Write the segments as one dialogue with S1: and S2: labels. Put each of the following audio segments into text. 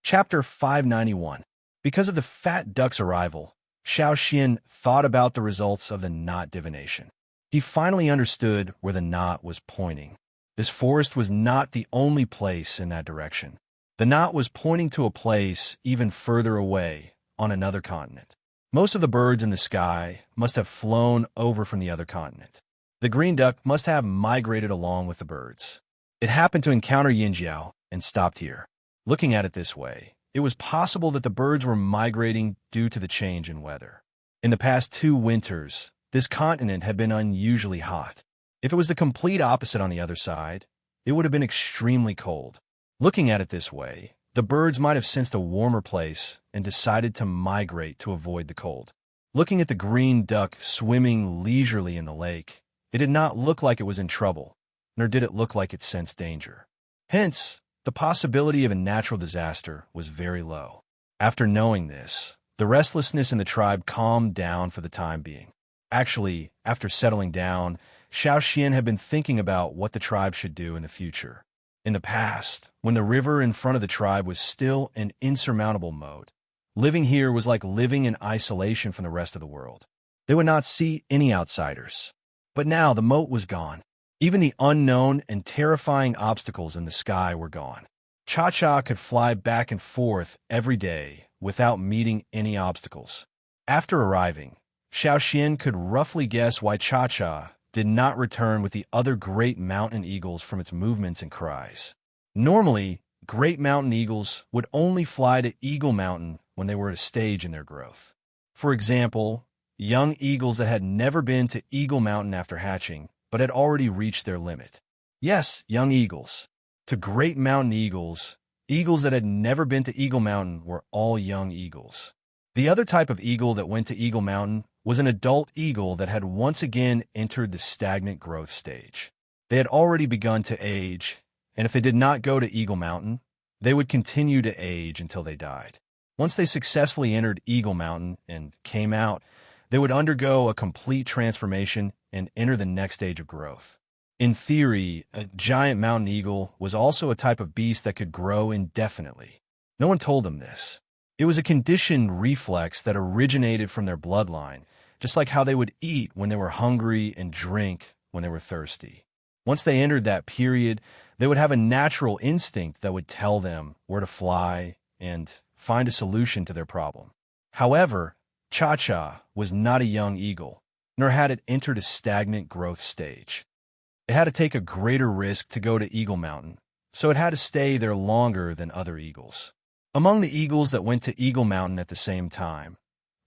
S1: Chapter 591. Because of the fat duck's arrival, Xiao Xian thought about the results of the knot divination. He finally understood where the knot was pointing. This forest was not the only place in that direction. The knot was pointing to a place even further away, on another continent. Most of the birds in the sky must have flown over from the other continent. The green duck must have migrated along with the birds. It happened to encounter Yinjiao and stopped here. Looking at it this way, it was possible that the birds were migrating due to the change in weather. In the past 2 winters, this continent had been unusually hot. If it was the complete opposite on the other side, it would have been extremely cold. Looking at it this way, the birds might have sensed a warmer place and decided to migrate to avoid the cold. Looking at the green duck swimming leisurely in the lake, it did not look like it was in trouble, nor did it look like it sensed danger. Hence, the possibility of a natural disaster was very low. After knowing this, the restlessness in the tribe calmed down for the time being. Actually, after settling down, Xiao Xian had been thinking about what the tribe should do in the future. In the past, when the river in front of the tribe was still an insurmountable moat, living here was like living in isolation from the rest of the world. They would not see any outsiders. But now the moat was gone. Even the unknown and terrifying obstacles in the sky were gone. Cha-Cha could fly back and forth every day without meeting any obstacles. After arriving, Xiao Xian could roughly guess why Cha-Cha did not return with the other great mountain eagles from its movements and cries. Normally, great mountain eagles would only fly to Eagle Mountain when they were at a stage in their growth. For example, young eagles that had never been to Eagle Mountain after hatching, but had already reached their limit. Yes, young eagles. To great mountain eagles, eagles that had never been to Eagle Mountain were all young eagles. The other type of eagle that went to Eagle Mountain was an adult eagle that had once again entered the stagnant growth stage. They had already begun to age, and if they did not go to Eagle Mountain, they would continue to age until they died. Once they successfully entered Eagle Mountain and came out, they would undergo a complete transformation and enter the next stage of growth. In theory, a giant mountain eagle was also a type of beast that could grow indefinitely. No one told them this. It was a conditioned reflex that originated from their bloodline, just like how they would eat when they were hungry and drink when they were thirsty. Once they entered that period, they would have a natural instinct that would tell them where to fly and find a solution to their problem. However, Cha-Cha was not a young eagle, nor had it entered a stagnant growth stage. It had to take a greater risk to go to Eagle Mountain, so it had to stay there longer than other eagles. Among the eagles that went to Eagle Mountain at the same time,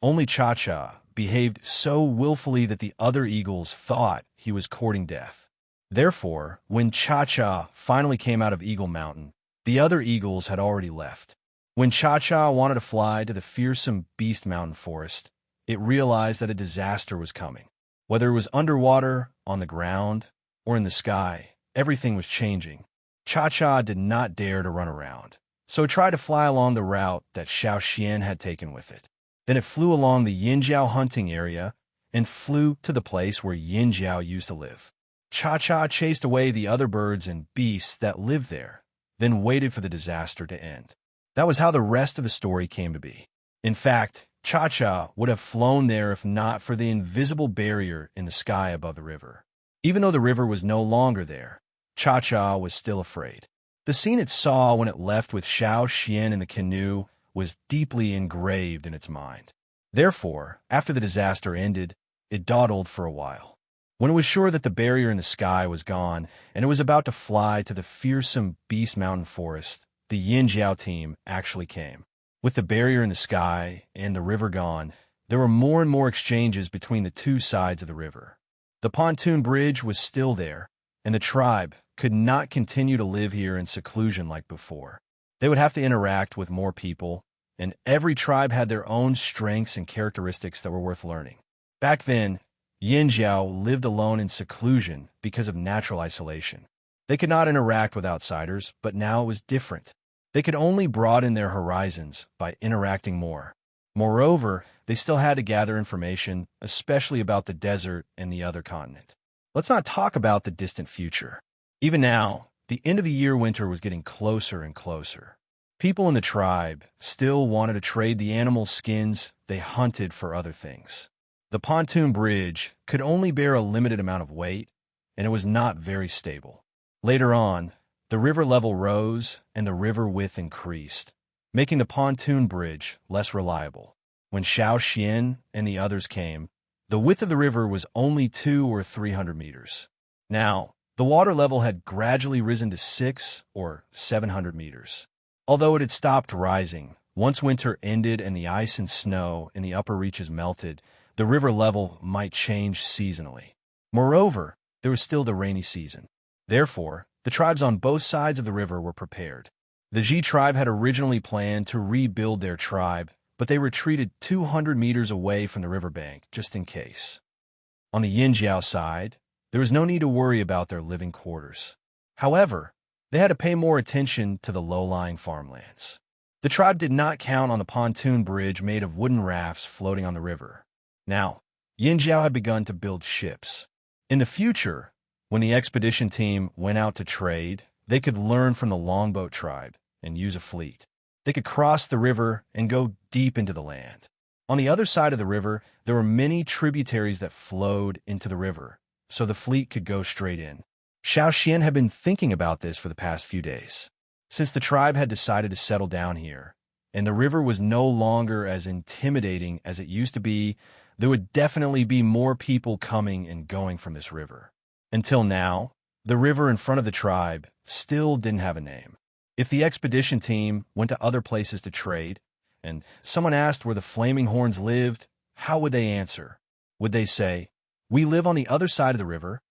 S1: only Cha-Cha behaved so willfully that the other eagles thought he was courting death. Therefore, when Cha-Cha finally came out of Eagle Mountain, the other eagles had already left. When Cha-Cha wanted to fly to the fearsome Beast Mountain forest, it realized that a disaster was coming. Whether it was underwater, on the ground, or in the sky, everything was changing. Cha-Cha did not dare to run around, so it tried to fly along the route that Xiao Xian had taken with it. Then it flew along the Yinjiao hunting area and flew to the place where Yinjiao used to live. Cha-Cha chased away the other birds and beasts that lived there, then waited for the disaster to end. That was how the rest of the story came to be. In fact, Cha-Cha would have flown there if not for the invisible barrier in the sky above the river. Even though the river was no longer there, Cha-Cha was still afraid. The scene it saw when it left with Xiao Xian in the canoe was deeply engraved in its mind. Therefore, after the disaster ended, it dawdled for a while. When it was sure that the barrier in the sky was gone and it was about to fly to the fearsome Beast Mountain forest, the Yinjiao team actually came. With the barrier in the sky and the river gone, there were more and more exchanges between the two sides of the river. The pontoon bridge was still there, and the tribe could not continue to live here in seclusion like before. They would have to interact with more people, and every tribe had their own strengths and characteristics that were worth learning. Back then, Yinjiao lived alone in seclusion because of natural isolation. They could not interact with outsiders, but now it was different. They could only broaden their horizons by interacting more. Moreover, they still had to gather information, especially about the desert and the other continent. Let's not talk about the distant future. Even now, the end of the year winter was getting closer and closer. People in the tribe still wanted to trade the animal skins they hunted for other things. The pontoon bridge could only bear a limited amount of weight, and it was not very stable. Later on, the river level rose and the river width increased, making the pontoon bridge less reliable. When Xiao Xian and the others came, the width of the river was only 200 or 300 meters. Now, the water level had gradually risen to 600 or 700 meters. Although it had stopped rising, once winter ended and the ice and snow in the upper reaches melted, the river level might change seasonally. Moreover, there was still the rainy season. Therefore, the tribes on both sides of the river were prepared. The Ji tribe had originally planned to rebuild their tribe, but they retreated 200 meters away from the riverbank, just in case. On the Yinjiao side, there was no need to worry about their living quarters. However, they had to pay more attention to the low-lying farmlands. The tribe did not count on the pontoon bridge made of wooden rafts floating on the river. Now, Yinjiao had begun to build ships. In the future, when the expedition team went out to trade, they could learn from the longboat tribe and use a fleet. They could cross the river and go deep into the land. On the other side of the river, there were many tributaries that flowed into the river, so the fleet could go straight in. Xiao Xian had been thinking about this for the past few days. Since the tribe had decided to settle down here, and the river was no longer as intimidating as it used to be, there would definitely be more people coming and going from this river. Until now, the river in front of the tribe still didn't have a name. If the expedition team went to other places to trade, and someone asked where the Flaming Horns lived, how would they answer? Would they say, "We live on the other side of the river"?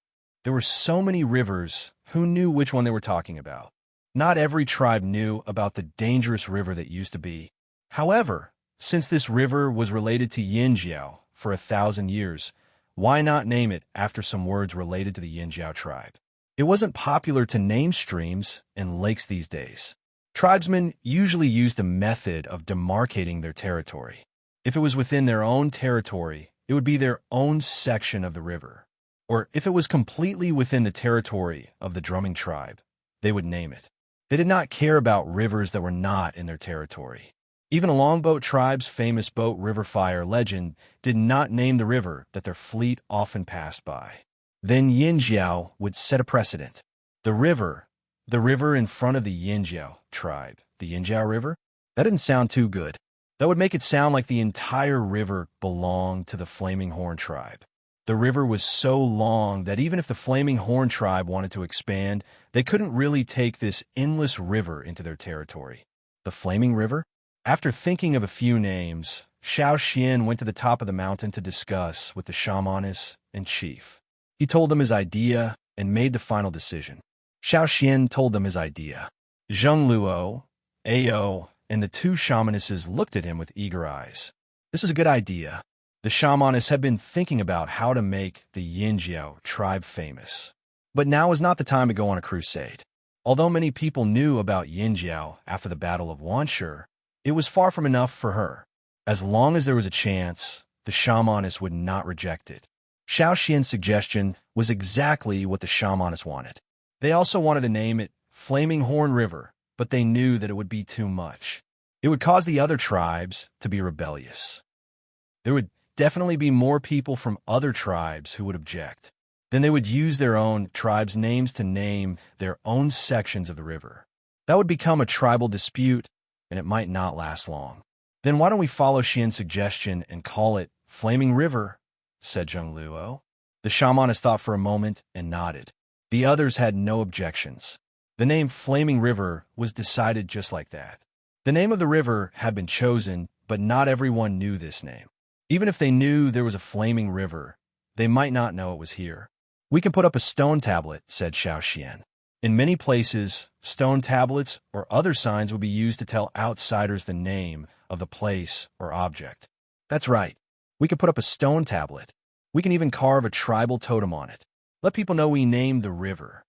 S1: There were so many rivers, who knew which one they were talking about? Not every tribe knew about the dangerous river that used to be. However, since this river was related to Yinjiao for 1,000 years, why not name it after some words related to the Yinjiao tribe? It wasn't popular to name streams and lakes these days. Tribesmen usually used a method of demarcating their territory. If it was within their own territory, it would be their own section of the river. Or if it was completely within the territory of the drumming tribe, they would name it. They did not care about rivers that were not in their territory. Even a longboat tribe's famous boat river fire legend did not name the river that their fleet often passed by. Then Yinjiao would set a precedent. The river in front of the Yinjiao tribe, the Yinjiao River, that didn't sound too good. That would make it sound like the entire river belonged to the Flaming Horn tribe. The river was so long that even if the Flaming Horn tribe wanted to expand, they couldn't really take this endless river into their territory. The Flaming River? After thinking of a few names, Xiao Xian went to the top of the mountain to discuss with the shamaness and chief. He told them his idea and made the final decision. Xiao Xian told them his idea. Zheng Luo, Ao, and the two shamanesses looked at him with eager eyes. This was a good idea. The shamaness had been thinking about how to make the Yinjiao tribe famous. But now was not the time to go on a crusade. Although many people knew about Yinjiao after the Battle of Wanshi, it was far from enough for her. As long as there was a chance, the shamaness would not reject it. Xiao Xian's suggestion was exactly what the shamaness wanted. They also wanted to name it Flaming Horn River, but they knew that it would be too much. It would cause the other tribes to be rebellious. There would definitely be more people from other tribes who would object. Then they would use their own tribes' names to name their own sections of the river. That would become a tribal dispute, and it might not last long. Then why don't we follow Xian's suggestion and call it Flaming River, said Zheng Luo. The shamaness thought for a moment and nodded. The others had no objections. The name Flaming River was decided just like that. The name of the river had been chosen, but not everyone knew this name. Even if they knew there was a flaming river, they might not know it was here. We can put up a stone tablet, said Xiao Xian. In many places, stone tablets or other signs would be used to tell outsiders the name of the place or object. That's right. We could put up a stone tablet. We can even carve a tribal totem on it. Let people know we named the river.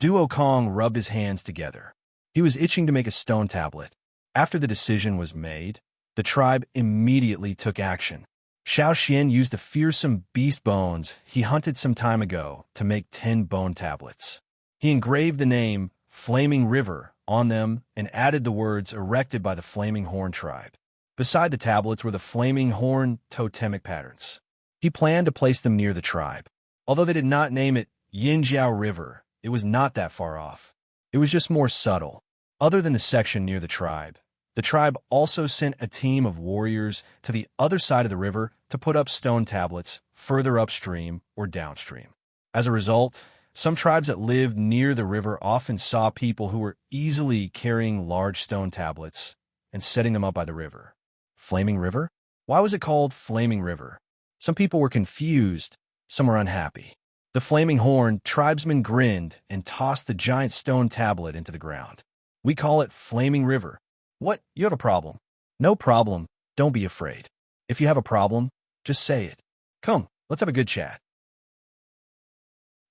S1: Duo Kong rubbed his hands together. He was itching to make a stone tablet. After the decision was made, the tribe immediately took action. Xiao Xian used the fearsome beast bones he hunted some time ago to make 10 bone tablets. He engraved the name Flaming River on them and added the words erected by the Flaming Horn tribe. Beside the tablets were the Flaming Horn totemic patterns. He planned to place them near the tribe. Although they did not name it Yinjiao River, it was not that far off. It was just more subtle. Other than the section near the tribe also sent a team of warriors to the other side of the river to put up stone tablets further upstream or downstream. As a result, some tribes that lived near the river often saw people who were easily carrying large stone tablets and setting them up by the river. Flaming River? Why was it called Flaming River? Some people were confused, some were unhappy. The Flaming Horn tribesmen grinned and tossed the giant stone tablet into the ground. We call it Flaming River. What? You have a problem? No problem. Don't be afraid. If you have a problem, just say it. Come, let's have a good chat.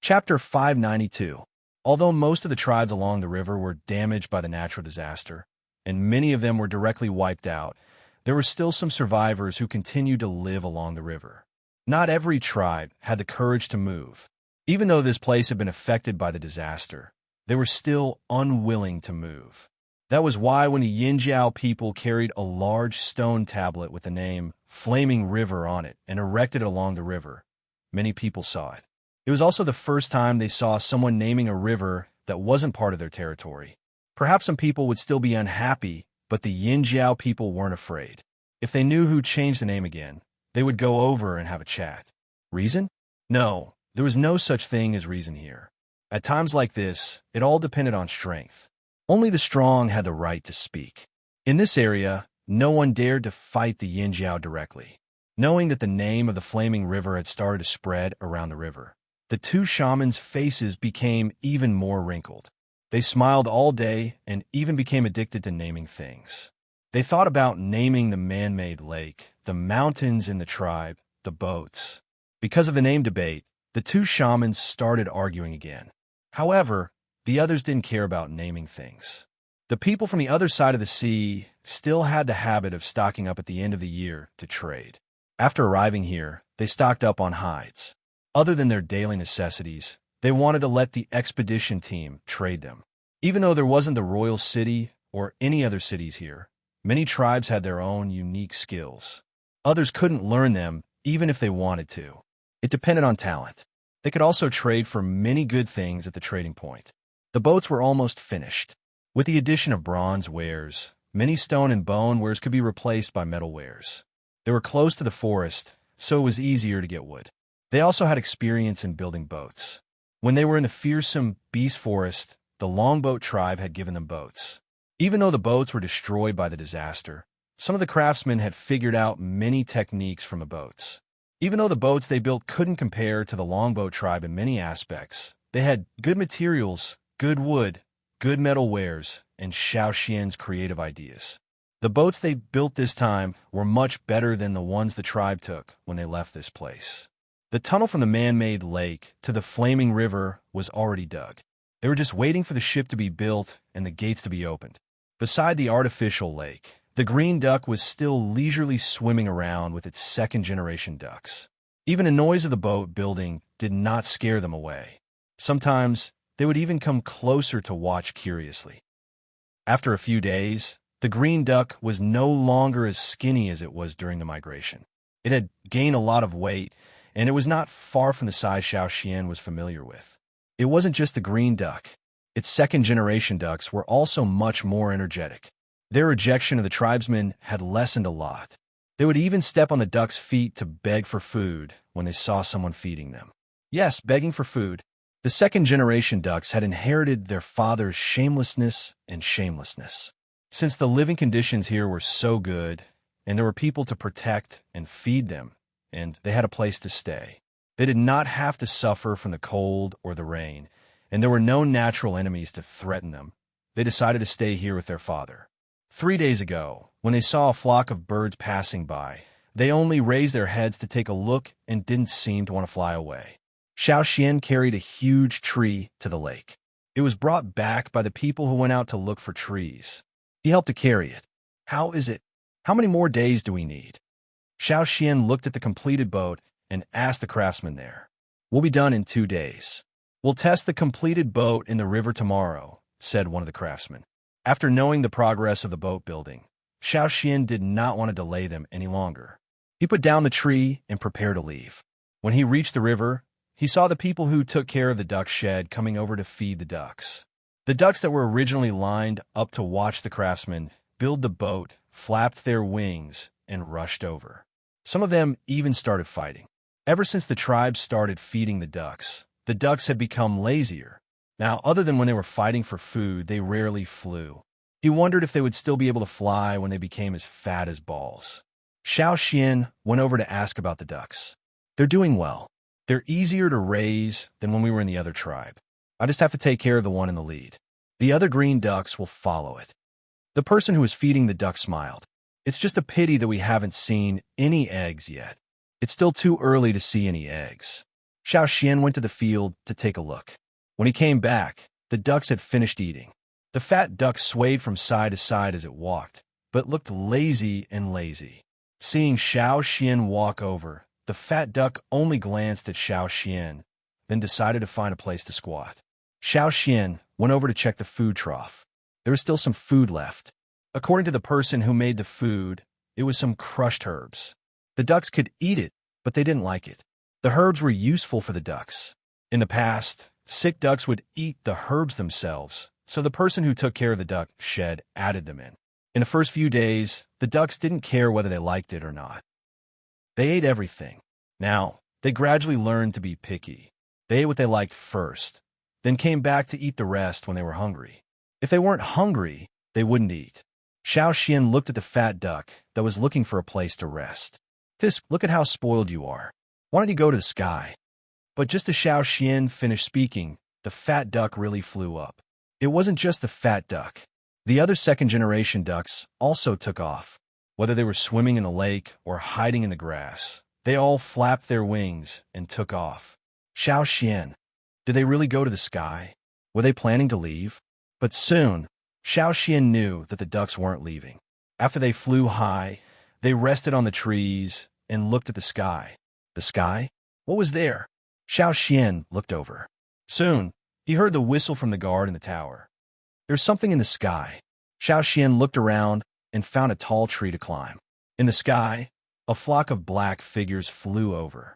S1: Chapter 592. Although most of the tribes along the river were damaged by the natural disaster, and many of them were directly wiped out, there were still some survivors who continued to live along the river. Not every tribe had the courage to move. Even though this place had been affected by the disaster, they were still unwilling to move. That was why when the Yinjiao people carried a large stone tablet with the name Flaming River on it and erected it along the river, many people saw it. It was also the first time they saw someone naming a river that wasn't part of their territory. Perhaps some people would still be unhappy, but the Yinjiao people weren't afraid. If they knew who changed the name again, they would go over and have a chat. Reason? No, there was no such thing as reason here. At times like this, it all depended on strength. Only the strong had the right to speak. In this area, no one dared to fight the Yinjiao directly. Knowing that the name of the Flaming River had started to spread around the river, the two shamans' faces became even more wrinkled. They smiled all day and even became addicted to naming things. They thought about naming the man-made lake, the mountains in the tribe, the boats. Because of the name debate, the two shamans started arguing again. However, the others didn't care about naming things. The people from the other side of the sea still had the habit of stocking up at the end of the year to trade. After arriving here, they stocked up on hides. Other than their daily necessities, they wanted to let the expedition team trade them. Even though there wasn't the royal city or any other cities here, many tribes had their own unique skills. Others couldn't learn them even if they wanted to. It depended on talent. They could also trade for many good things at the trading point. The boats were almost finished. With the addition of bronze wares, many stone and bone wares could be replaced by metal wares. They were close to the forest, so it was easier to get wood. They also had experience in building boats. When they were in the fearsome beast forest, the longboat tribe had given them boats. Even though the boats were destroyed by the disaster, some of the craftsmen had figured out many techniques from the boats. Even though the boats they built couldn't compare to the longboat tribe in many aspects, they had good materials, good wood, good metal wares, and Xiaoxian's creative ideas. The boats they built this time were much better than the ones the tribe took when they left this place. The tunnel from the man-made lake to the Flaming River was already dug. They were just waiting for the ship to be built and the gates to be opened. Beside the artificial lake, the green duck was still leisurely swimming around with its second-generation ducks. Even the noise of the boat building did not scare them away. Sometimes, they would even come closer to watch curiously. After a few days, the green duck was no longer as skinny as it was during the migration. It had gained a lot of weight, and it was not far from the size Xiaoxian was familiar with. It wasn't just the green duck. Its second-generation ducks were also much more energetic. Their rejection of the tribesmen had lessened a lot. They would even step on the ducks' feet to beg for food when they saw someone feeding them. Yes, begging for food. The second-generation ducks had inherited their father's shamelessness and shamelessness. Since the living conditions here were so good, and there were people to protect and feed them, and they had a place to stay, they did not have to suffer from the cold or the rain, and there were no natural enemies to threaten them. They decided to stay here with their father. 3 days ago, when they saw a flock of birds passing by, they only raised their heads to take a look and didn't seem to want to fly away. Xiaoxian carried a huge tree to the lake. It was brought back by the people who went out to look for trees. He helped to carry it. How is it? How many more days do we need? Xiaoxian looked at the completed boat and asked the craftsman there. We'll be done in 2 days. We'll test the completed boat in the river tomorrow, said one of the craftsmen. After knowing the progress of the boat building, Xiaoxian did not want to delay them any longer. He put down the tree and prepared to leave. When he reached the river, he saw the people who took care of the duck shed coming over to feed the ducks. The ducks that were originally lined up to watch the craftsmen build the boat flapped their wings and rushed over. Some of them even started fighting. Ever since the tribe started feeding the ducks had become lazier. Now, other than when they were fighting for food, they rarely flew. He wondered if they would still be able to fly when they became as fat as balls. Xiaoxian went over to ask about the ducks. They're doing well. They're easier to raise than when we were in the other tribe. I just have to take care of the one in the lead. The other green ducks will follow it. The person who was feeding the duck smiled. It's just a pity that we haven't seen any eggs yet. It's still too early to see any eggs. Xiaoxian went to the field to take a look. When he came back, the ducks had finished eating. The fat duck swayed from side to side as it walked, but looked lazy and lazy. Seeing Xiaoxian walk over, the fat duck only glanced at Xiaoxian, then decided to find a place to squat. Xiaoxian went over to check the food trough. There was still some food left. According to the person who made the food, it was some crushed herbs. The ducks could eat it, but they didn't like it. The herbs were useful for the ducks. In the past, sick ducks would eat the herbs themselves, so the person who took care of the duck shed added them in. In the first few days, the ducks didn't care whether they liked it or not. They ate everything. Now, they gradually learned to be picky. They ate what they liked first, then came back to eat the rest when they were hungry. If they weren't hungry, they wouldn't eat. Xiaoxian looked at the fat duck that was looking for a place to rest. Tisk, look at how spoiled you are. Why don't you go to the sky? But just as Xiaoxian finished speaking, the fat duck really flew up. It wasn't just the fat duck. The other second-generation ducks also took off. Whether they were swimming in the lake or hiding in the grass, they all flapped their wings and took off. Xiaoxian, did they really go to the sky? Were they planning to leave? But soon, Xiaoxian knew that the ducks weren't leaving. After they flew high, they rested on the trees and looked at the sky. The sky? What was there? Xiaoxian looked over. Soon, he heard the whistle from the guard in the tower. There's something in the sky. Xiaoxian looked around and found a tall tree to climb. In the sky, a flock of black figures flew over.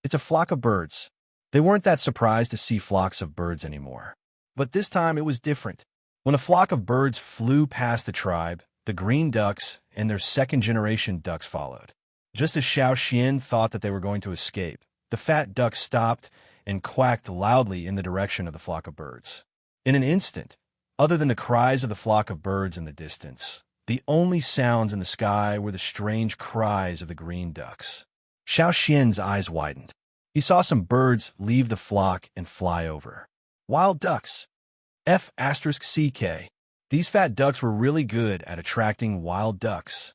S1: It's a flock of birds. They weren't that surprised to see flocks of birds anymore. But this time it was different. When a flock of birds flew past the tribe, the green ducks and their second-generation ducks followed. Just as Xiaoxian thought that they were going to escape, the fat duck stopped and quacked loudly in the direction of the flock of birds. In an instant, other than the cries of the flock of birds in the distance, the only sounds in the sky were the strange cries of the green ducks. Xiaoxian's eyes widened. He saw some birds leave the flock and fly over. Wild ducks. F*CK. These fat ducks were really good at attracting wild ducks.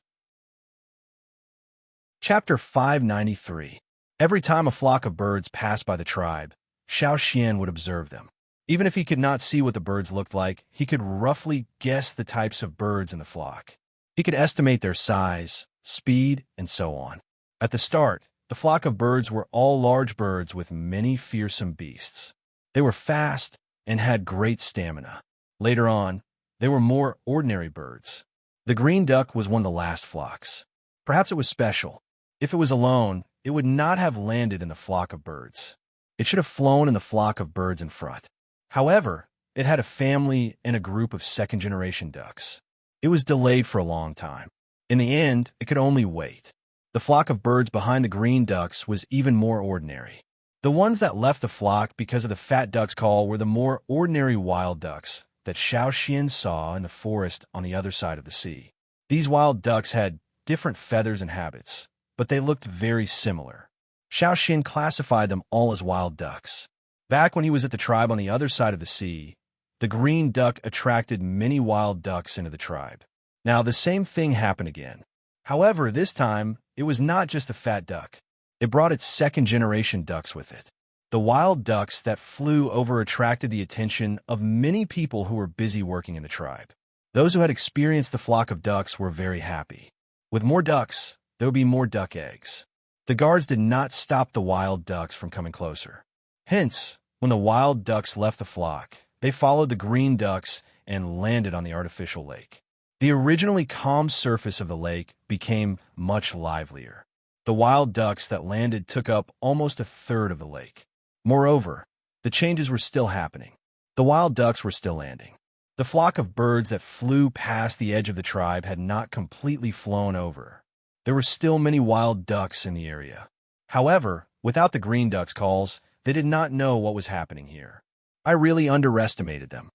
S1: Chapter 593. Every time a flock of birds passed by the tribe, Xiaoxian would observe them. Even if he could not see what the birds looked like, he could roughly guess the types of birds in the flock. He could estimate their size, speed, and so on. At the start, the flock of birds were all large birds with many fearsome beasts. They were fast and had great stamina. Later on, they were more ordinary birds. The green duck was one of the last flocks. Perhaps it was special. If it was alone, it would not have landed in the flock of birds. It should have flown in the flock of birds in front. However, it had a family and a group of second-generation ducks. It was delayed for a long time. In the end, it could only wait. The flock of birds behind the green ducks was even more ordinary. The ones that left the flock because of the fat duck's call were the more ordinary wild ducks that Xiaoxian saw in the forest on the other side of the sea. These wild ducks had different feathers and habits, but they looked very similar. Xiaoxian classified them all as wild ducks. Back when he was at the tribe on the other side of the sea, the green duck attracted many wild ducks into the tribe. Now, the same thing happened again. However, this time, it was not just a fat duck. It brought its second-generation ducks with it. The wild ducks that flew over attracted the attention of many people who were busy working in the tribe. Those who had experienced the flock of ducks were very happy. With more ducks, there would be more duck eggs. The guards did not stop the wild ducks from coming closer. Hence, when the wild ducks left the flock, they followed the green ducks and landed on the artificial lake. The originally calm surface of the lake became much livelier. The wild ducks that landed took up almost a third of the lake. Moreover, the changes were still happening. The wild ducks were still landing. The flock of birds that flew past the edge of the tribe had not completely flown over. There were still many wild ducks in the area. However, without the green ducks' calls, they did not know what was happening here. I really underestimated them.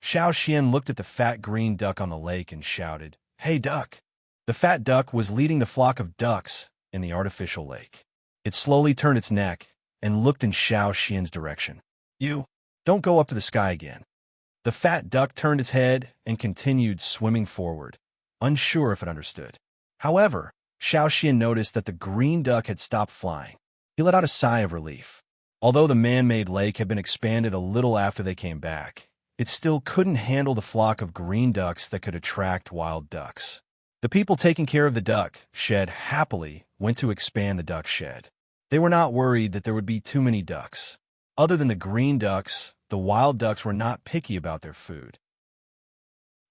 S1: Xiao Xian looked at the fat green duck on the lake and shouted, "Hey, duck!" The fat duck was leading the flock of ducks in the artificial lake. It slowly turned its neck and looked in Xiao Xian's direction. "You, don't go up to the sky again." The fat duck turned its head and continued swimming forward, unsure if it understood. However, Xiao Xian noticed that the green duck had stopped flying. He let out a sigh of relief. Although the man-made lake had been expanded a little after they came back, it still couldn't handle the flock of green ducks that could attract wild ducks. The people taking care of the duck shed happily went to expand the duck shed. They were not worried that there would be too many ducks. Other than the green ducks, the wild ducks were not picky about their food.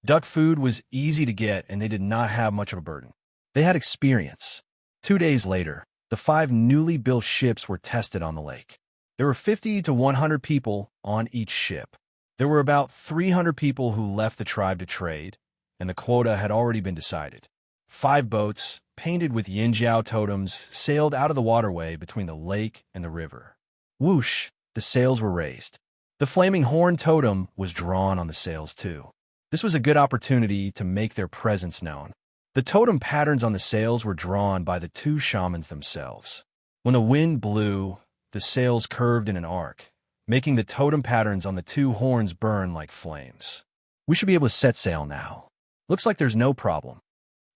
S1: Duck food was easy to get and they did not have much of a burden. They had experience. 2 days later, the 5 newly built ships were tested on the lake. There were 50 to 100 people on each ship. There were about 300 people who left the tribe to trade, and the quota had already been decided. 5 boats, painted with Yinjiao totems, sailed out of the waterway between the lake and the river. Whoosh, the sails were raised. The flaming horn totem was drawn on the sails too. This was a good opportunity to make their presence known. The totem patterns on the sails were drawn by the 2 shamans themselves. When the wind blew, the sails curved in an arc, making the totem patterns on the 2 horns burn like flames. "We should be able to set sail now. Looks like there's no problem."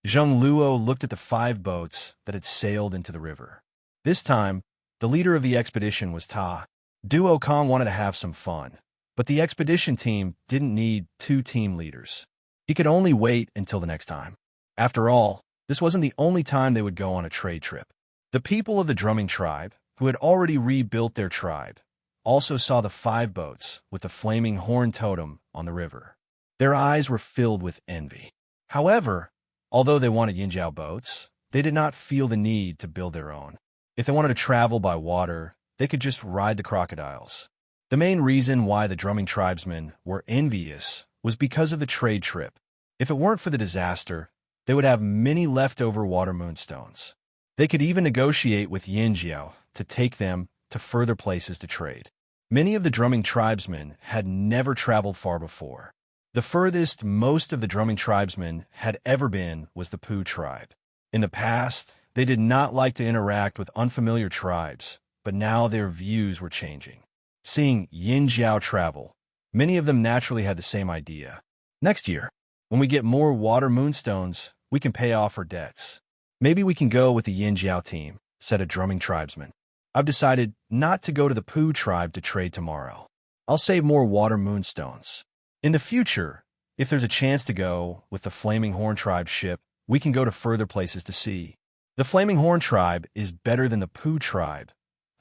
S1: Zheng Luo looked at the 5 boats that had sailed into the river. This time, the leader of the expedition was Ta. Duo Kong wanted to have some fun, but the expedition team didn't need 2 team leaders. He could only wait until the next time. After all, this wasn't the only time they would go on a trade trip. The people of the drumming tribe, who had already rebuilt their tribe, also saw the 5 boats with the flaming horn totem on the river. Their eyes were filled with envy. However, although they wanted Yinjiao boats, they did not feel the need to build their own. If they wanted to travel by water, they could just ride the crocodiles. The main reason why the drumming tribesmen were envious was because of the trade trip. If it weren't for the disaster, they would have many leftover water moonstones. They could even negotiate with Yinjiao to take them to further places to trade. Many of the drumming tribesmen had never traveled far before. The furthest most of the drumming tribesmen had ever been was the Pu tribe. In the past, they did not like to interact with unfamiliar tribes, but now their views were changing. Seeing Yinjiao travel, many of them naturally had the same idea. "Next year, when we get more water moonstones, we can pay off our debts. Maybe we can go with the Yinjiao team," said a drumming tribesman. "I've decided not to go to the Pu tribe to trade tomorrow. I'll save more water moonstones. In the future, if there's a chance to go with the Flaming Horn tribe ship, we can go to further places to see." "The Flaming Horn tribe is better than the Pu tribe,"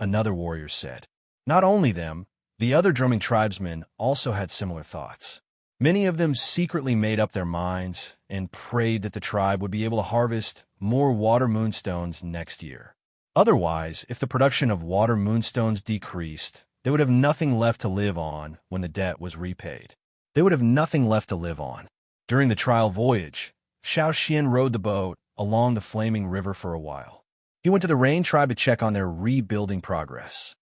S1: another warrior said. Not only them, the other drumming tribesmen also had similar thoughts. Many of them secretly made up their minds and prayed that the tribe would be able to harvest more water moonstones next year. Otherwise, if the production of water moonstones decreased, they would have nothing left to live on when the debt was repaid. They would have nothing left to live on. During the trial voyage, Xiao Xian rowed the boat along the flaming river for a while. He went to the Rain tribe to check on their rebuilding progress.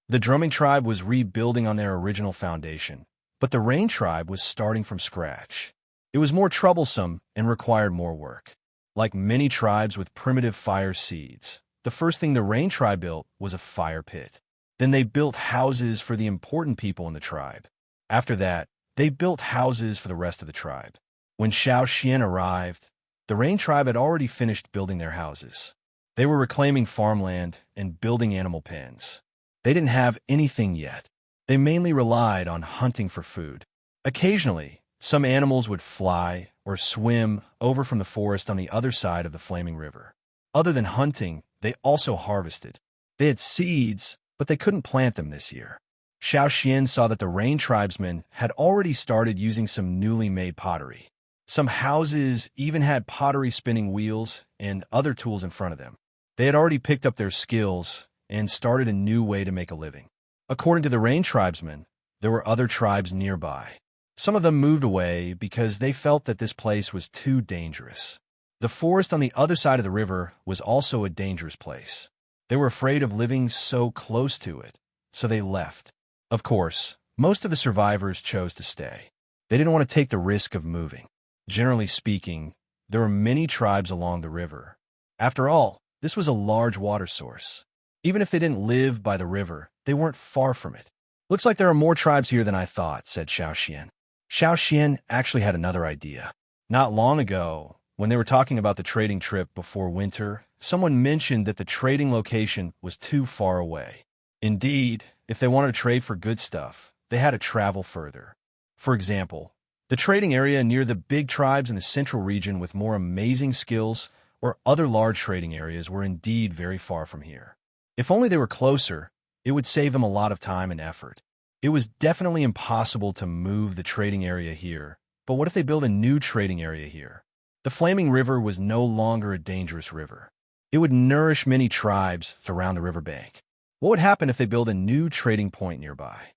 S1: The drumming tribe was rebuilding on their original foundation, but the Rain tribe was starting from scratch. It was more troublesome and required more work. Like many tribes with primitive fire seeds, the first thing the Rain tribe built was a fire pit. Then they built houses for the important people in the tribe. After that, they built houses for the rest of the tribe. When Xiao Xian arrived, the Rain tribe had already finished building their houses. They were reclaiming farmland and building animal pens. They didn't have anything yet. They mainly relied on hunting for food. Occasionally, some animals would fly or swim over from the forest on the other side of the flaming river. Other than hunting, they also harvested. They had seeds, but they couldn't plant them this year. Xiao Xian saw that the Rain tribesmen had already started using some newly made pottery. Some houses even had pottery spinning wheels and other tools in front of them. They had already picked up their skills and started a new way to make a living. According to the Rain tribesmen, there were other tribes nearby. Some of them moved away because they felt that this place was too dangerous. The forest on the other side of the river was also a dangerous place. They were afraid of living so close to it, so they left. Of course, most of the survivors chose to stay. They didn't want to take the risk of moving. Generally speaking, there were many tribes along the river. After all, this was a large water source. Even if they didn't live by the river, they weren't far from it. "Looks like there are more tribes here than I thought," said Xiao Xian. Xiao Xian actually had another idea. Not long ago, when they were talking about the trading trip before winter, someone mentioned that the trading location was too far away. Indeed, if they wanted to trade for good stuff, they had to travel further. For example, the trading area near the big tribes in the central region with more amazing skills or other large trading areas were indeed very far from here. If only they were closer, it would save them a lot of time and effort. It was definitely impossible to move the trading area here, but what if they build a new trading area here? The Flaming River was no longer a dangerous river. It would nourish many tribes around the riverbank. What would happen if they build a new trading point nearby?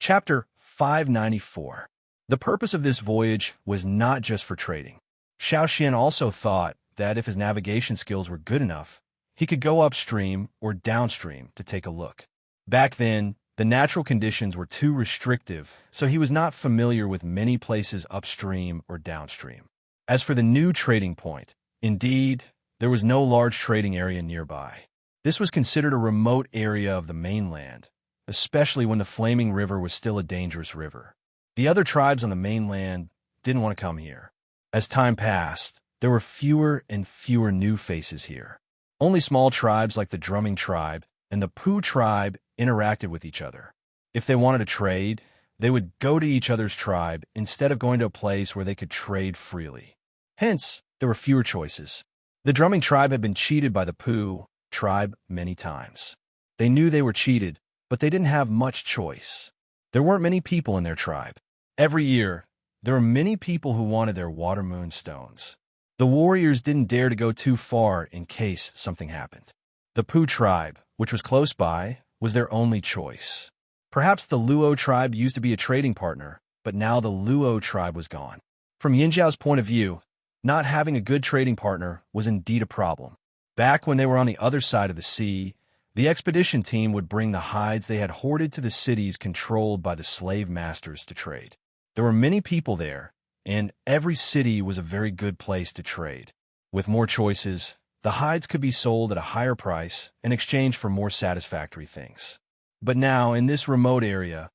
S1: Chapter 594. The purpose of this voyage was not just for trading. Xiao Xian also thought that if his navigation skills were good enough, he could go upstream or downstream to take a look. Back then, the natural conditions were too restrictive, so he was not familiar with many places upstream or downstream. As for the new trading point, indeed, there was no large trading area nearby. This was considered a remote area of the mainland, especially when the Flaming River was still a dangerous river. The other tribes on the mainland didn't want to come here. As time passed, there were fewer and fewer new faces here. Only small tribes like the Drumming tribe and the Pooh tribe interacted with each other. If they wanted to trade, they would go to each other's tribe instead of going to a place where they could trade freely. Hence, there were fewer choices. The Drumming tribe had been cheated by the Pooh tribe many times. They knew they were cheated, but they didn't have much choice. There weren't many people in their tribe. Every year, there were many people who wanted their water moon stones. The warriors didn't dare to go too far in case something happened. The Pooh tribe, which was close by, was their only choice. Perhaps the Luo tribe used to be a trading partner, but now the Luo tribe was gone. From Yinjiao's point of view, not having a good trading partner was indeed a problem. Back when they were on the other side of the sea, the expedition team would bring the hides they had hoarded to the cities controlled by the slave masters to trade. There were many people there, and every city was a very good place to trade. With more choices, the hides could be sold at a higher price in exchange for more satisfactory things. But now, in this remote area,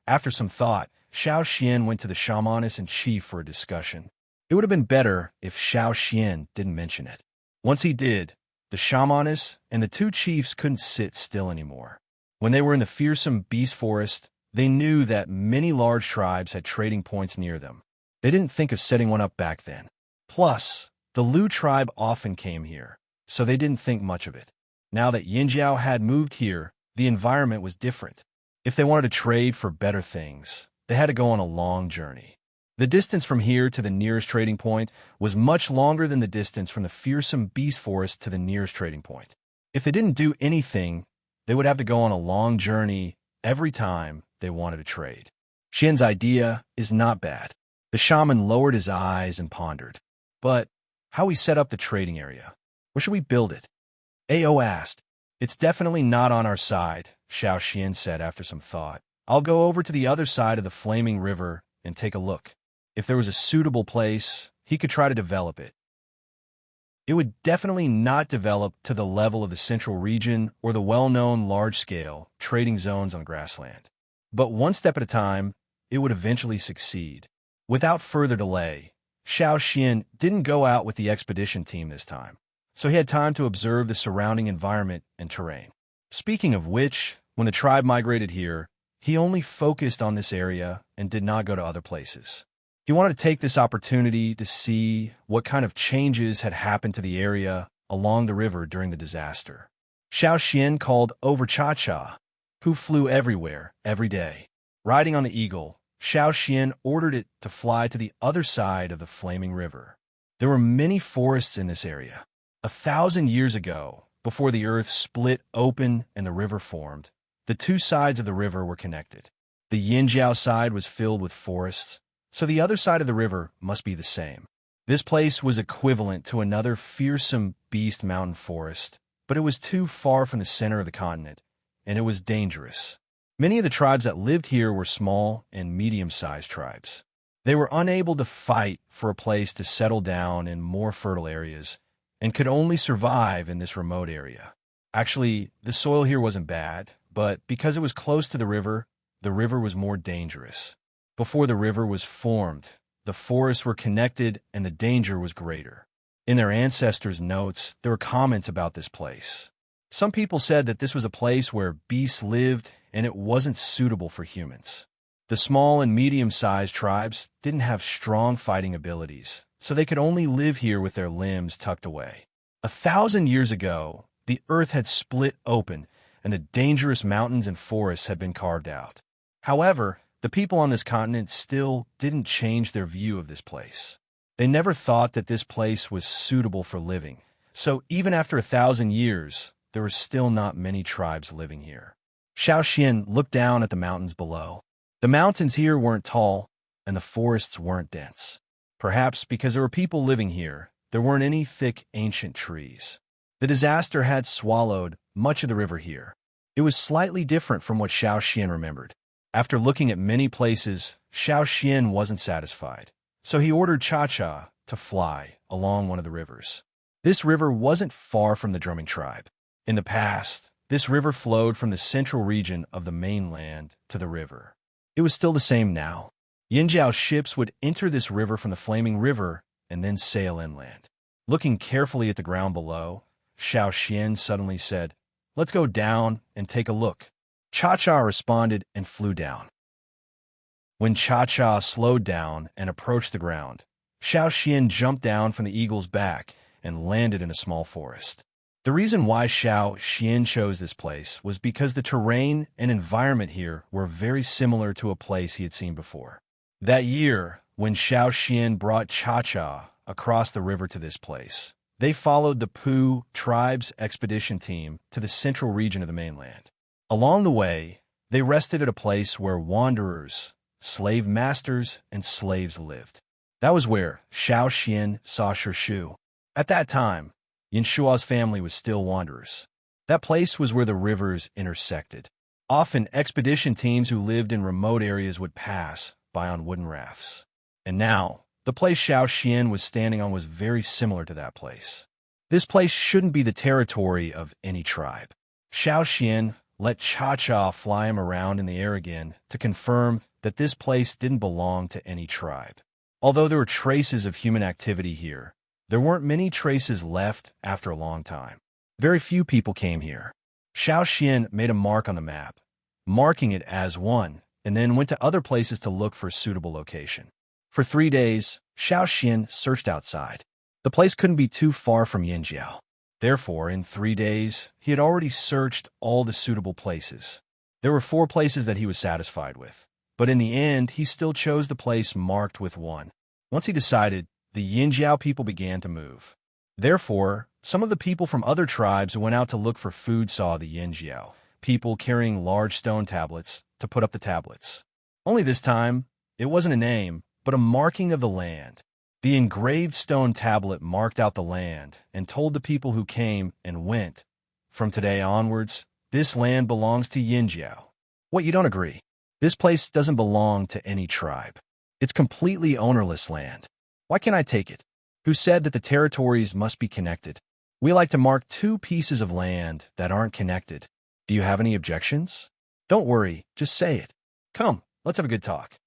S1: after some thought, Xiao Xian went to the shamaness and chief for a discussion. It would have been better if Xiao Xian didn't mention it. Once he did, the shamaness and the two chiefs couldn't sit still anymore. When they were in the fearsome beast forest, they knew that many large tribes had trading points near them. They didn't think of setting one up back then. Plus, the Lu tribe often came here, so they didn't think much of it. Now that Yinjiao had moved here, the environment was different. If they wanted to trade for better things, they had to go on a long journey. The distance from here to the nearest trading point was much longer than the distance from the fearsome beast forest to the nearest trading point. If they didn't do anything, they would have to go on a long journey every time they wanted to trade. Xian's idea is not bad. The shaman lowered his eyes and pondered. But how we set up the trading area? Where should we build it? Ao asked. It's definitely not on our side, Xiao Xian said after some thought. I'll go over to the other side of the Flaming River and take a look. If there was a suitable place, he could try to develop it. It would definitely not develop to the level of the central region or the well-known large-scale trading zones on grassland. But one step at a time, it would eventually succeed. Without further delay, Xiao Xian didn't go out with the expedition team this time, so he had time to observe the surrounding environment and terrain. Speaking of which, when the tribe migrated here, he only focused on this area and did not go to other places. He wanted to take this opportunity to see what kind of changes had happened to the area along the river during the disaster. Xiao Xian called over Cha-Cha, who flew everywhere, every day. Riding on the eagle, Xiao Xian ordered it to fly to the other side of the flaming river. There were many forests in this area. 1,000 years ago, before the earth split open and the river formed, the two sides of the river were connected. The Yinjiao side was filled with forests, so the other side of the river must be the same. This place was equivalent to another fearsome beast mountain forest, but it was too far from the center of the continent, and it was dangerous. Many of the tribes that lived here were small and medium-sized tribes. They were unable to fight for a place to settle down in more fertile areas, and could only survive in this remote area. Actually, the soil here wasn't bad, but because it was close to the river was more dangerous. Before the river was formed, the forests were connected and the danger was greater. In their ancestors' notes, there were comments about this place. Some people said that this was a place where beasts lived and it wasn't suitable for humans. The small and medium-sized tribes didn't have strong fighting abilities, so they could only live here with their limbs tucked away. 1,000 years ago, the earth had split open and the dangerous mountains and forests had been carved out. However, the people on this continent still didn't change their view of this place. They never thought that this place was suitable for living, so even after 1,000 years, there were still not many tribes living here. Xiao Xian looked down at the mountains below. The mountains here weren't tall, and the forests weren't dense. Perhaps because there were people living here, there weren't any thick ancient trees. The disaster had swallowed much of the river here. It was slightly different from what Xiao Xian remembered. After looking at many places, Xiao Xian wasn't satisfied, so he ordered Cha-Cha to fly along one of the rivers. This river wasn't far from the drumming tribe. In the past, this river flowed from the central region of the mainland to the river. It was still the same now. Yinjiao ships would enter this river from the flaming river and then sail inland. Looking carefully at the ground below, Xiao Xian suddenly said, "Let's go down and take a look." Cha-Cha responded and flew down. When Cha-Cha slowed down and approached the ground, Xiao Xian jumped down from the eagle's back and landed in a small forest. The reason why Xiao Xian chose this place was because the terrain and environment here were very similar to a place he had seen before. That year, when Xiao Xian brought Cha-Cha across the river to this place, they followed the Pu tribe's expedition team to the central region of the mainland. Along the way, they rested at a place where wanderers, slave masters, and slaves lived. That was where Xiao Xian saw Shu. At that time, Yinshua's family was still wanderers. That place was where the rivers intersected. Often, expedition teams who lived in remote areas would pass by on wooden rafts. And now, the place Xiao Xian was standing on was very similar to that place. This place shouldn't be the territory of any tribe. Xiao Xian let Cha-Cha fly him around in the air again to confirm that this place didn't belong to any tribe. Although there were traces of human activity here, there weren't many traces left after a long time. Very few people came here. Xiao Xian made a mark on the map, marking it as one, and then went to other places to look for a suitable location. For 3 days, Xiao Xian searched outside. The place couldn't be too far from Yinjiao. Therefore, in 3 days, he had already searched all the suitable places. There were 4 places that he was satisfied with, but in the end, he still chose the place marked with 1. Once he decided, the Yinjiao people began to move. Therefore, some of the people from other tribes who went out to look for food saw the Yinjiao, people carrying large stone tablets to put up the tablets. Only this time, it wasn't a name, but a marking of the land. The engraved stone tablet marked out the land and told the people who came and went, "From today onwards, this land belongs to Yinjiao." What, you don't agree? This place doesn't belong to any tribe. It's completely ownerless land. Why can't I take it? Who said that the territories must be connected? We like to mark 2 pieces of land that aren't connected. Do you have any objections? Don't worry, just say it. Come, let's have a good talk.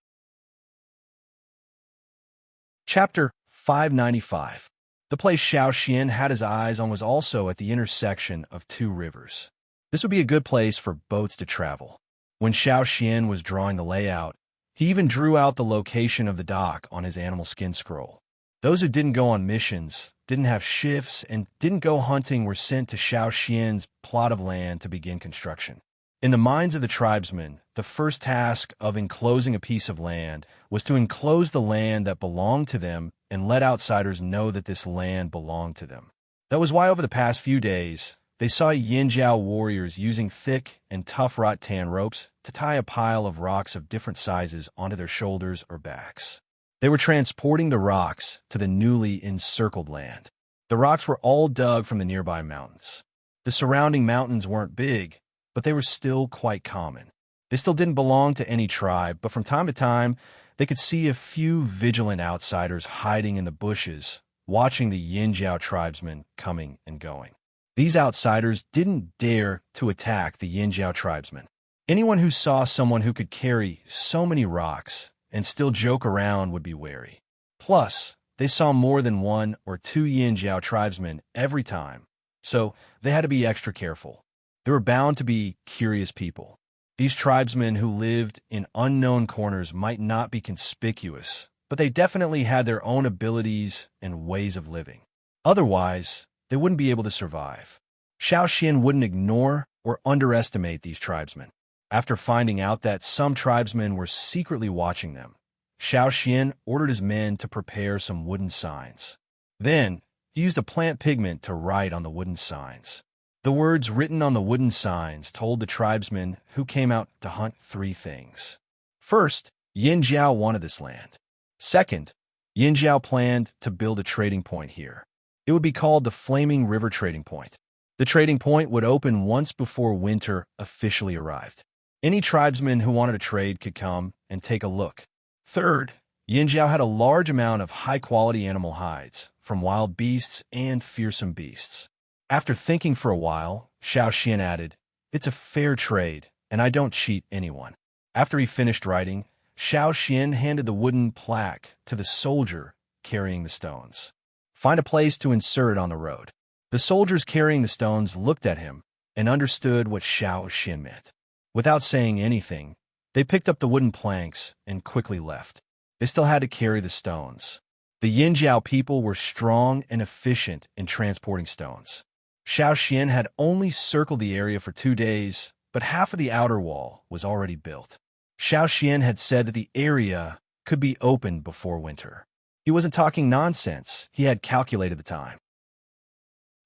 S1: Chapter 595. The place Xiao Xian had his eyes on was also at the intersection of 2 rivers. This would be a good place for boats to travel. When Xiao Xian was drawing the layout, he even drew out the location of the dock on his animal skin scroll. Those who didn't go on missions didn't have shifts, and didn't go hunting were sent to Xian's plot of land to begin construction. In the minds of the tribesmen, the first task of enclosing a piece of land was to enclose the land that belonged to them and let outsiders know that this land belonged to them. That was why over the past few days, they saw Yinjiao warriors using thick and tough rattan ropes to tie a pile of rocks of different sizes onto their shoulders or backs. They were transporting the rocks to the newly encircled land. The rocks were all dug from the nearby mountains. The surrounding mountains weren't big, but they were still quite common. They still didn't belong to any tribe, but from time to time, they could see a few vigilant outsiders hiding in the bushes, watching the Yinjiao tribesmen coming and going. These outsiders didn't dare to attack the Yinjiao tribesmen. Anyone who saw someone who could carry so many rocks and still joke around would be wary. Plus, they saw more than 1 or 2 Yinjiao tribesmen every time, so they had to be extra careful. There were bound to be curious people. These tribesmen who lived in unknown corners might not be conspicuous, but they definitely had their own abilities and ways of living. Otherwise, they wouldn't be able to survive. Xian wouldn't ignore or underestimate these tribesmen. After finding out that some tribesmen were secretly watching them, Xian ordered his men to prepare some wooden signs. Then, he used a plant pigment to write on the wooden signs. The words written on the wooden signs told the tribesmen who came out to hunt 3 things. First, Yinjiao wanted this land. Second, Yinjiao planned to build a trading point here. It would be called the Flaming River Trading Point. The trading point would open once before winter officially arrived. Any tribesman who wanted to trade could come and take a look. Third, Yinjiao had a large amount of high-quality animal hides, from wild beasts and fearsome beasts. After thinking for a while, Xian added, "It's a fair trade, and I don't cheat anyone." After he finished writing, Xian handed the wooden plaque to the soldier carrying the stones. "Find a place to insert it on the road." The soldiers carrying the stones looked at him and understood what Xian meant. Without saying anything, they picked up the wooden planks and quickly left. They still had to carry the stones. The Yinjiao people were strong and efficient in transporting stones. Xian had only circled the area for 2 days, but half of the outer wall was already built. Xian had said that the area could be opened before winter. He wasn't talking nonsense. He had calculated the time.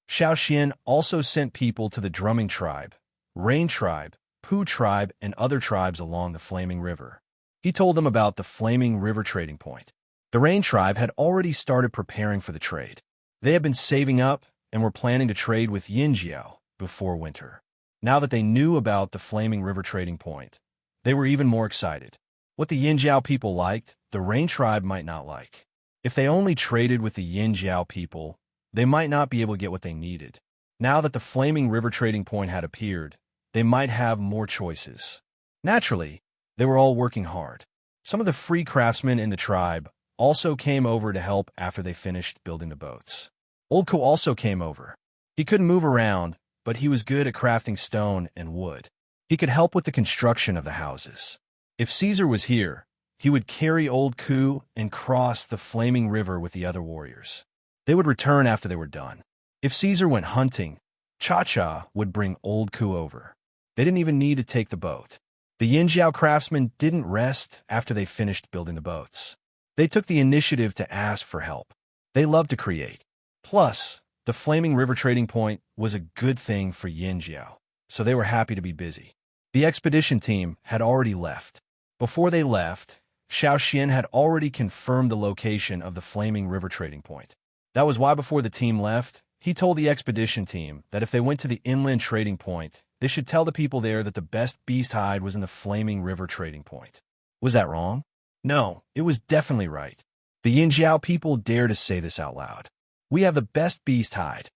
S1: Xian also sent people to the Drumming tribe, Rain tribe, Pu tribe, and other tribes along the Flaming River. He told them about the Flaming River Trading Point. The Rain tribe had already started preparing for the trade. They had been saving up and were planning to trade with Yinjiao before winter. Now that they knew about the Flaming River Trading Point, they were even more excited. What the Yinjiao people liked, the Rain tribe might not like. If they only traded with the Yinjiao people, they might not be able to get what they needed. Now that the Flaming River Trading Point had appeared, they might have more choices. Naturally, they were all working hard. Some of the free craftsmen in the tribe also came over to help after they finished building the boats. Old Ku also came over. He couldn't move around, but he was good at crafting stone and wood. He could help with the construction of the houses. If Caesar was here, he would carry Old Ku and cross the Flaming River with the other warriors. They would return after they were done. If Caesar went hunting, Cha-Cha would bring Old Ku over. They didn't even need to take the boat. The Yinjiao craftsmen didn't rest after they finished building the boats. They took the initiative to ask for help. They loved to create. Plus, the Flaming River Trading Point was a good thing for Yinjiao, so they were happy to be busy. The expedition team had already left. Before they left, Xian had already confirmed the location of the Flaming River Trading Point. That was why before the team left, he told the expedition team that if they went to the inland trading point, they should tell the people there that the best beast hide was in the Flaming River Trading Point. Was that wrong? No, it was definitely right. The Yinjiao people dared to say this out loud. "We have the best beast hide."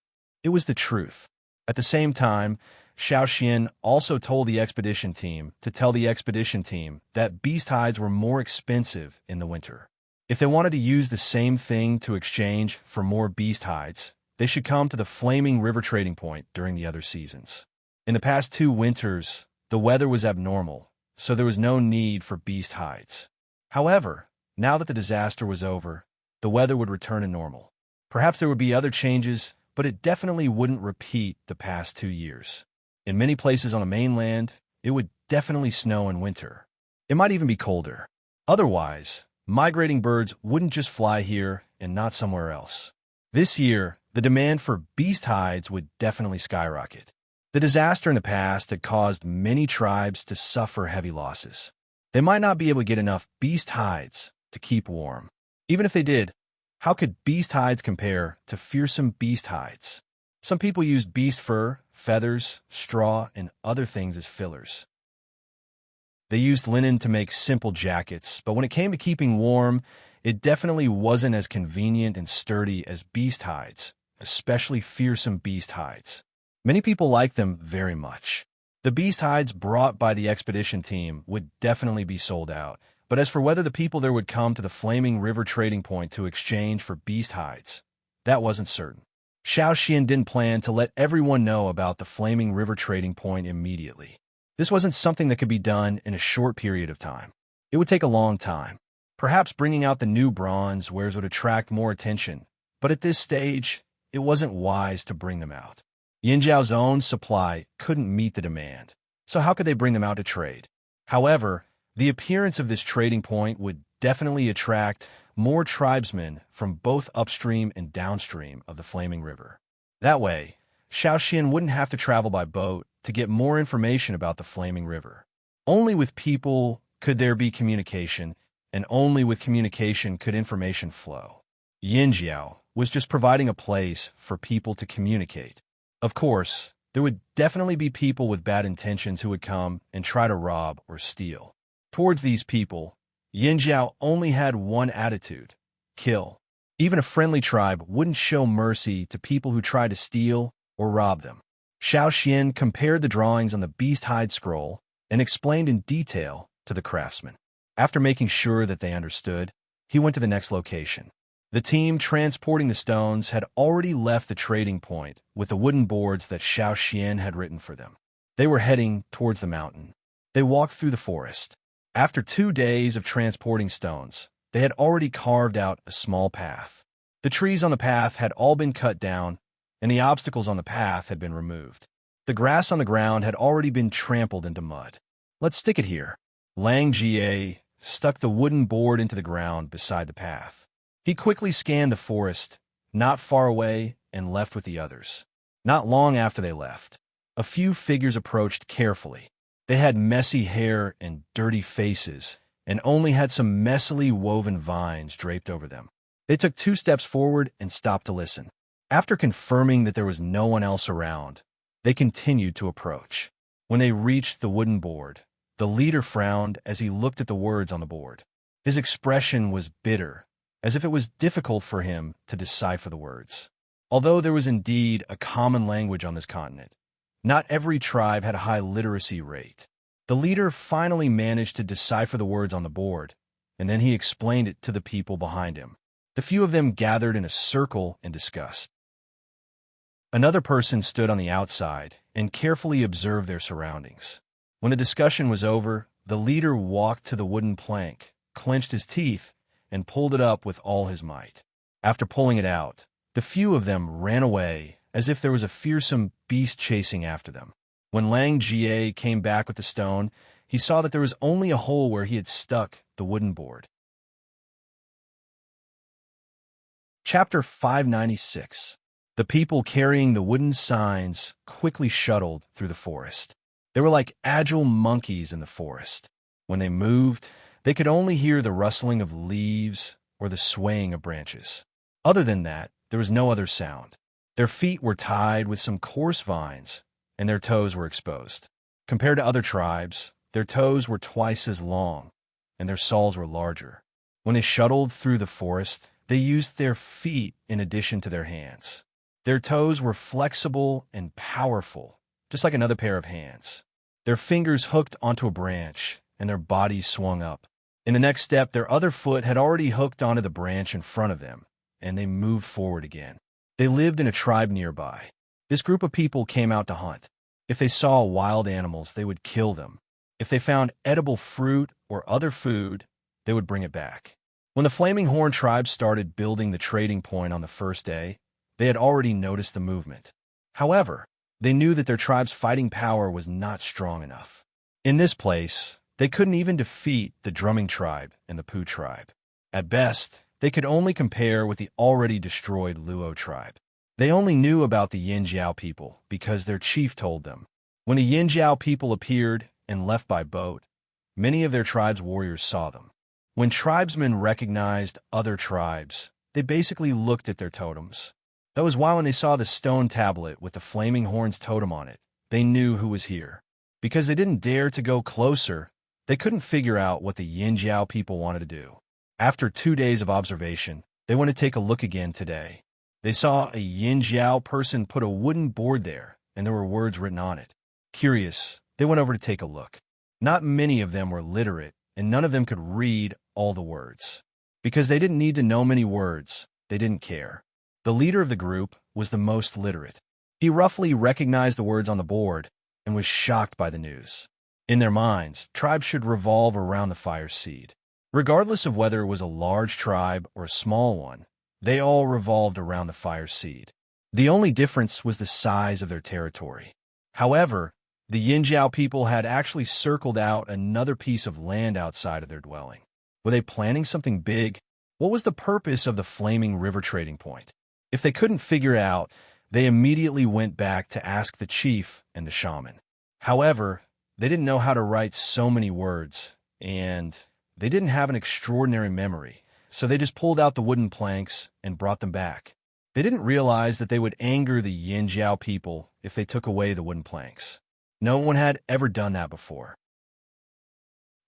S1: It was the truth. At the same time, Xian also told the expedition team to tell the expedition team that beast hides were more expensive in the winter. If they wanted to use the same thing to exchange for more beast hides, they should come to the Flaming River Trading Point during the other seasons. In the past 2 winters, the weather was abnormal, so there was no need for beast hides. However, now that the disaster was over, the weather would return to normal. Perhaps there would be other changes, but it definitely wouldn't repeat the past 2 years. In many places on the mainland, it would definitely snow in winter. It might even be colder. Otherwise, migrating birds wouldn't just fly here and not somewhere else. This year, the demand for beast hides would definitely skyrocket. The disaster in the past had caused many tribes to suffer heavy losses. They might not be able to get enough beast hides to keep warm. Even if they did, how could beast hides compare to fearsome beast hides? Some people used beast fur, feathers, straw, and other things as fillers. They used linen to make simple jackets, but when it came to keeping warm, it definitely wasn't as convenient and sturdy as beast hides, especially fearsome beast hides. Many people liked them very much. The beast hides brought by the expedition team would definitely be sold out, but as for whether the people there would come to the Flaming River trading point to exchange for beast hides, that wasn't certain. Xiao Xian didn't plan to let everyone know about the Flaming River trading point immediately. This wasn't something that could be done in a short period of time. It would take a long time. Perhaps bringing out the new bronze wares would attract more attention, but at this stage, it wasn't wise to bring them out. Yinjiao's own supply couldn't meet the demand, so how could they bring them out to trade? However, the appearance of this trading point would definitely attract more tribesmen from both upstream and downstream of the Flaming River. That way, Xiao Xian wouldn't have to travel by boat to get more information about the Flaming River. Only with people could there be communication, and only with communication could information flow. Yinjiao was just providing a place for people to communicate. Of course, there would definitely be people with bad intentions who would come and try to rob or steal. Towards these people, Yinjiao only had one attitude: kill. Even a friendly tribe wouldn't show mercy to people who tried to steal or rob them. Xiao Xian compared the drawings on the beast hide scroll and explained in detail to the craftsmen. After making sure that they understood, he went to the next location. The team transporting the stones had already left the trading point with the wooden boards that Xiao Xian had written for them. They were heading towards the mountain. They walked through the forest. After 2 days of transporting stones, they had already carved out a small path. The trees on the path had all been cut down, and the obstacles on the path had been removed. The grass on the ground had already been trampled into mud. "Let's stick it here." Lang Jie stuck the wooden board into the ground beside the path. He quickly scanned the forest, not far away, and left with the others. Not long after they left, a few figures approached carefully. They had messy hair and dirty faces, and only had some messily woven vines draped over them. They took 2 steps forward and stopped to listen. After confirming that there was no one else around, they continued to approach. When they reached the wooden board, the leader frowned as he looked at the words on the board. His expression was bitter, as if it was difficult for him to decipher the words. Although there was indeed a common language on this continent, not every tribe had a high literacy rate. The leader finally managed to decipher the words on the board, and then he explained it to the people behind him. The few of them gathered in a circle and discussed. Another person stood on the outside and carefully observed their surroundings. When the discussion was over, the leader walked to the wooden plank, clenched his teeth, and pulled it up with all his might. After pulling it out, the few of them ran away as if there was a fearsome beast chasing after them. When Lang Jie came back with the stone, he saw that there was only a hole where he had stuck the wooden board. Chapter 596. The people carrying the wooden signs quickly shuttled through the forest. They were like agile monkeys in the forest. When they moved, they could only hear the rustling of leaves or the swaying of branches. Other than that, there was no other sound. Their feet were tied with some coarse vines, and their toes were exposed. Compared to other tribes, their toes were twice as long, and their soles were larger. When they shuttled through the forest, they used their feet in addition to their hands. Their toes were flexible and powerful, just like another pair of hands. Their fingers hooked onto a branch, and their bodies swung up. In the next step, their other foot had already hooked onto the branch in front of them, and they moved forward again. They lived in a tribe nearby. This group of people came out to hunt. If they saw wild animals, they would kill them. If they found edible fruit or other food, they would bring it back. When the Flaming Horn tribe started building the trading point on the first day, they had already noticed the movement. However, they knew that their tribe's fighting power was not strong enough. In this place, they couldn't even defeat the Drumming tribe and the Pooh tribe. At best, they could only compare with the already destroyed Luo tribe. They only knew about the Yin Jiao people because their chief told them. When the Yin Jiao people appeared and left by boat, many of their tribe's warriors saw them. When tribesmen recognized other tribes, they basically looked at their totems. That was why when they saw the stone tablet with the Flaming Horn's totem on it, they knew who was here. Because they didn't dare to go closer, they couldn't figure out what the Yin Jiao people wanted to do. After 2 days of observation, they went to take a look again today. They saw a Yin Jiao person put a wooden board there, and there were words written on it. Curious, they went over to take a look. Not many of them were literate, and none of them could read all the words. Because they didn't need to know many words, they didn't care. The leader of the group was the most literate. He roughly recognized the words on the board and was shocked by the news. In their minds, tribes should revolve around the fire seed. Regardless of whether it was a large tribe or a small one, they all revolved around the fire seed. The only difference was the size of their territory. However, the Yin Jiao people had actually circled out another piece of land outside of their dwelling. Were they planning something big? What was the purpose of the Flaming River trading point? If they couldn't figure it out, they immediately went back to ask the chief and the shaman. However, they didn't know how to write so many words, and they didn't have an extraordinary memory, so they just pulled out the wooden planks and brought them back. They didn't realize that they would anger the Yin Jiao people if they took away the wooden planks. No one had ever done that before.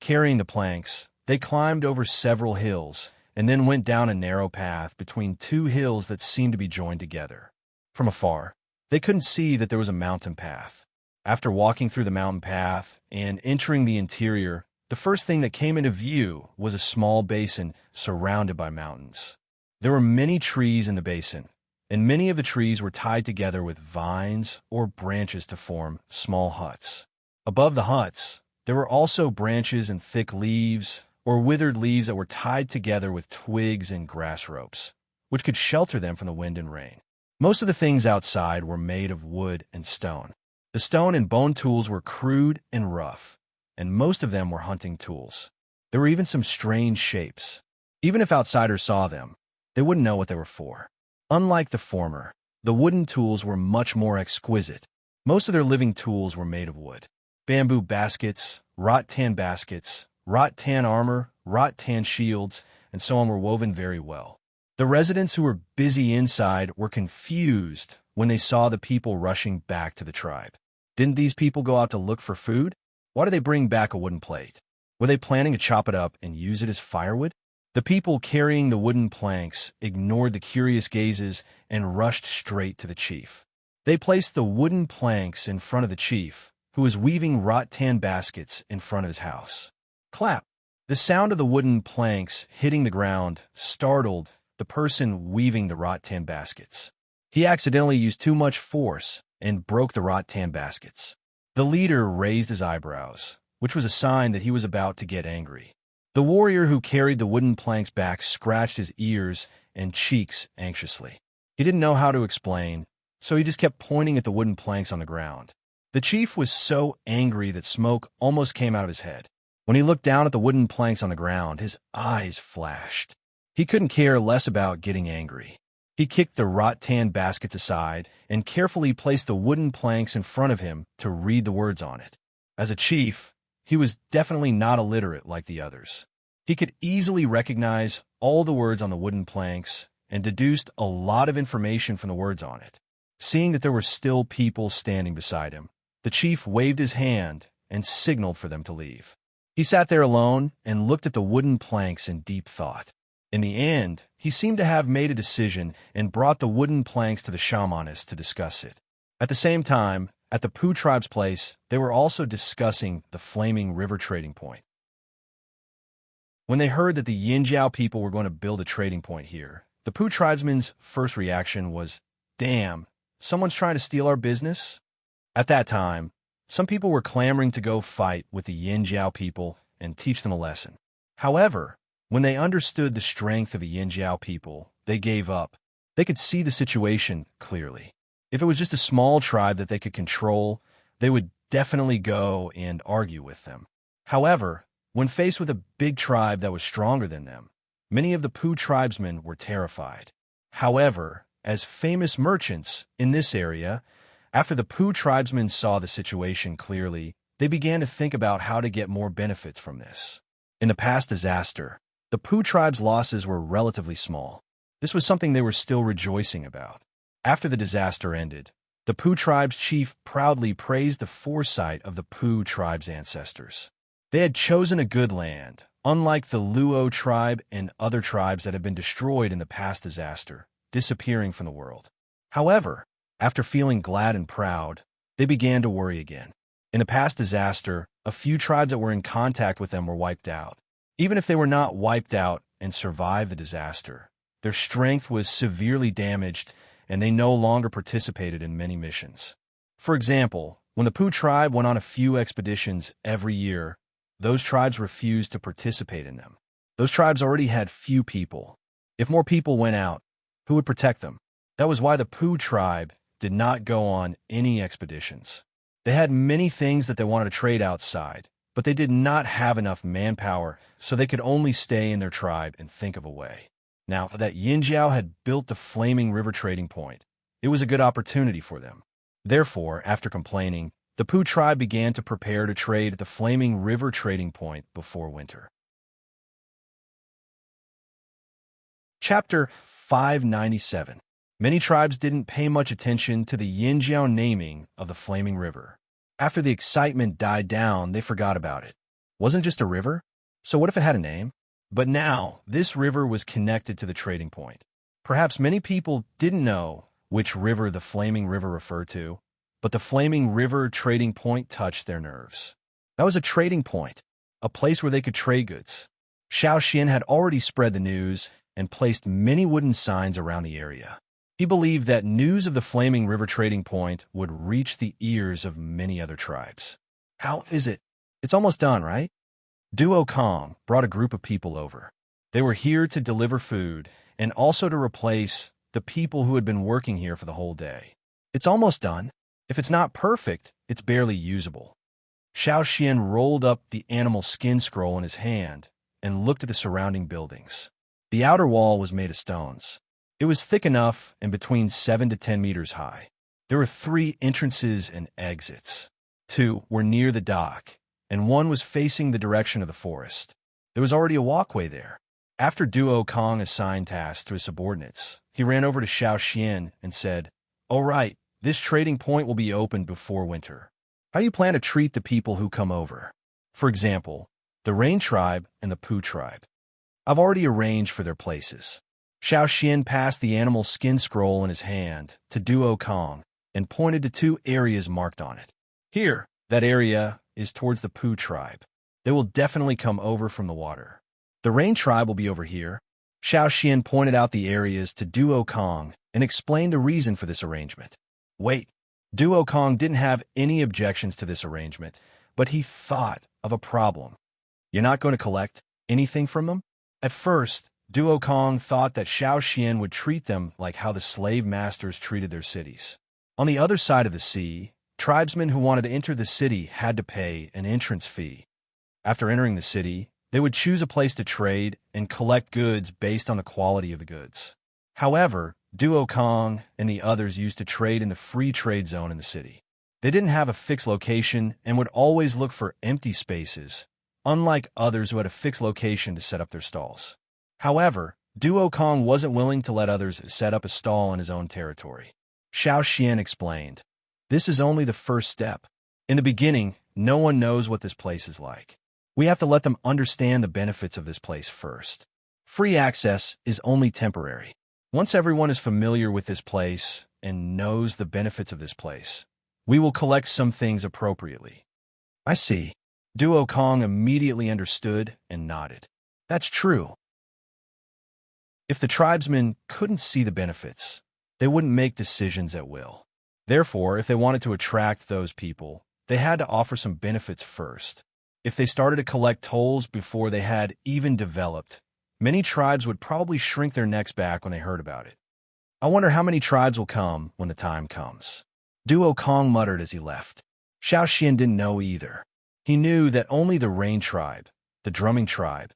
S1: Carrying the planks, they climbed over several hills and then went down a narrow path between 2 hills that seemed to be joined together. From afar, they couldn't see that there was a mountain path. After walking through the mountain path and entering the interior, the first thing that came into view was a small basin surrounded by mountains. There were many trees in the basin, and many of the trees were tied together with vines or branches to form small huts. Above the huts, there were also branches and thick leaves or withered leaves that were tied together with twigs and grass ropes, which could shelter them from the wind and rain. Most of the things outside were made of wood and stone. The stone and bone tools were crude and rough, and most of them were hunting tools. There were even some strange shapes. Even if outsiders saw them, they wouldn't know what they were for. Unlike the former, the wooden tools were much more exquisite. Most of their living tools were made of wood. Bamboo baskets, rattan baskets, rattan armor, rattan shields, and so on were woven very well. The residents who were busy inside were confused when they saw the people rushing back to the tribe. Didn't these people go out to look for food? Why did they bring back a wooden plate? Were they planning to chop it up and use it as firewood? The people carrying the wooden planks ignored the curious gazes and rushed straight to the chief. They placed the wooden planks in front of the chief, who was weaving rattan baskets in front of his house. Clap! The sound of the wooden planks hitting the ground startled the person weaving the rattan baskets. He accidentally used too much force and broke the rattan baskets. The leader raised his eyebrows, which was a sign that he was about to get angry. The warrior who carried the wooden planks back scratched his ears and cheeks anxiously. He didn't know how to explain, so he just kept pointing at the wooden planks on the ground. The chief was so angry that smoke almost came out of his head. When he looked down at the wooden planks on the ground, his eyes flashed. He couldn't care less about getting angry. He kicked the rattan baskets aside and carefully placed the wooden planks in front of him to read the words on it. As a chief, he was definitely not illiterate like the others. He could easily recognize all the words on the wooden planks and deduced a lot of information from the words on it. Seeing that there were still people standing beside him, the chief waved his hand and signaled for them to leave. He sat there alone and looked at the wooden planks in deep thought. In the end, he seemed to have made a decision and brought the wooden planks to the shamanist to discuss it. At the same time, at the Pooh tribe's place, they were also discussing the Flaming River trading point. When they heard that the Yin Jiao people were going to build a trading point here, the Pooh tribesmen's first reaction was, "Damn, someone's trying to steal our business?" At that time, some people were clamoring to go fight with the Yin Jiao people and teach them a lesson. However, When they understood the strength of the Yinjiao people, they gave up. They could see the situation clearly. If it was just a small tribe that they could control, they would definitely go and argue with them. However, when faced with a big tribe that was stronger than them, many of the Pu tribesmen were terrified. However, as famous merchants in this area, after the Pu tribesmen saw the situation clearly, they began to think about how to get more benefits from this. In the past disaster, the Pu tribe's losses were relatively small. This was something they were still rejoicing about. After the disaster ended, the Pu tribe's chief proudly praised the foresight of the Pu tribe's ancestors. They had chosen a good land, unlike the Luo tribe and other tribes that had been destroyed in the past disaster, disappearing from the world. However, after feeling glad and proud, they began to worry again. In the past disaster, a few tribes that were in contact with them were wiped out. Even if they were not wiped out and survived the disaster, their strength was severely damaged and they no longer participated in many missions. For example, when the Pu tribe went on a few expeditions every year, those tribes refused to participate in them. Those tribes already had few people. If more people went out, who would protect them? That was why the Pu tribe did not go on any expeditions. They had many things that they wanted to trade outside, but they did not have enough manpower, so they could only stay in their tribe and think of a way. Now that Yinjiao had built the Flaming River trading point, it was a good opportunity for them. Therefore, after complaining, the Pu tribe began to prepare to trade at the Flaming River trading point before winter. Chapter 597. Many tribes didn't pay much attention to the Yinjiao naming of the Flaming River. After the excitement died down, they forgot about it. Wasn't just a river? So what if it had a name? But now, this river was connected to the trading point. Perhaps many people didn't know which river the Flaming River referred to, but the Flaming River trading point touched their nerves. That was a trading point, a place where they could trade goods. Xiao Xian had already spread the news and placed many wooden signs around the area. He believed that news of the Flaming River trading point would reach the ears of many other tribes. How is it? It's almost done, right? Duo Kong brought a group of people over. They were here to deliver food and also to replace the people who had been working here for the whole day. It's almost done. If it's not perfect, it's barely usable. Xiao Xian rolled up the animal skin scroll in his hand and looked at the surrounding buildings. The outer wall was made of stones. It was thick enough and between 7 to 10 meters high. There were 3 entrances and exits. 2 were near the dock, and 1 was facing the direction of the forest. There was already a walkway there. After Duo Kong assigned tasks to his subordinates, he ran over to Xiao Xian and said, "All right, this trading point will be opened before winter. How do you plan to treat the people who come over? For example, the Rain tribe and the Pu tribe. I've already arranged for their places." Xiao Xian passed the animal skin scroll in his hand to Duo Kong and pointed to 2 areas marked on it. Here, that area is towards the Pu tribe. They will definitely come over from the water. The Rain tribe will be over here. Xiao Xian pointed out the areas to Duo Kong and explained the reason for this arrangement. Wait, Duo Kong didn't have any objections to this arrangement, but he thought of a problem. You're not going to collect anything from them? At first, Duo Kong thought that Xiao Xian would treat them like how the slave masters treated their cities. On the other side of the sea, tribesmen who wanted to enter the city had to pay an entrance fee. After entering the city, they would choose a place to trade and collect goods based on the quality of the goods. However, Duo Kong and the others used to trade in the free trade zone in the city. They didn't have a fixed location and would always look for empty spaces, unlike others who had a fixed location to set up their stalls. However, Duo Kong wasn't willing to let others set up a stall in his own territory. Xiao Xian explained, "This is only the first step. In the beginning, no one knows what this place is like. We have to let them understand the benefits of this place first. Free access is only temporary. Once everyone is familiar with this place and knows the benefits of this place, we will collect some things appropriately." I see. Duo Kong immediately understood and nodded. That's true. If the tribesmen couldn't see the benefits, they wouldn't make decisions at will. Therefore, if they wanted to attract those people, they had to offer some benefits first. If they started to collect tolls before they had even developed, Many tribes would probably shrink their necks back when they heard about it. I wonder how many tribes will come when the time comes. Duo Kong muttered as he left. Xiao Xian didn't know either. He knew that only the Rain tribe, the Drumming tribe,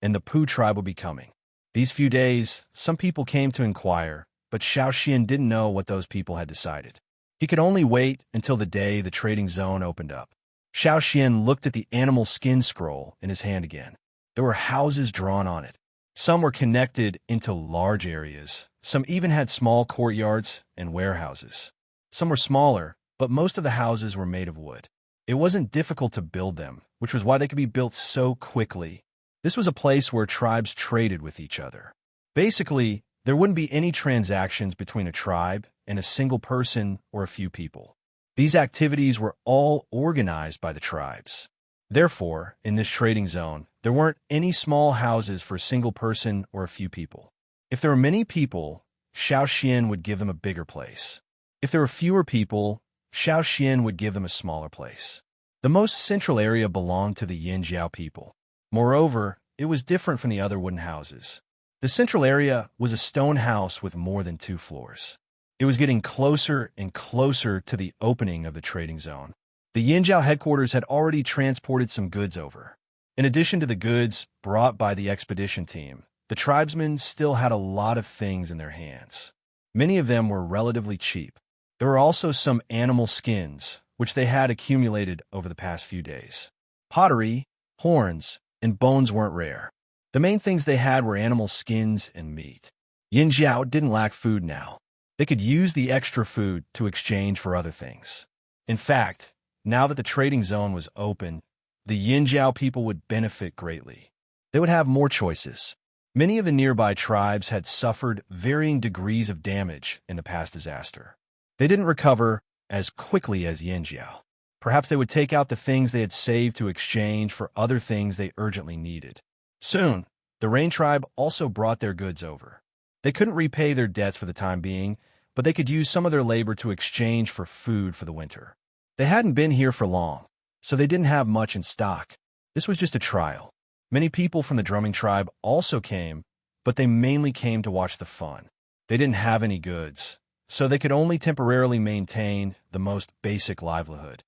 S1: and the Pooh tribe would be coming. These few days, some people came to inquire, but Xiao Xian didn't know what those people had decided. He could only wait until the day the trading zone opened up. Xiao Xian looked at the animal skin scroll in his hand again. There were houses drawn on it. Some were connected into large areas. Some even had small courtyards and warehouses. Some were smaller, but most of the houses were made of wood. It wasn't difficult to build them, which was why they could be built so quickly. This was a place where tribes traded with each other. Basically, there wouldn't be any transactions between a tribe and a single person or a few people. These activities were all organized by the tribes. Therefore, in this trading zone, there weren't any small houses for a single person or a few people. If there were many people, Xiao Xian would give them a bigger place. If there were fewer people, Xiao Xian would give them a smaller place. The most central area belonged to the Yinjiao people. Moreover, it was different from the other wooden houses. The central area was a stone house with more than 2 floors. It was getting closer and closer to the opening of the trading zone. The Yinjiao headquarters had already transported some goods over. In addition to the goods brought by the expedition team, the tribesmen still had a lot of things in their hands. Many of them were relatively cheap. There were also some animal skins, which they had accumulated over the past few days. Pottery, horns, and bones weren't rare. The main things they had were animal skins and meat. Yinjiao didn't lack food now. They could use the extra food to exchange for other things. In fact, now that the trading zone was open, the Yinjiao people would benefit greatly. They would have more choices. Many of the nearby tribes had suffered varying degrees of damage in the past disaster. They didn't recover as quickly as Yinjiao. Perhaps they would take out the things they had saved to exchange for other things they urgently needed. Soon, the Rain tribe also brought their goods over. They couldn't repay their debts for the time being, but they could use some of their labor to exchange for food for the winter. They hadn't been here for long, so they didn't have much in stock. This was just a trial. Many people from the Drumming tribe also came, but they mainly came to watch the fun. They didn't have any goods, so they could only temporarily maintain the most basic livelihood.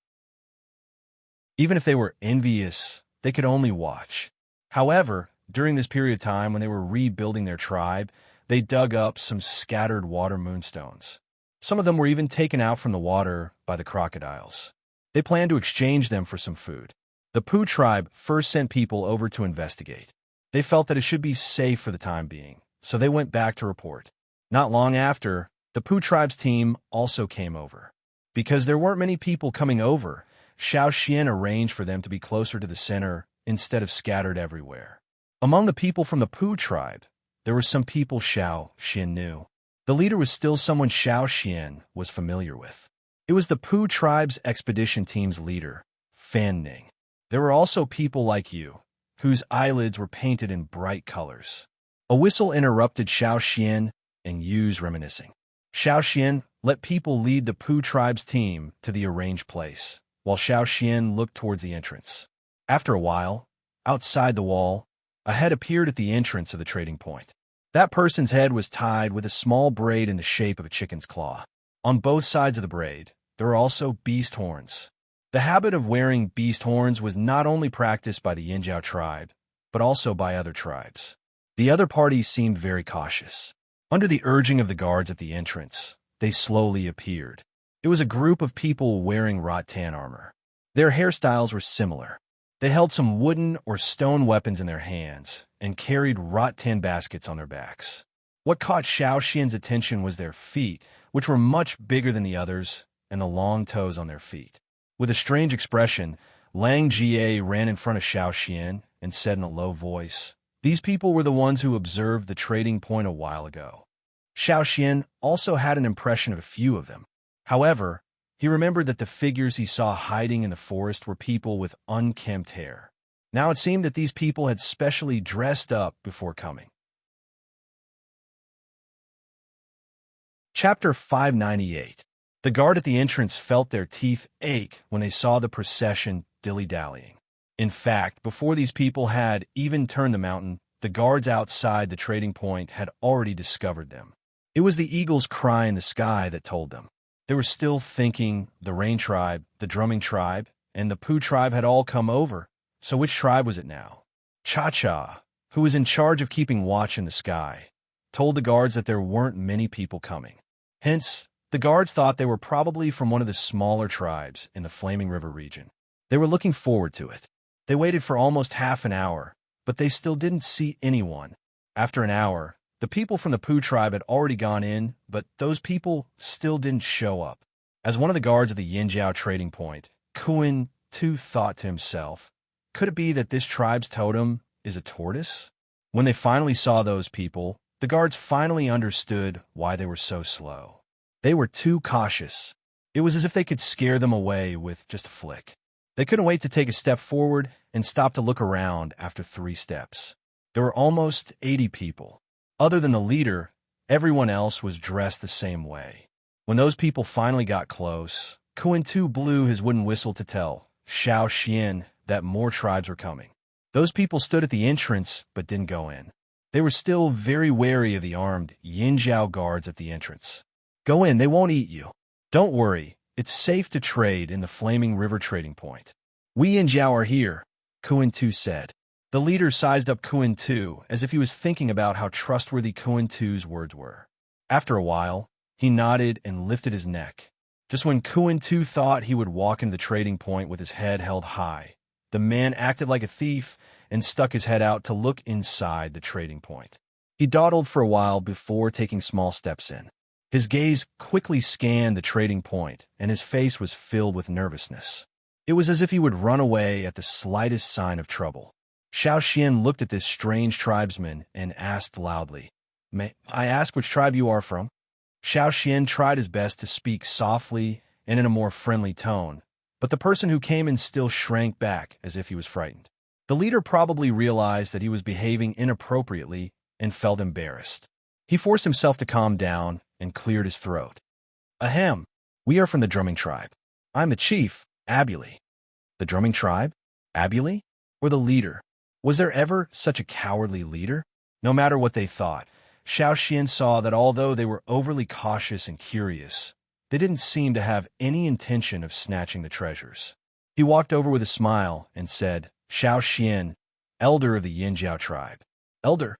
S1: Even if they were envious, they could only watch. However, during this period of time when they were rebuilding their tribe, they dug up some scattered water moonstones. Some of them were even taken out from the water by the crocodiles. They planned to exchange them for some food. The Pooh tribe first sent people over to investigate. They felt that it should be safe for the time being, so they went back to report. Not long after, the Pooh tribe's team also came over. Because there weren't many people coming over, Xiao Xian arranged for them to be closer to the center instead of scattered everywhere. Among the people from the Pooh tribe, there were some people Xiao Xian knew. The leader was still someone Xiao Xian was familiar with. It was the Pooh tribe's expedition team's leader, Fan Ning. There were also people like you, whose eyelids were painted in bright colors. A whistle interrupted Xiao Xian and Yu's reminiscing. Xiao Xian let people lead the Pooh tribe's team to the arranged place, while Xiao Xian looked towards the entrance. After a while, outside the wall, a head appeared at the entrance of the trading point. That person's head was tied with a small braid in the shape of a chicken's claw. On both sides of the braid, there were also beast horns. The habit of wearing beast horns was not only practiced by the Yinjiao tribe, but also by other tribes. The other party seemed very cautious. Under the urging of the guards at the entrance, they slowly appeared. It was a group of people wearing rattan armor. Their hairstyles were similar. They held some wooden or stone weapons in their hands and carried rattan baskets on their backs. What caught Xiao Xian's attention was their feet, which were much bigger than the others, and the long toes on their feet. With a strange expression, Lang Jie ran in front of Xiao Xian and said in a low voice, "These people were the ones who observed the trading point a while ago." Xiao Xian also had an impression of a few of them. However, he remembered that the figures he saw hiding in the forest were people with unkempt hair. Now it seemed that these people had specially dressed up before coming. Chapter 598. The guard at the entrance felt their teeth ache when they saw the procession dilly-dallying. In fact, before these people had even turned the mountain, the guards outside the trading point had already discovered them. It was the eagle's cry in the sky that told them. They were still thinking the rain tribe, the drumming tribe, and the Pooh tribe had all come over. So which tribe was it now? Cha-Cha, who was in charge of keeping watch in the sky, told the guards that there weren't many people coming. Hence, the guards thought they were probably from one of the smaller tribes in the Flaming River region. They were looking forward to it. They waited for almost half an hour, but they still didn't see anyone. After an hour, the people from the Pooh tribe had already gone in, but those people still didn't show up. As one of the guards at the Yinjiao trading point, Kuan Tu thought to himself, could it be that this tribe's totem is a tortoise? When they finally saw those people, the guards finally understood why they were so slow. They were too cautious. It was as if they could scare them away with just a flick. They couldn't wait to take a step forward and stop to look around after 3 steps. There were almost 80 people. Other than the leader, everyone else was dressed the same way. When those people finally got close, Kuan Tu blew his wooden whistle to tell Xiao Xian that more tribes were coming. Those people stood at the entrance but didn't go in. They were still very wary of the armed Yinjiao guards at the entrance. Go in, they won't eat you. Don't worry, it's safe to trade in the Flaming River trading point. We Yinjiao are here, Kuan Tu said. The leader sized up Kuan Tu as if he was thinking about how trustworthy Kuan Tu's words were. After a while, he nodded and lifted his neck. Just when Kuan Tu thought he would walk into the trading point with his head held high, the man acted like a thief and stuck his head out to look inside the trading point. He dawdled for a while before taking small steps in. His gaze quickly scanned the trading point, and his face was filled with nervousness. It was as if he would run away at the slightest sign of trouble. Xiao Xian looked at this strange tribesman and asked loudly, "May I ask which tribe you are from?" Xiao Xian tried his best to speak softly and in a more friendly tone, but the person who came in still shrank back as if he was frightened. The leader probably realized that he was behaving inappropriately and felt embarrassed. He forced himself to calm down and cleared his throat. Ahem, we are from the drumming tribe. I'm the chief, Abuli. The drumming tribe? Abuli? Or the leader? Was there ever such a cowardly leader? No matter what they thought, Xiao Xian saw that although they were overly cautious and curious, they didn't seem to have any intention of snatching the treasures. He walked over with a smile and said, Xiao Xian, elder of the Yinjiao tribe. Elder?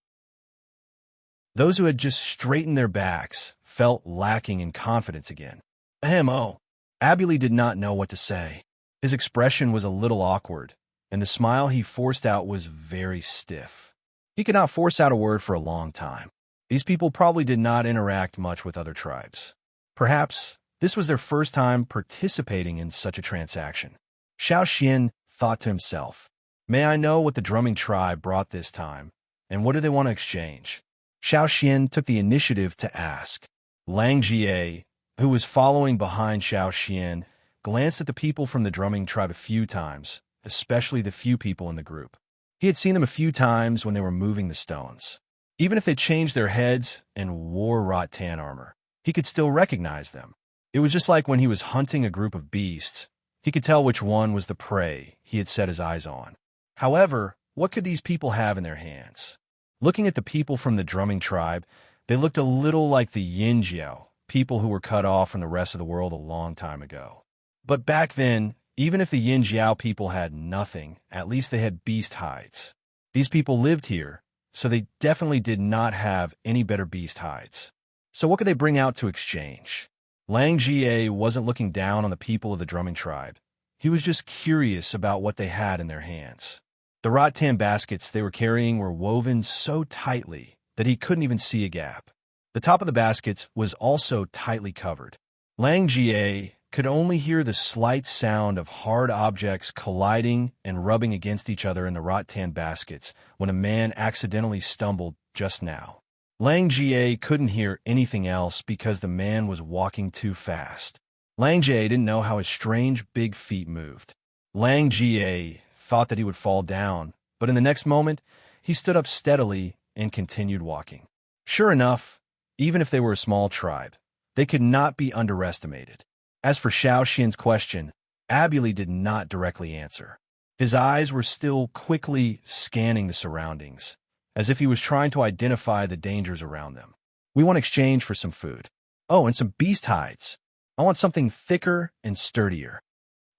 S1: Those who had just straightened their backs felt lacking in confidence again. Ahem, oh. Abuli did not know what to say. His expression was a little awkward, and the smile he forced out was very stiff. He could not force out a word for a long time. These people probably did not interact much with other tribes. Perhaps this was their first time participating in such a transaction. Xiao Xian thought to himself, may I know what the drumming tribe brought this time, and what do they want to exchange? Xiao Xian took the initiative to ask. Lang Jie, who was following behind Xiao Xian, glanced at the people from the drumming tribe a few times, especially the few people in the group. He had seen them a few times when they were moving the stones. Even if they changed their heads and wore rattan armor, he could still recognize them. It was just like when he was hunting a group of beasts. He could tell which one was the prey he had set his eyes on. However, what could these people have in their hands? Looking at the people from the drumming tribe, they looked a little like the Yinjiao, people who were cut off from the rest of the world a long time ago. But back then, even if the Yinjiao people had nothing, at least they had beast hides. These people lived here, so they definitely did not have any better beast hides. So what could they bring out to exchange? Lang Jie wasn't looking down on the people of the drumming tribe. He was just curious about what they had in their hands. The rattan baskets they were carrying were woven so tightly that he couldn't even see a gap. The top of the baskets was also tightly covered. Lang Jie could only hear the slight sound of hard objects colliding and rubbing against each other in the rattan baskets when a man accidentally stumbled just now. Lang Jie couldn't hear anything else because the man was walking too fast. Lang Jie didn't know how his strange big feet moved. Lang Jie thought that he would fall down, but in the next moment, he stood up steadily and continued walking. Sure enough, even if they were a small tribe, they could not be underestimated. As for Xiao Xian's question, Abuli did not directly answer. His eyes were still quickly scanning the surroundings, as if he was trying to identify the dangers around them. We want exchange for some food. Oh, and some beast hides. I want something thicker and sturdier.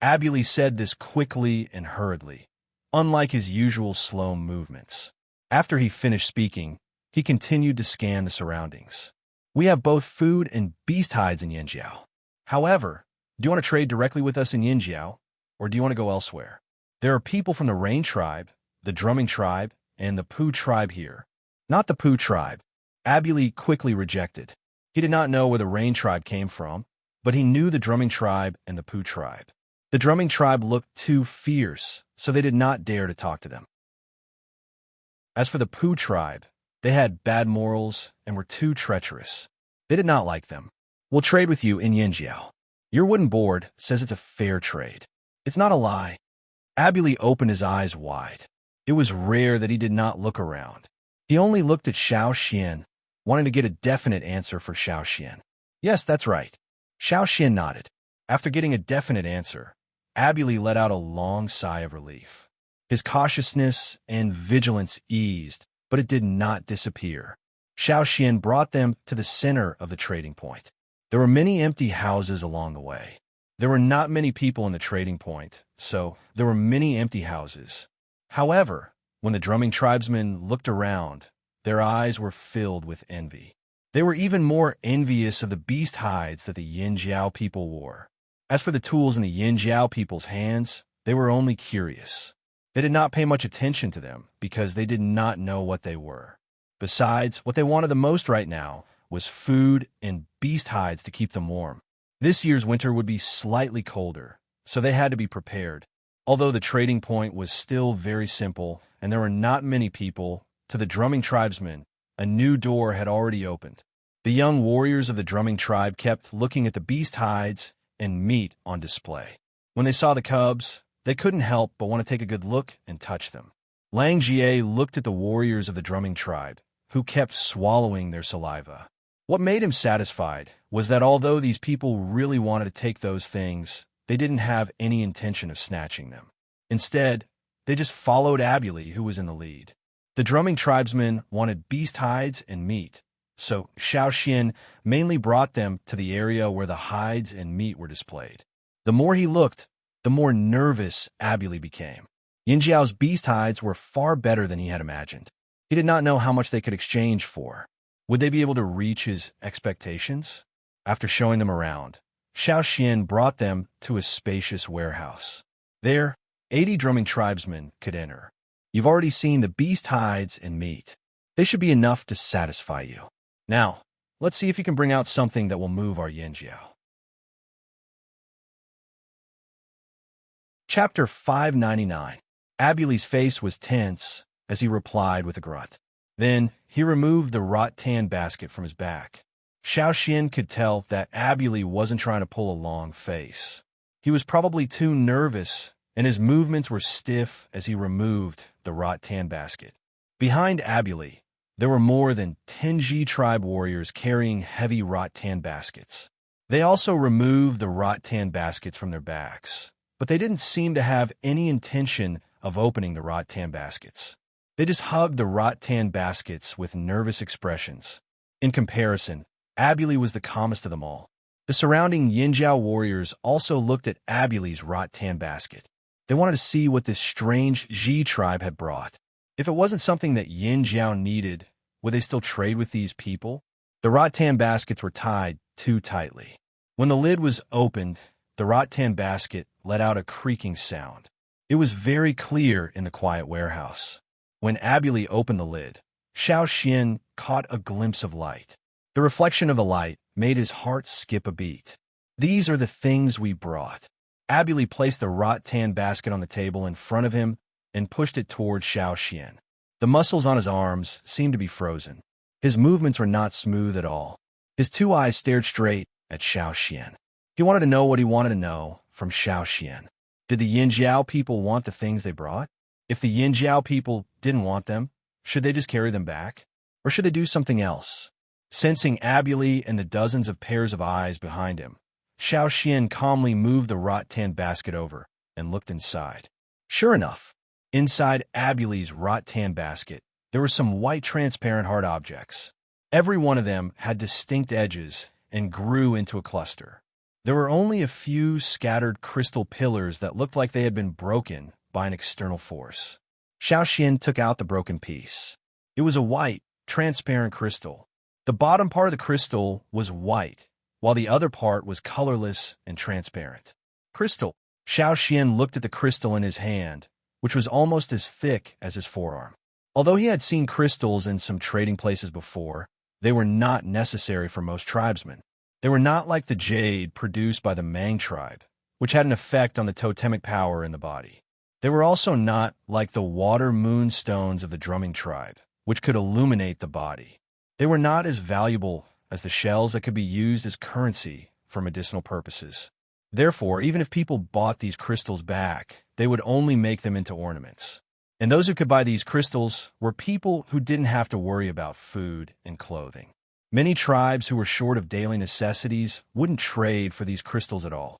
S1: Abuli said this quickly and hurriedly, unlike his usual slow movements. After he finished speaking, he continued to scan the surroundings. We have both food and beast hides in Yinjiao. However, do you want to trade directly with us in Yinjiao, or do you want to go elsewhere? There are people from the Rain tribe, the Drumming tribe, and the Pu tribe here. Not the Pu tribe. Abuli quickly rejected. He did not know where the Rain tribe came from, but he knew the Drumming tribe and the Pu tribe. The Drumming tribe looked too fierce, so they did not dare to talk to them. As for the Pu tribe, they had bad morals and were too treacherous. They did not like them. We'll trade with you in Yinjiao. Your wooden board says it's a fair trade. It's not a lie. Abuli opened his eyes wide. It was rare that he did not look around. He only looked at Xiao Xian, wanting to get a definite answer for Xiao Xian. Yes, that's right. Xiao Xian nodded. After getting a definite answer, Abuli let out a long sigh of relief. His cautiousness and vigilance eased, but it did not disappear. Xiao Xian brought them to the center of the trading point. There were many empty houses along the way. There were not many people in the trading point, so there were many empty houses. However, when the drumming tribesmen looked around, their eyes were filled with envy. They were even more envious of the beast hides that the Yinjiao people wore. As for the tools in the Yinjiao people's hands, they were only curious. They did not pay much attention to them because they did not know what they were. Besides, what they wanted the most right now was food and beast hides to keep them warm. This year's winter would be slightly colder, so they had to be prepared. Although the trading point was still very simple and there were not many people, to the drumming tribesmen, a new door had already opened. The young warriors of the drumming tribe kept looking at the beast hides and meat on display. When they saw the cubs, they couldn't help but want to take a good look and touch them. Lang Jie looked at the warriors of the drumming tribe, who kept swallowing their saliva. What made him satisfied was that although these people really wanted to take those things, they didn't have any intention of snatching them. Instead, they just followed Abuli, who was in the lead. The drumming tribesmen wanted beast hides and meat, so Xiao Xian mainly brought them to the area where the hides and meat were displayed. The more he looked, the more nervous Abuli became. Yinjiao's beast hides were far better than he had imagined. He did not know how much they could exchange for. Would they be able to reach his expectations? After showing them around, Xiao Xian brought them to a spacious warehouse. There, 80 drumming tribesmen could enter. You've already seen the beast hides and meat. They should be enough to satisfy you. Now, let's see if you can bring out something that will move our Yinjiao. Chapter 599. Abuli's face was tense as he replied with a grunt. Then, he removed the rattan basket from his back. Xiao Xian could tell that Abuli wasn't trying to pull a long face. He was probably too nervous, and his movements were stiff as he removed the rattan basket. Behind Abuli, there were more than 10 Ji tribe warriors carrying heavy rattan baskets. They also removed the rattan baskets from their backs, but they didn't seem to have any intention of opening the rattan baskets. They just hugged the rattan baskets with nervous expressions. In comparison, Abuli was the calmest of them all. The surrounding Yinjiao warriors also looked at Abuli's rattan basket. They wanted to see what this strange Ji tribe had brought. If it wasn't something that Yinjiao needed, would they still trade with these people? The rattan baskets were tied too tightly. When the lid was opened, the rattan basket let out a creaking sound. It was very clear in the quiet warehouse. When Abuli opened the lid, Xiao Xian caught a glimpse of light. The reflection of the light made his heart skip a beat. These are the things we brought. Abuli placed the rattan basket on the table in front of him and pushed it toward Xiao Xian. The muscles on his arms seemed to be frozen. His movements were not smooth at all. His two eyes stared straight at Xiao Xian. He wanted to know what he wanted to know from Xiao Xian. Did the Yinjiao people want the things they brought? If the Yinjiao people didn't want them, should they just carry them back? Or should they do something else? Sensing Abuli and the dozens of pairs of eyes behind him, Xiao Xian calmly moved the rattan basket over and looked inside. Sure enough, inside Abuli's rattan basket, There were some white transparent hard objects. Every one of them had distinct edges and grew into a cluster. There were only a few scattered crystal pillars that looked like they had been broken by an external force. Xiaoxian took out the broken piece. It was a white, transparent crystal. The bottom part of the crystal was white, while the other part was colorless and transparent. Crystal. Xiaoxian looked at the crystal in his hand, which was almost as thick as his forearm. Although he had seen crystals in some trading places before, they were not necessary for most tribesmen. They were not like the jade produced by the Mang tribe, which had an effect on the totemic power in the body. They were also not like the water moon stones of the drumming tribe, which could illuminate the body. They were not as valuable as the shells that could be used as currency for medicinal purposes. Therefore, even if people bought these crystals back, they would only make them into ornaments. And those who could buy these crystals were people who didn't have to worry about food and clothing. Many tribes who were short of daily necessities wouldn't trade for these crystals at all.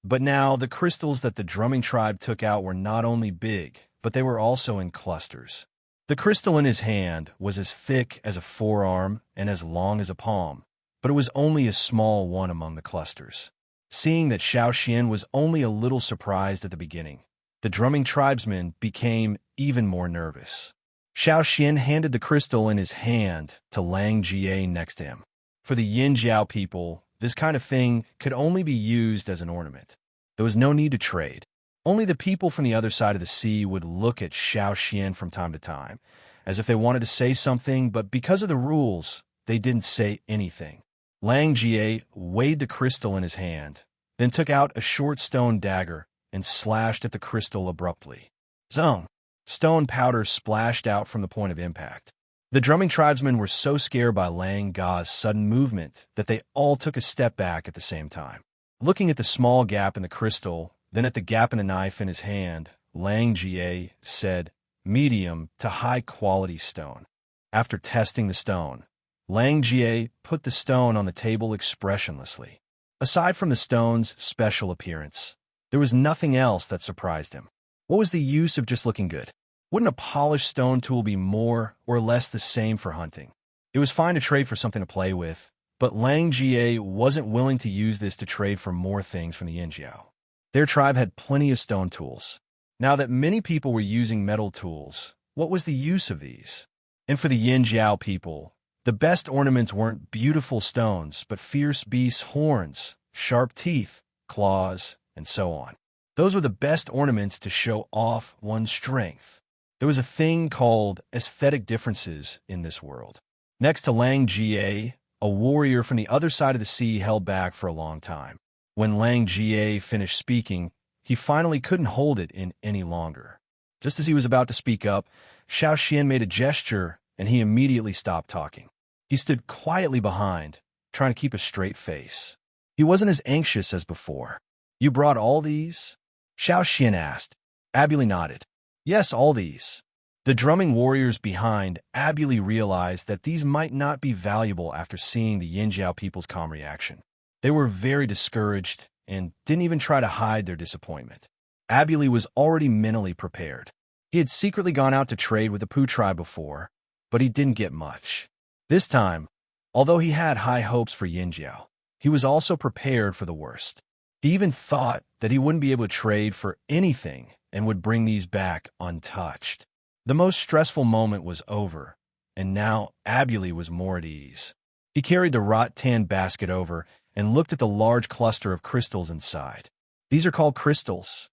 S1: But now, the crystals that the drumming tribe took out were not only big, but they were also in clusters. The crystal in his hand was as thick as a forearm and as long as a palm, but it was only a small one among the clusters. Seeing that Xiaoxian was only a little surprised at the beginning, the drumming tribesman became even more nervous. Xiaoxian handed the crystal in his hand to Lang Jie next to him. For the Yinjiao people, this kind of thing could only be used as an ornament. There was no need to trade. Only the people from the other side of the sea would look at Xiaoxian from time to time, as if they wanted to say something, but because of the rules, they didn't say anything. Lang Jie weighed the crystal in his hand, then took out a short stone dagger and slashed at the crystal abruptly. Zong! Stone powder splashed out from the point of impact. The drumming tribesmen were so scared by Lang Ga's sudden movement that they all took a step back at the same time. Looking at the small gap in the crystal, then at the gap in the knife in his hand, Lang Jie said, "Medium to high-quality stone." After testing the stone, Lang Jie put the stone on the table expressionlessly. Aside from the stone's special appearance, there was nothing else that surprised him. What was the use of just looking good? Wouldn't a polished stone tool be more or less the same for hunting? It was fine to trade for something to play with, but Lang Jie wasn't willing to use this to trade for more things from the Yinjiao. Their tribe had plenty of stone tools. Now that many people were using metal tools, what was the use of these? And for the Yinjiao people, the best ornaments weren't beautiful stones, but fierce beasts' horns, sharp teeth, claws, and so on. Those were the best ornaments to show off one's strength. There was a thing called aesthetic differences in this world. Next to Lang Jie, a warrior from the other side of the sea held back for a long time. When Lang Jie finished speaking, he finally couldn't hold it in any longer. Just as he was about to speak up, Xiaoxian made a gesture, and he immediately stopped talking. He stood quietly behind, trying to keep a straight face. He wasn't as anxious as before. "You brought all these?" Xiaoxian asked. Abuli nodded. "Yes, all these." The drumming warriors behind Abuli realized that these might not be valuable after seeing the Yinjiao people's calm reaction. They were very discouraged and didn't even try to hide their disappointment. Abuli was already mentally prepared. He had secretly gone out to trade with the Pu tribe before, but he didn't get much. This time, although he had high hopes for Yinjiao, he was also prepared for the worst. He even thought that he wouldn't be able to trade for anything and would bring these back untouched. The most stressful moment was over, and now Abuli was more at ease. He carried the rattan basket over and looked at the large cluster of crystals inside. These are called crystals.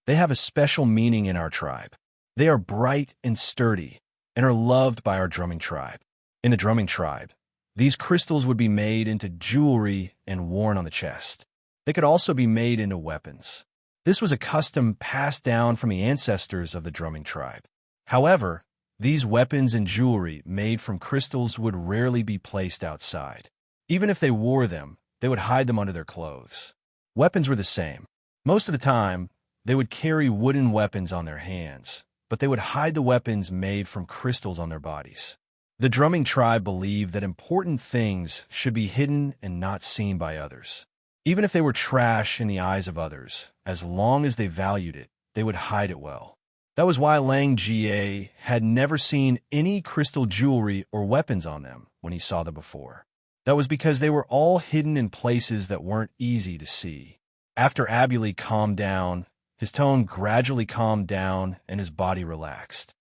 S1: They have a special meaning in our tribe. They are bright and sturdy and are loved by our drumming tribe. In the drumming tribe, these crystals would be made into jewelry and worn on the chest. They could also be made into weapons. This was a custom passed down from the ancestors of the drumming tribe. However, these weapons and jewelry made from crystals would rarely be placed outside. Even if they wore them, they would hide them under their clothes. Weapons were the same. Most of the time, they would carry wooden weapons on their hands, but they would hide the weapons made from crystals on their bodies. The drumming tribe believed that important things should be hidden and not seen by others. Even if they were trash in the eyes of others, as long as they valued it, they would hide it well. That was why Lang Jie had never seen any crystal jewelry or weapons on them when he saw them before. That was because they were all hidden in places that weren't easy to see. After Abuli calmed down, his tone gradually calmed down and his body relaxed.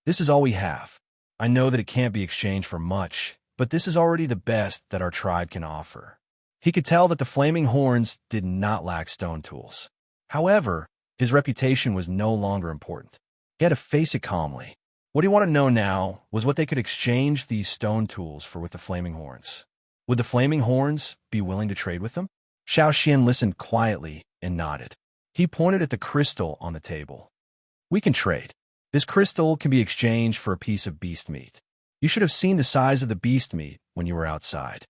S1: This is all we have. I know that it can't be exchanged for much, but this is already the best that our tribe can offer. He could tell that the flaming horns did not lack stone tools. However, his reputation was no longer important. He had to face it calmly. What he wanted to know now was what they could exchange these stone tools for with the flaming horns. Would the flaming horns be willing to trade with them? Xiao Xian listened quietly and nodded. He pointed at the crystal on the table. We can trade. This crystal can be exchanged for a piece of beast meat. You should have seen the size of the beast meat when you were outside.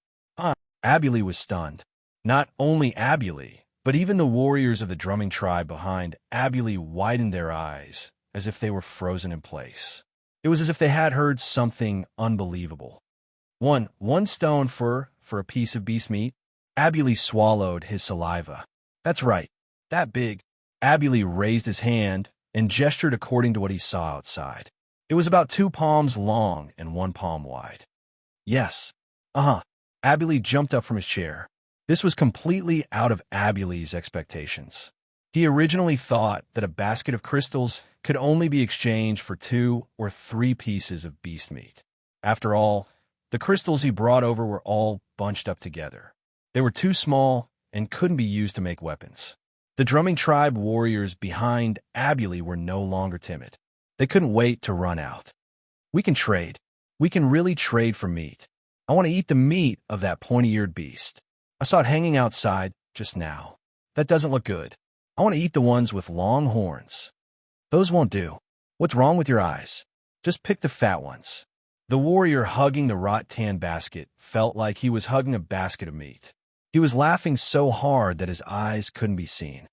S1: Abuli was stunned. Not only Abuli, but even the warriors of the drumming tribe behind Abuli widened their eyes as if they were frozen in place. It was as if they had heard something unbelievable. One stone for a piece of beast meat? Abuli swallowed his saliva. That's right, that big. Abuli raised his hand and gestured according to what he saw outside. It was about 2 palms long and 1 palm wide. Yes. Abuli jumped up from his chair. This was completely out of Abuli's expectations. He originally thought that a basket of crystals could only be exchanged for 2 or 3 pieces of beast meat. After all, the crystals he brought over were all bunched up together. They were too small and couldn't be used to make weapons. The drumming tribe warriors behind Abuli were no longer timid. They couldn't wait to run out. We can trade. We can really trade for meat. I want to eat the meat of that pointy-eared beast. I saw it hanging outside just now. That doesn't look good. I want to eat the ones with long horns. Those won't do. What's wrong with your eyes? Just pick the fat ones. The warrior hugging the rattan basket felt like he was hugging a basket of meat. He was laughing so hard that his eyes couldn't be seen.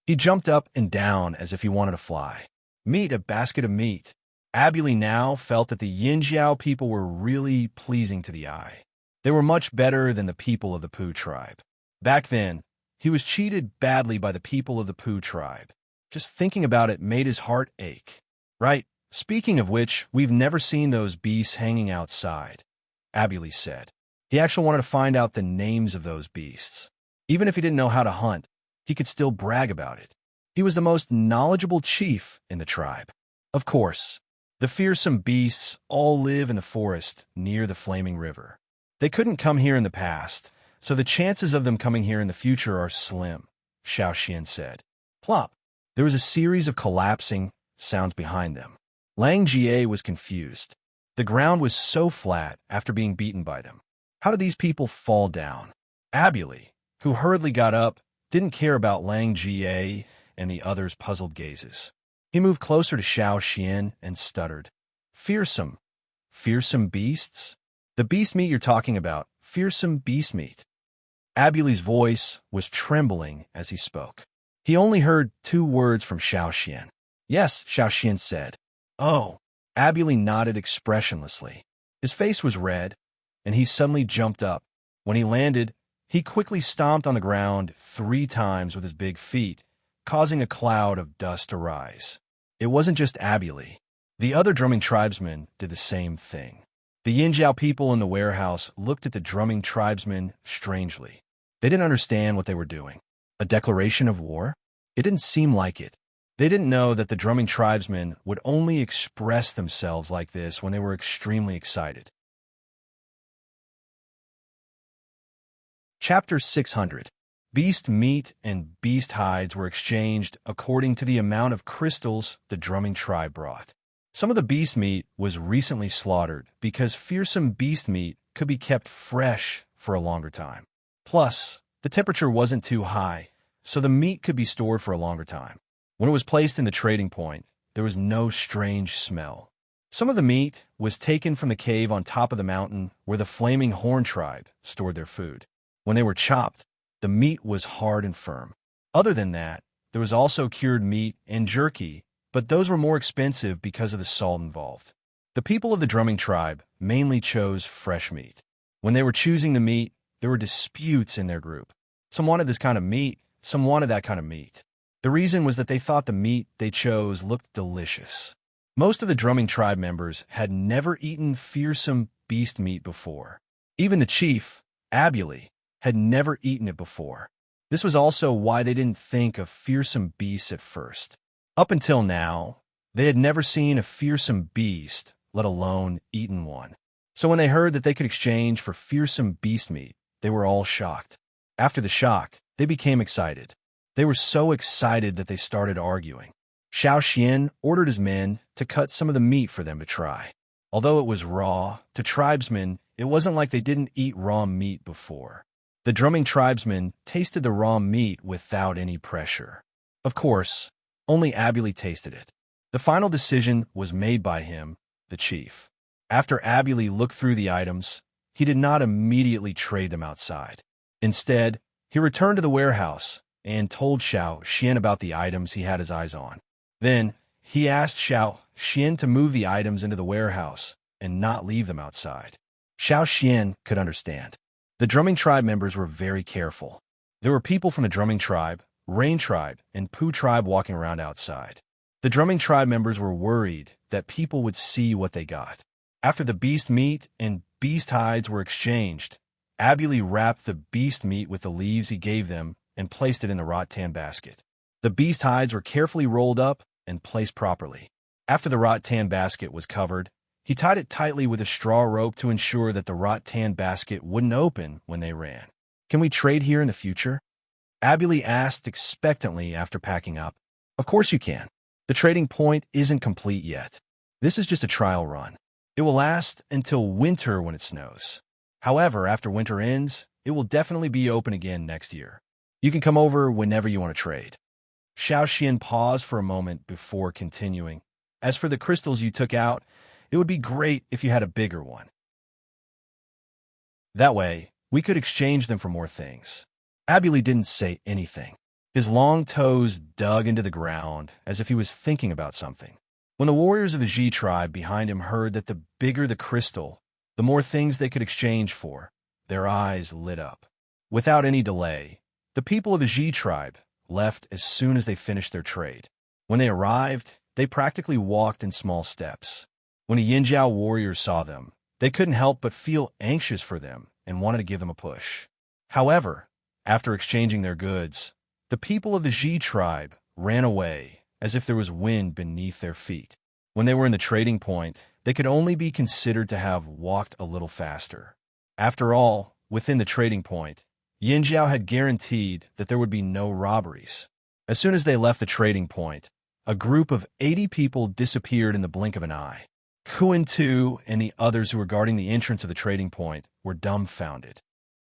S1: He jumped up and down as if he wanted to fly. Meat, a basket of meat. Abuli now felt that the Yinjiao people were really pleasing to the eye. They were much better than the people of the Pu tribe. Back then, he was cheated badly by the people of the Pu tribe. Just thinking about it made his heart ache. Right? Speaking of which, we've never seen those beasts hanging outside, Abuli said. He actually wanted to find out the names of those beasts. Even if he didn't know how to hunt, he could still brag about it. He was the most knowledgeable chief in the tribe. Of course, the fearsome beasts all live in the forest near the flaming river. They couldn't come here in the past, so the chances of them coming here in the future are slim, Xiao Xian said. Plop! There was a series of collapsing sounds behind them. Lang Jie was confused. The ground was so flat after being beaten by them. How did these people fall down? Abuli, who hurriedly got up, didn't care about Lang Jie and the others' puzzled gazes. He moved closer to Xiao Xian and stuttered. Fearsome. Fearsome beasts? The beast meat you're talking about. Fearsome beast meat. Abuli's voice was trembling as he spoke. He only heard 2 words from Xiao Xian. Yes, Xiao Xian said. Oh. Abuli nodded expressionlessly. His face was red, and he suddenly jumped up. When he landed, he quickly stomped on the ground 3 times with his big feet, causing a cloud of dust to rise. It wasn't just Abuli. The other drumming tribesmen did the same thing. The Yinjiao people in the warehouse looked at the drumming tribesmen strangely. They didn't understand what they were doing. A declaration of war? It didn't seem like it. They didn't know that the drumming tribesmen would only express themselves like this when they were extremely excited. Chapter 600. Beast meat and beast hides were exchanged according to the amount of crystals the drumming tribe brought. Some of the beast meat was recently slaughtered because fearsome beast meat could be kept fresh for a longer time. Plus, the temperature wasn't too high, so the meat could be stored for a longer time. When it was placed in the trading point, there was no strange smell. Some of the meat was taken from the cave on top of the mountain where the Flaming Horn tribe stored their food. When they were chopped, the meat was hard and firm. Other than that, there was also cured meat and jerky, but those were more expensive because of the salt involved. The people of the drumming tribe mainly chose fresh meat. When they were choosing the meat, there were disputes in their group. Some wanted this kind of meat, some wanted that kind of meat. The reason was that they thought the meat they chose looked delicious. Most of the drumming tribe members had never eaten fearsome beast meat before. Even the chief, Abuli, had never eaten it before. This was also why they didn't think of fearsome beasts at first. Up until now, they had never seen a fearsome beast, let alone eaten one. So when they heard that they could exchange for fearsome beast meat, they were all shocked. After the shock, they became excited. They were so excited that they started arguing. Xiao Xian ordered his men to cut some of the meat for them to try. Although it was raw, to tribesmen, it wasn't like they didn't eat raw meat before. The drumming tribesmen tasted the raw meat without any pressure. Of course, only Abuli tasted it. The final decision was made by him, the chief. After Abuli looked through the items, he did not immediately trade them outside. Instead, he returned to the warehouse and told Xiao Xian about the items he had his eyes on. Then, he asked Xiao Xian to move the items into the warehouse and not leave them outside. Xiao Xian could understand. The drumming tribe members were very careful. There were people from the drumming tribe, Rain tribe, and Poo tribe walking around outside. The drumming tribe members were worried that people would see what they got. After the beast meat and beast hides were exchanged, Abuli wrapped the beast meat with the leaves he gave them and placed it in the rattan basket. The beast hides were carefully rolled up and placed properly. After the rattan basket was covered, he tied it tightly with a straw rope to ensure that the rattan basket wouldn't open when they ran. "Can we trade here in the future?" Abuli asked expectantly after packing up. "Of course you can. The trading point isn't complete yet. This is just a trial run. It will last until winter when it snows. However, after winter ends, it will definitely be open again next year. You can come over whenever you want to trade." Xiao Xian paused for a moment before continuing. "As for the crystals you took out, it would be great if you had a bigger one. That way, we could exchange them for more things." Abuli didn't say anything. His long toes dug into the ground as if he was thinking about something. When the warriors of the Ji tribe behind him heard that the bigger the crystal, the more things they could exchange for, their eyes lit up. Without any delay, the people of the Ji tribe left as soon as they finished their trade. When they arrived, they practically walked in small steps. When the Yinjiao warriors saw them, they couldn't help but feel anxious for them and wanted to give them a push. However, after exchanging their goods, the people of the Ji tribe ran away as if there was wind beneath their feet. When they were in the trading point, they could only be considered to have walked a little faster. After all, within the trading point, Yinjiao had guaranteed that there would be no robberies. As soon as they left the trading point, a group of 80 people disappeared in the blink of an eye. Kuan Tu and the others who were guarding the entrance of the trading point were dumbfounded.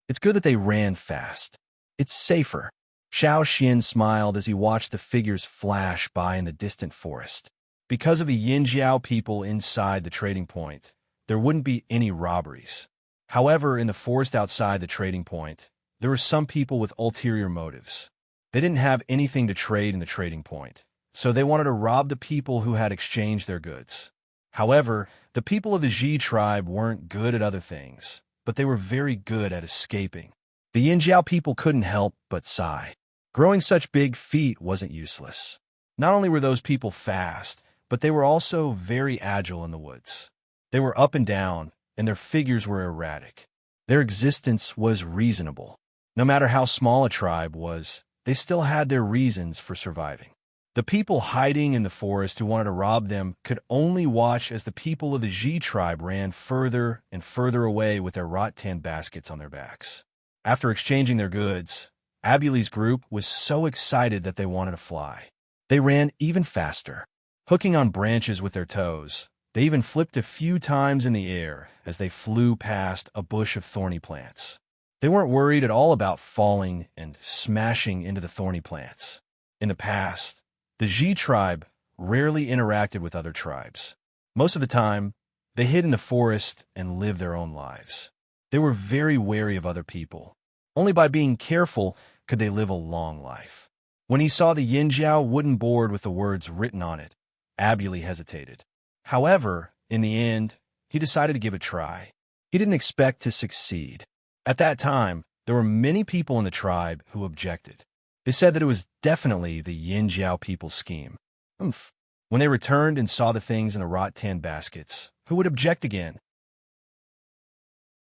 S1: It's good that they ran fast. It's safer. Xiao Xian smiled as he watched the figures flash by in the distant forest. Because of the Yinjiao people inside the trading point, there wouldn't be any robberies. However, in the forest outside the trading point, there were some people with ulterior motives. They didn't have anything to trade in the trading point, so they wanted to rob the people who had exchanged their goods. However, the people of the Ji tribe weren't good at other things, but they were very good at escaping. The Yinjiao people couldn't help but sigh. Growing such big feet wasn't useless. Not only were those people fast, but they were also very agile in the woods. They were up and down, and their figures were erratic. Their existence was reasonable. No matter how small a tribe was, they still had their reasons for surviving. The people hiding in the forest who wanted to rob them could only watch as the people of the Ji tribe ran further and further away with their rattan baskets on their backs. After exchanging their goods, Abuli's group was so excited that they wanted to fly. They ran even faster. Hooking on branches with their toes, they even flipped a few times in the air as they flew past a bush of thorny plants. They weren't worried at all about falling and smashing into the thorny plants. In the past, the Ji tribe rarely interacted with other tribes. Most of the time, they hid in the forest and lived their own lives. They were very wary of other people. Only by being careful could they live a long life. When he saw the Yinjiao wooden board with the words written on it, Abuli hesitated. However, in the end, he decided to give it a try. He didn't expect to succeed. At that time, there were many people in the tribe who objected. They said that it was definitely the Yin Jiao people's scheme. Oomph. When they returned and saw the things in the rattan baskets, who would object again?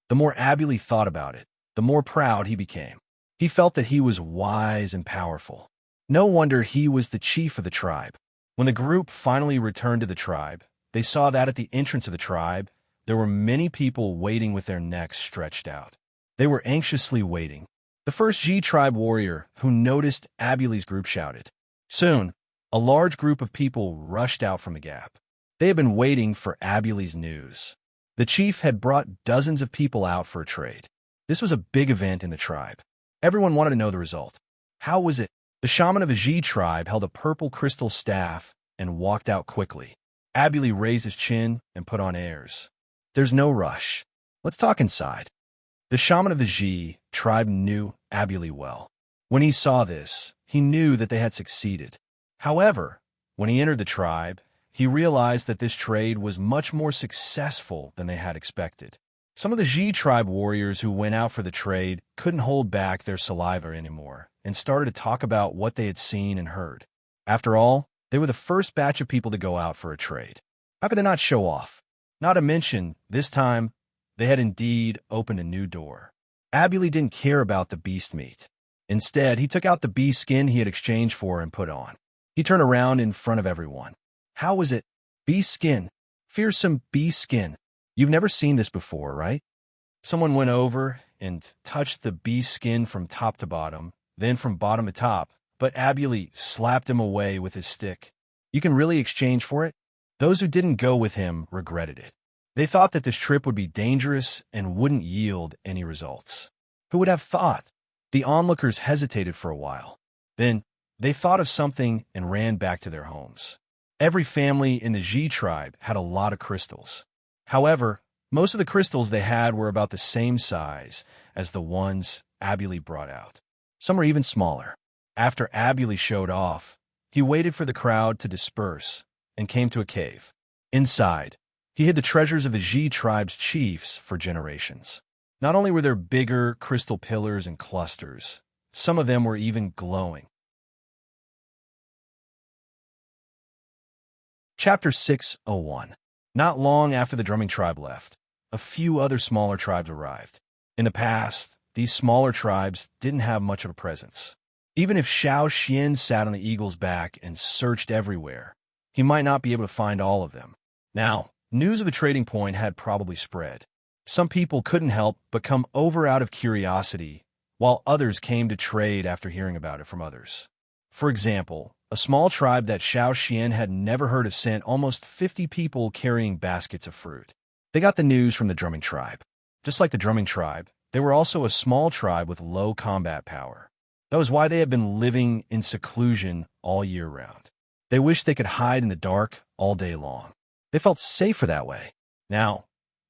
S1: The more Abuli thought about it, the more proud he became. He felt that he was wise and powerful. No wonder he was the chief of the tribe. When the group finally returned to the tribe, they saw that at the entrance of the tribe, there were many people waiting with their necks stretched out. They were anxiously waiting. The first Ji tribe warrior who noticed Abuli's group shouted. Soon, a large group of people rushed out from the gap. They had been waiting for Abuli's news. The chief had brought dozens of people out for a trade. This was a big event in the tribe. Everyone wanted to know the result. How was it? The shaman of the Ji tribe held a purple crystal staff and walked out quickly. Abuli raised his chin and put on airs. There's no rush. Let's talk inside. The shaman of the Ji tribe knew Abuli well. When he saw this, he knew that they had succeeded. However, when he entered the tribe, he realized that this trade was much more successful than they had expected. Some of the Ji tribe warriors who went out for the trade couldn't hold back their saliva anymore and started to talk about what they had seen and heard. After all, they were the first batch of people to go out for a trade. How could they not show off? Not to mention, this time, they had indeed opened a new door. Abuli didn't care about the beast meat. Instead, he took out the bee skin he had exchanged for and put on. He turned around in front of everyone. How was it? Bee skin. Fearsome bee skin. You've never seen this before, right? Someone went over and touched the bee skin from top to bottom, then from bottom to top, but Abuli slapped him away with his stick. You can really exchange for it? Those who didn't go with him regretted it. They thought that this trip would be dangerous and wouldn't yield any results. Who would have thought? The onlookers hesitated for a while. Then, they thought of something and ran back to their homes. Every family in the Ji tribe had a lot of crystals. However, most of the crystals they had were about the same size as the ones Abuli brought out. Some were even smaller. After Abuli showed off, he waited for the crowd to disperse and came to a cave. Inside, he hid the treasures of the Ji tribe's chiefs for generations. Not only were there bigger crystal pillars and clusters, some of them were even glowing. Chapter 601. Not long after the drumming tribe left, a few other smaller tribes arrived. In the past, these smaller tribes didn't have much of a presence. Even if Xiao Xian sat on the eagle's back and searched everywhere, he might not be able to find all of them. Now, news of the trading point had probably spread. Some people couldn't help but come over out of curiosity, while others came to trade after hearing about it from others. For example, a small tribe that Xiao Xian had never heard of sent almost 50 people carrying baskets of fruit. They got the news from the drumming tribe. Just like the drumming tribe, they were also a small tribe with low combat power. That was why they had been living in seclusion all year round. They wished they could hide in the dark all day long. They felt safer that way. Now,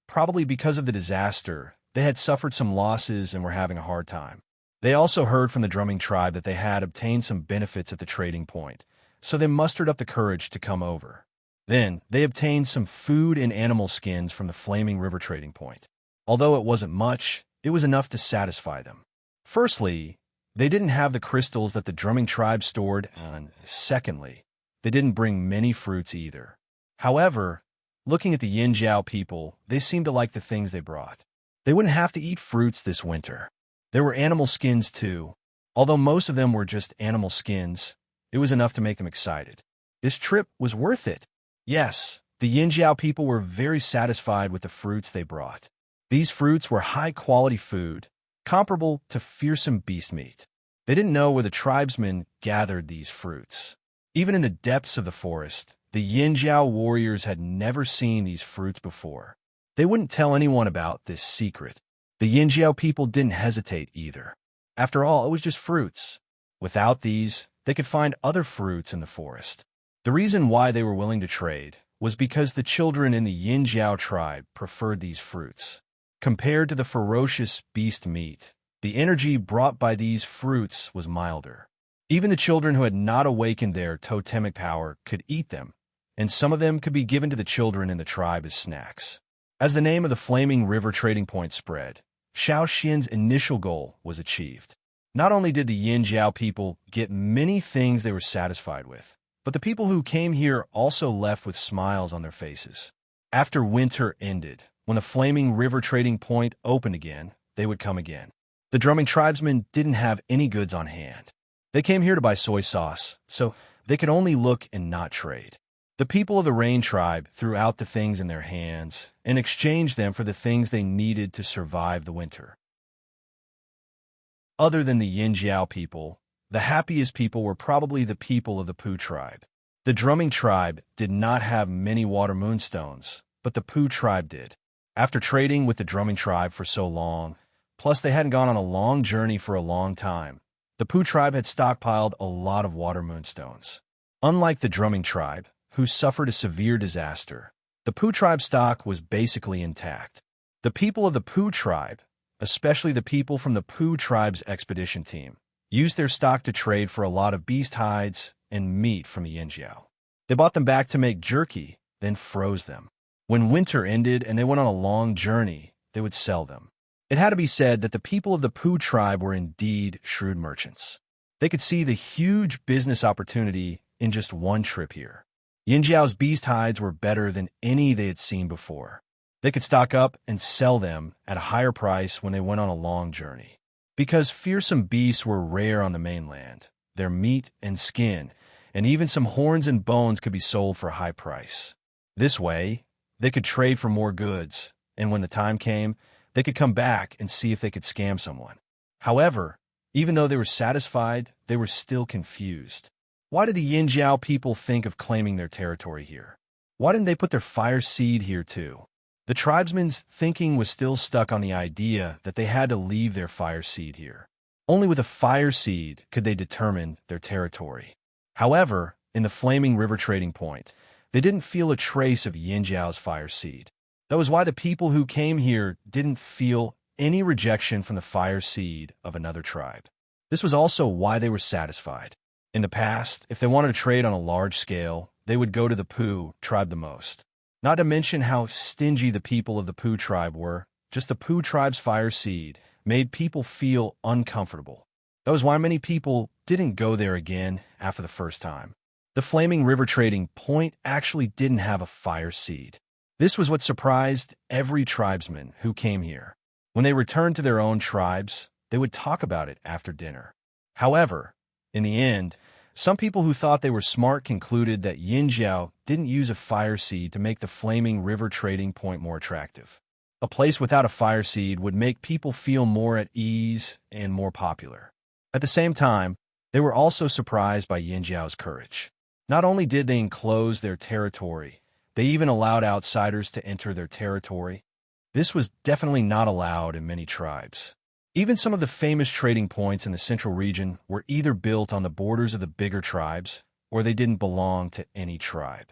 S1: probably because of the disaster, they had suffered some losses and were having a hard time. They also heard from the drumming tribe that they had obtained some benefits at the trading point, so they mustered up the courage to come over. Then, they obtained some food and animal skins from the Flaming River trading point. Although it wasn't much, it was enough to satisfy them. Firstly, they didn't have the crystals that the drumming tribe stored, and secondly, they didn't bring many fruits either. However, looking at the Yin Jiao people, they seemed to like the things they brought. They wouldn't have to eat fruits this winter. There were animal skins too. Although most of them were just animal skins, it was enough to make them excited. This trip was worth it. Yes, the Yin Jiao people were very satisfied with the fruits they brought. These fruits were high-quality food, comparable to fearsome beast meat. They didn't know where the tribesmen gathered these fruits. Even in the depths of the forest, the Yin Jiao warriors had never seen these fruits before. They wouldn't tell anyone about this secret. The Yin Jiao people didn't hesitate either. After all, it was just fruits. Without these, they could find other fruits in the forest. The reason why they were willing to trade was because the children in the Yin Jiao tribe preferred these fruits. Compared to the ferocious beast meat, the energy brought by these fruits was milder. Even the children who had not awakened their totemic power could eat them, and some of them could be given to the children in the tribe as snacks. As the name of the Flaming River trading point spread, Xiao Xian's initial goal was achieved. Not only did the Yin Jiao people get many things they were satisfied with, but the people who came here also left with smiles on their faces. After winter ended, when the flaming river trading point opened again, they would come again. The drumming tribesmen didn't have any goods on hand. They came here to buy soy sauce, so they could only look and not trade. The people of the Rain tribe threw out the things in their hands and exchanged them for the things they needed to survive the winter. Other than the Yin Jiao people, the happiest people were probably the people of the Pu tribe. The drumming tribe did not have many water moonstones, but the Pu tribe did. After trading with the drumming tribe for so long, plus they hadn't gone on a long journey for a long time, the Pu tribe had stockpiled a lot of water moonstones. Unlike the drumming tribe, who suffered a severe disaster, the Pu tribe stock was basically intact. The people of the Pu tribe, especially the people from the Pu tribe's expedition team, used their stock to trade for a lot of beast hides and meat from the Yin Jiao. They bought them back to make jerky, then froze them. When winter ended and they went on a long journey, they would sell them. It had to be said that the people of the Pu tribe were indeed shrewd merchants. They could see the huge business opportunity in just one trip here. Yin Jiao's beast hides were better than any they had seen before. They could stock up and sell them at a higher price when they went on a long journey. Because fearsome beasts were rare on the mainland, their meat and skin, and even some horns and bones could be sold for a high price. This way, they could trade for more goods, and when the time came, they could come back and see if they could scam someone. However, even though they were satisfied, they were still confused. Why did the Yin Jiao people think of claiming their territory here? Why didn't they put their fire seed here too? The tribesmen's thinking was still stuck on the idea that they had to leave their fire seed here. Only with a fire seed could they determine their territory. However, in the flaming river trading point, they didn't feel a trace of Yin Jiao's fire seed. That was why the people who came here didn't feel any rejection from the fire seed of another tribe. This was also why they were satisfied. In the past, if they wanted to trade on a large scale, they would go to the Pu tribe the most. Not to mention how stingy the people of the Pu tribe were, just the Pu tribe's fire seed made people feel uncomfortable. That was why many people didn't go there again after the first time. The flaming river trading point actually didn't have a fire seed. This was what surprised every tribesman who came here. When they returned to their own tribes, they would talk about it after dinner. However, in the end, some people who thought they were smart concluded that Yin Jiao didn't use a fire seed to make the flaming river trading point more attractive. A place without a fire seed would make people feel more at ease and more popular. At the same time, they were also surprised by Yin Jiao's courage. Not only did they enclose their territory, they even allowed outsiders to enter their territory. This was definitely not allowed in many tribes. Even some of the famous trading points in the central region were either built on the borders of the bigger tribes, or they didn't belong to any tribe.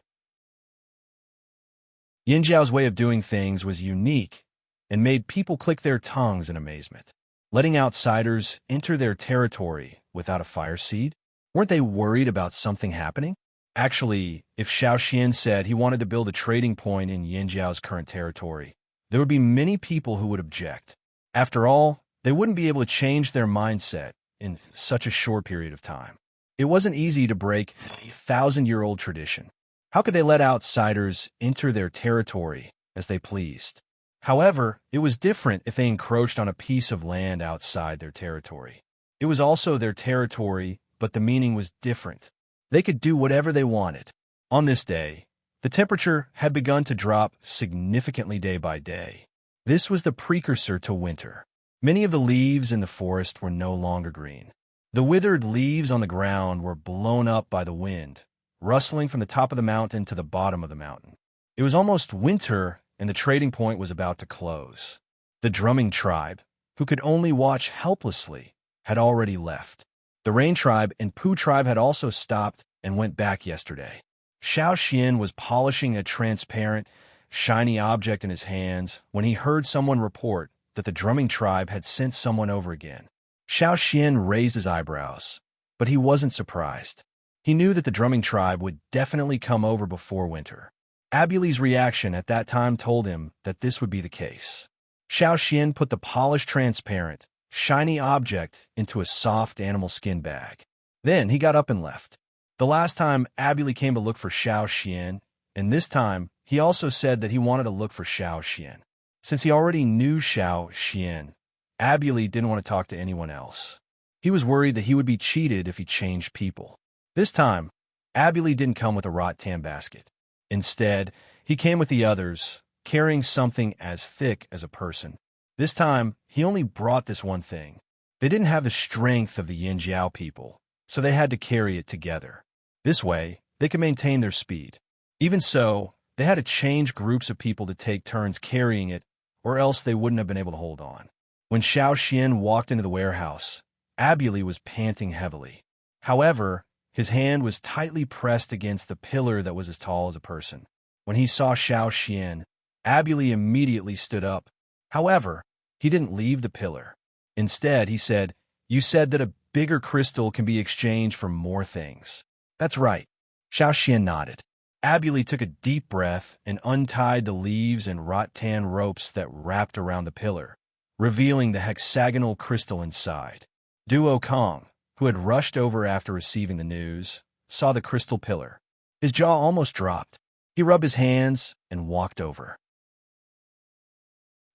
S1: Yin Jiao's way of doing things was unique and made people click their tongues in amazement. Letting outsiders enter their territory without a fire seed? Weren't they worried about something happening? Actually, if Xiaoxian said he wanted to build a trading point in Yin Jiao's current territory, there would be many people who would object. After all, they wouldn't be able to change their mindset in such a short period of time. It wasn't easy to break a 1,000-year-old tradition. How could they let outsiders enter their territory as they pleased? However, it was different if they encroached on a piece of land outside their territory. It was also their territory, but the meaning was different. They could do whatever they wanted. On this day, the temperature had begun to drop significantly day by day. This was the precursor to winter. Many of the leaves in the forest were no longer green. The withered leaves on the ground were blown up by the wind, rustling from the top of the mountain to the bottom of the mountain. It was almost winter, and the trading point was about to close. The drumming tribe, who could only watch helplessly, had already left. The Rain tribe and Pu tribe had also stopped and went back yesterday. Xiaoxian was polishing a transparent, shiny object in his hands when he heard someone report that the drumming tribe had sent someone over again. Xiaoxian raised his eyebrows, but he wasn't surprised. He knew that the drumming tribe would definitely come over before winter. Abuli's reaction at that time told him that this would be the case. Xiaoxian put the polished transparent shiny object into a soft animal skin bag. Then he got up and left. The last time Abueli came to look for Xiao Xian, and this time he also said that he wanted to look for Xiao Xian. Since he already knew Xiao Xian, Abueli didn't want to talk to anyone else. He was worried that he would be cheated if he changed people. This time, Abueli didn't come with a rattan basket. Instead, he came with the others, carrying something as thick as a person. This time, he only brought this one thing. They didn't have the strength of the Yinjiao people, so they had to carry it together. This way, they could maintain their speed. Even so, they had to change groups of people to take turns carrying it, or else they wouldn't have been able to hold on. When Xiao Xian walked into the warehouse, Abueli was panting heavily. However, his hand was tightly pressed against the pillar that was as tall as a person. When he saw Xiao Xian, Abueli immediately stood up. However, he didn't leave the pillar. Instead, he said, "You said that a bigger crystal can be exchanged for more things." "That's right." Xiao Xian nodded. Abueli took a deep breath and untied the leaves and rattan ropes that wrapped around the pillar, revealing the hexagonal crystal inside. Duo Kong, who had rushed over after receiving the news, saw the crystal pillar. His jaw almost dropped. He rubbed his hands and walked over.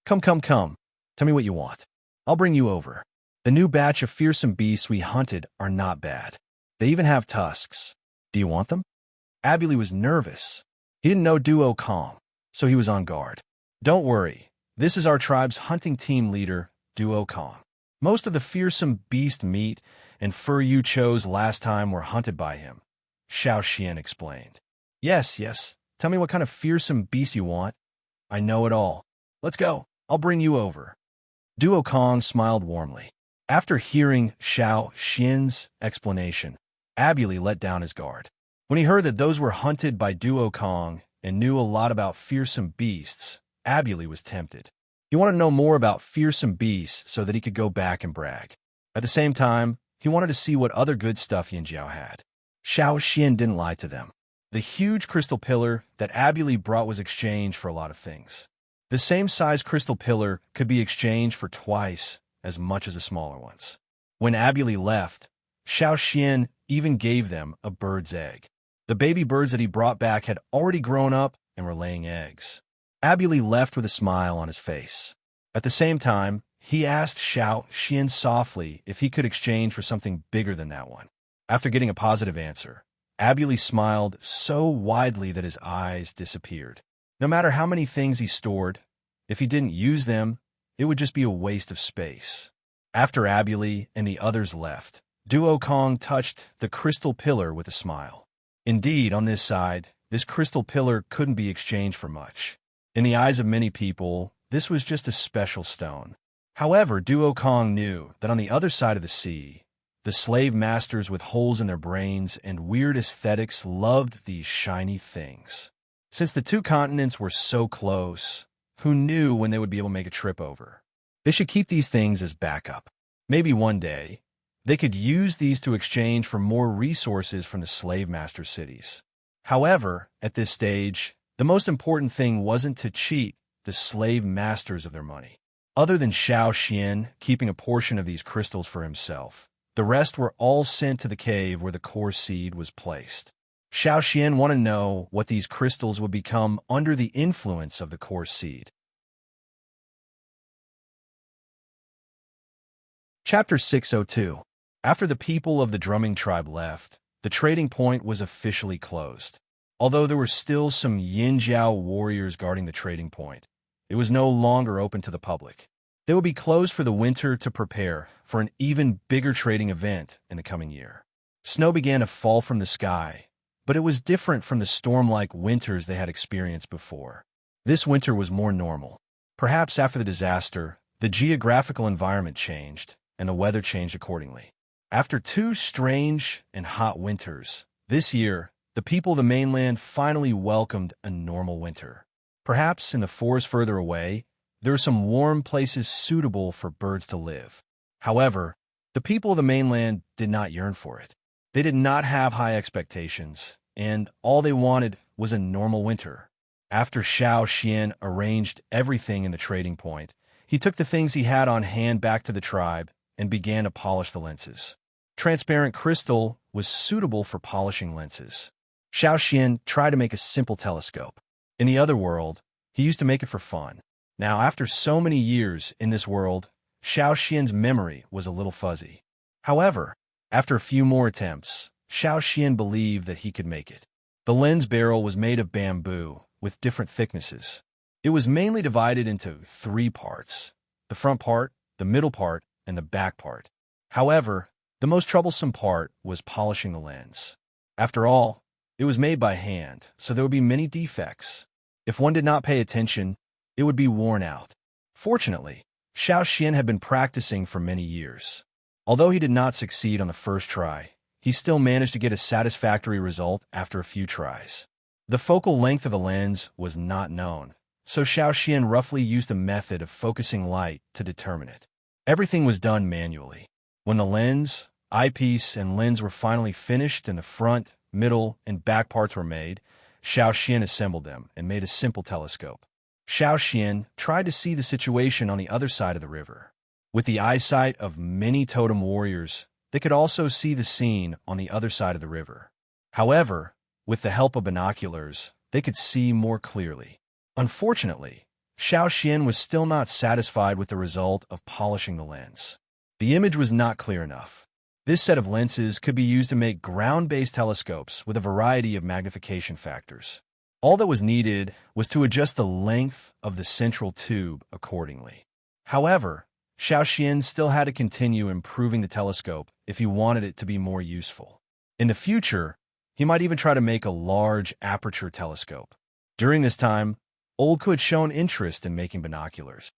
S1: Come. Tell me what you want. I'll bring you over. The new batch of fearsome beasts we hunted are not bad. They even have tusks. Do you want them?" Abueli was nervous. He didn't know Duo Kong, so he was on guard. "Don't worry. This is our tribe's hunting team leader, Duo Kong. Most of the fearsome beast meat and fur you chose last time were hunted by him," Xiao Xian explained. Yes. Tell me what kind of fearsome beast you want. I know it all. Let's go. I'll bring you over." Duo Kong smiled warmly. After hearing Xiao Xian's explanation, Abueli let down his guard. When he heard that those were hunted by Duo Kong and knew a lot about fearsome beasts, Abueli was tempted. He wanted to know more about fearsome beasts so that he could go back and brag. At the same time, he wanted to see what other good stuff Yinjiao had. Xiao Xian didn't lie to them. The huge crystal pillar that Abueli brought was exchanged for a lot of things. The same size crystal pillar could be exchanged for twice as much as the smaller ones. When Abueli left, Xiao Xian even gave them a bird's egg. The baby birds that he brought back had already grown up and were laying eggs. Abueli left with a smile on his face. At the same time, he asked Xiao Xian softly if he could exchange for something bigger than that one. After getting a positive answer, Abueli smiled so widely that his eyes disappeared. No matter how many things he stored, if he didn't use them, it would just be a waste of space. After Abueli and the others left, Duo Kong touched the crystal pillar with a smile. Indeed, on this side, this crystal pillar couldn't be exchanged for much. In the eyes of many people, this was just a special stone. However, Duo Kong knew that on the other side of the sea, the slave masters with holes in their brains and weird aesthetics loved these shiny things. Since the two continents were so close, who knew when they would be able to make a trip over? They should keep these things as backup. Maybe one day, they could use these to exchange for more resources from the slave master cities. However, at this stage, the most important thing wasn't to cheat the slave masters of their money. Other than Xiao Xian keeping a portion of these crystals for himself, the rest were all sent to the cave where the core seed was placed. Xiao Xian wanted to know what these crystals would become under the influence of the core seed. Chapter 602. After the people of the drumming tribe left, the trading point was officially closed. Although there were still some Yinjiao warriors guarding the trading point, it was no longer open to the public. They would be closed for the winter to prepare for an even bigger trading event in the coming year. Snow began to fall from the sky, but it was different from the storm-like winters they had experienced before. This winter was more normal. Perhaps after the disaster, the geographical environment changed, and the weather changed accordingly. After 2 strange and hot winters, this year, the people of the mainland finally welcomed a normal winter. Perhaps in the forest further away, there are some warm places suitable for birds to live. However, the people of the mainland did not yearn for it. They did not have high expectations, and all they wanted was a normal winter. After Xiao Xian arranged everything in the trading point, He took the things he had on hand back to the tribe and began to polish the lenses. Transparent crystal was suitable for polishing lenses. Xiao Xian tried to make a simple telescope. In the other world, he used to make it for fun. Now, after so many years in this world, Xiao Xian's memory was a little fuzzy. However, after a few more attempts, Xiao Xian believed that he could make it. The lens barrel was made of bamboo with different thicknesses. It was mainly divided into 3 parts: the front part, the middle part, and the back part. However, the most troublesome part was polishing the lens. After all, it was made by hand, so there would be many defects. If one did not pay attention, it would be worn out. Fortunately, Xiao Xian had been practicing for many years. Although he did not succeed on the first try, he still managed to get a satisfactory result after a few tries. The focal length of the lens was not known, so Xiao Xian roughly used a method of focusing light to determine it. Everything was done manually. When the lens, eyepiece, and lens were finally finished and the front, middle, and back parts were made, Xiao Xian assembled them and made a simple telescope. Xiao Xian tried to see the situation on the other side of the river. With the eyesight of many totem warriors, they could also see the scene on the other side of the river. However, with the help of binoculars, they could see more clearly. Unfortunately, Xiao Xian was still not satisfied with the result of polishing the lens. The image was not clear enough. This set of lenses could be used to make ground-based telescopes with a variety of magnification factors. All that was needed was to adjust the length of the central tube accordingly. However, Xiao Xian still had to continue improving the telescope if he wanted it to be more useful. In the future, he might even try to make a large aperture telescope. During this time, Old Ku had shown interest in making binoculars.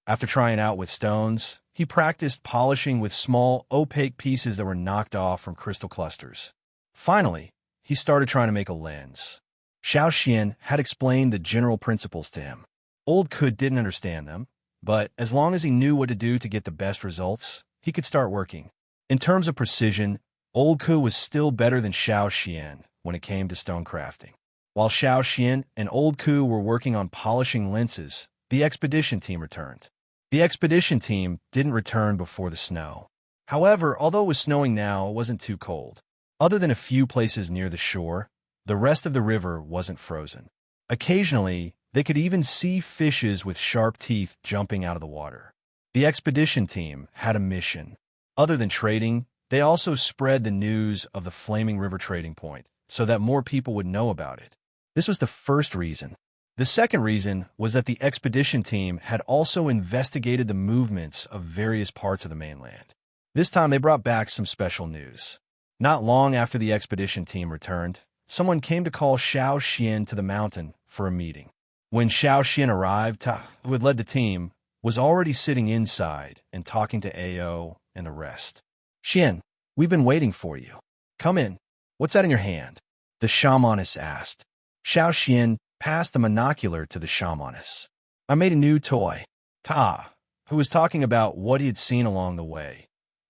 S1: After trying out with stones, he practiced polishing with small, opaque pieces that were knocked off from crystal clusters. Finally, he started trying to make a lens. Xiao Xian had explained the general principles to him. Old Ku didn't understand them, but as long as he knew what to do to get the best results, he could start working. In terms of precision, Old Ku was still better than Xiao Xian when it came to stone crafting. While Xiao Xian and Old Ku were working on polishing lenses, the expedition team returned. The expedition team didn't return before the snow. However, although it was snowing now, it wasn't too cold. Other than a few places near the shore, the rest of the river wasn't frozen. Occasionally, they could even see fishes with sharp teeth jumping out of the water. The expedition team had a mission. Other than trading, they also spread the news of the Flaming River trading point so that more people would know about it. This was the first reason. The second reason was that the expedition team had also investigated the movements of various parts of the mainland. This time they brought back some special news. Not long after the expedition team returned, someone came to call Xiao Xian to the mountain for a meeting. When Xiao Xian arrived, Ta, who had led the team, was already sitting inside and talking to Ao and the rest. "Xian, we've been waiting for you. Come in. What's that in your hand?" the shamaness asked. Xiao Xian passed the monocular to the shamaness. "I made a new toy." Ta, who was talking about what he had seen along the way,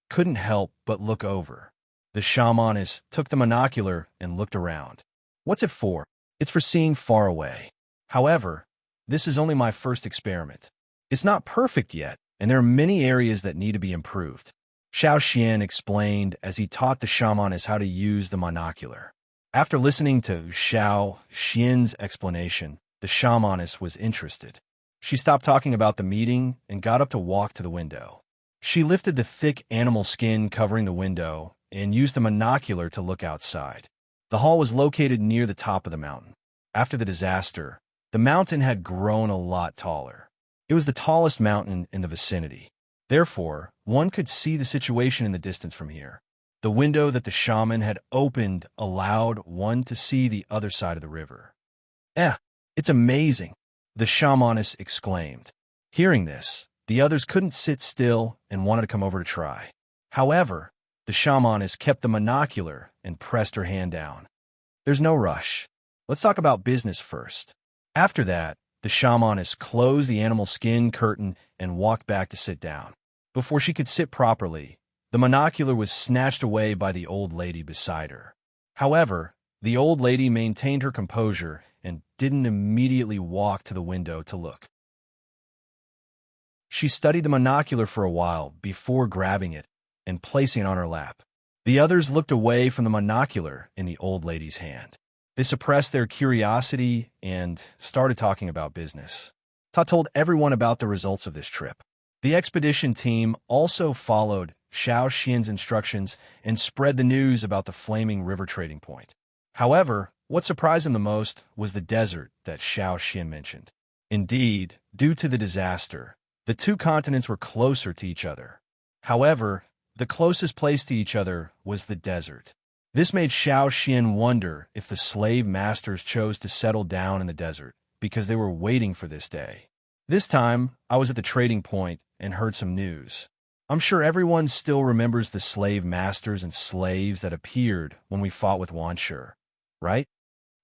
S1: couldn't help but look over. The shamaness took the monocular and looked around. "What's it for?" "It's for seeing far away. However, this is only my first experiment. It's not perfect yet, and there are many areas that need to be improved." Xiao Xian explained as he taught the shamaness how to use the monocular. After listening to Xiao Xian's explanation, the shamaness was interested. She stopped talking about the meeting and got up to walk to the window. She lifted the thick animal skin covering the window and used the monocular to look outside. The hall was located near the top of the mountain. After the disaster, the mountain had grown a lot taller. It was the tallest mountain in the vicinity. Therefore, one could see the situation in the distance from here. The window that the shaman had opened allowed one to see the other side of the river. It's amazing," the shamaness exclaimed. Hearing this, the others couldn't sit still and wanted to come over to try. However, the shamaness kept the monocular and pressed her hand down. "There's no rush. Let's talk about business first." After that, the shamaness closed the animal skin curtain and walked back to sit down. Before she could sit properly, the monocular was snatched away by the old lady beside her. However, the old lady maintained her composure and didn't immediately walk to the window to look. She studied the monocular for a while before grabbing it and placing it on her lap. The others looked away from the monocular in the old lady's hand. They suppressed their curiosity and started talking about business. Ta told everyone about the results of this trip. The expedition team also followed Xiao Xian's instructions and spread the news about the flaming river trading point. However, what surprised him the most was the desert that Xiao Xian mentioned. Indeed, due to the disaster, the two continents were closer to each other. However, the closest place to each other was the desert. This made Xiao Xian wonder if the slave masters chose to settle down in the desert because they were waiting for this day. This time, I was at the trading point and heard some news. I'm sure everyone still remembers the slave masters and slaves that appeared when we fought with Wanshi, right?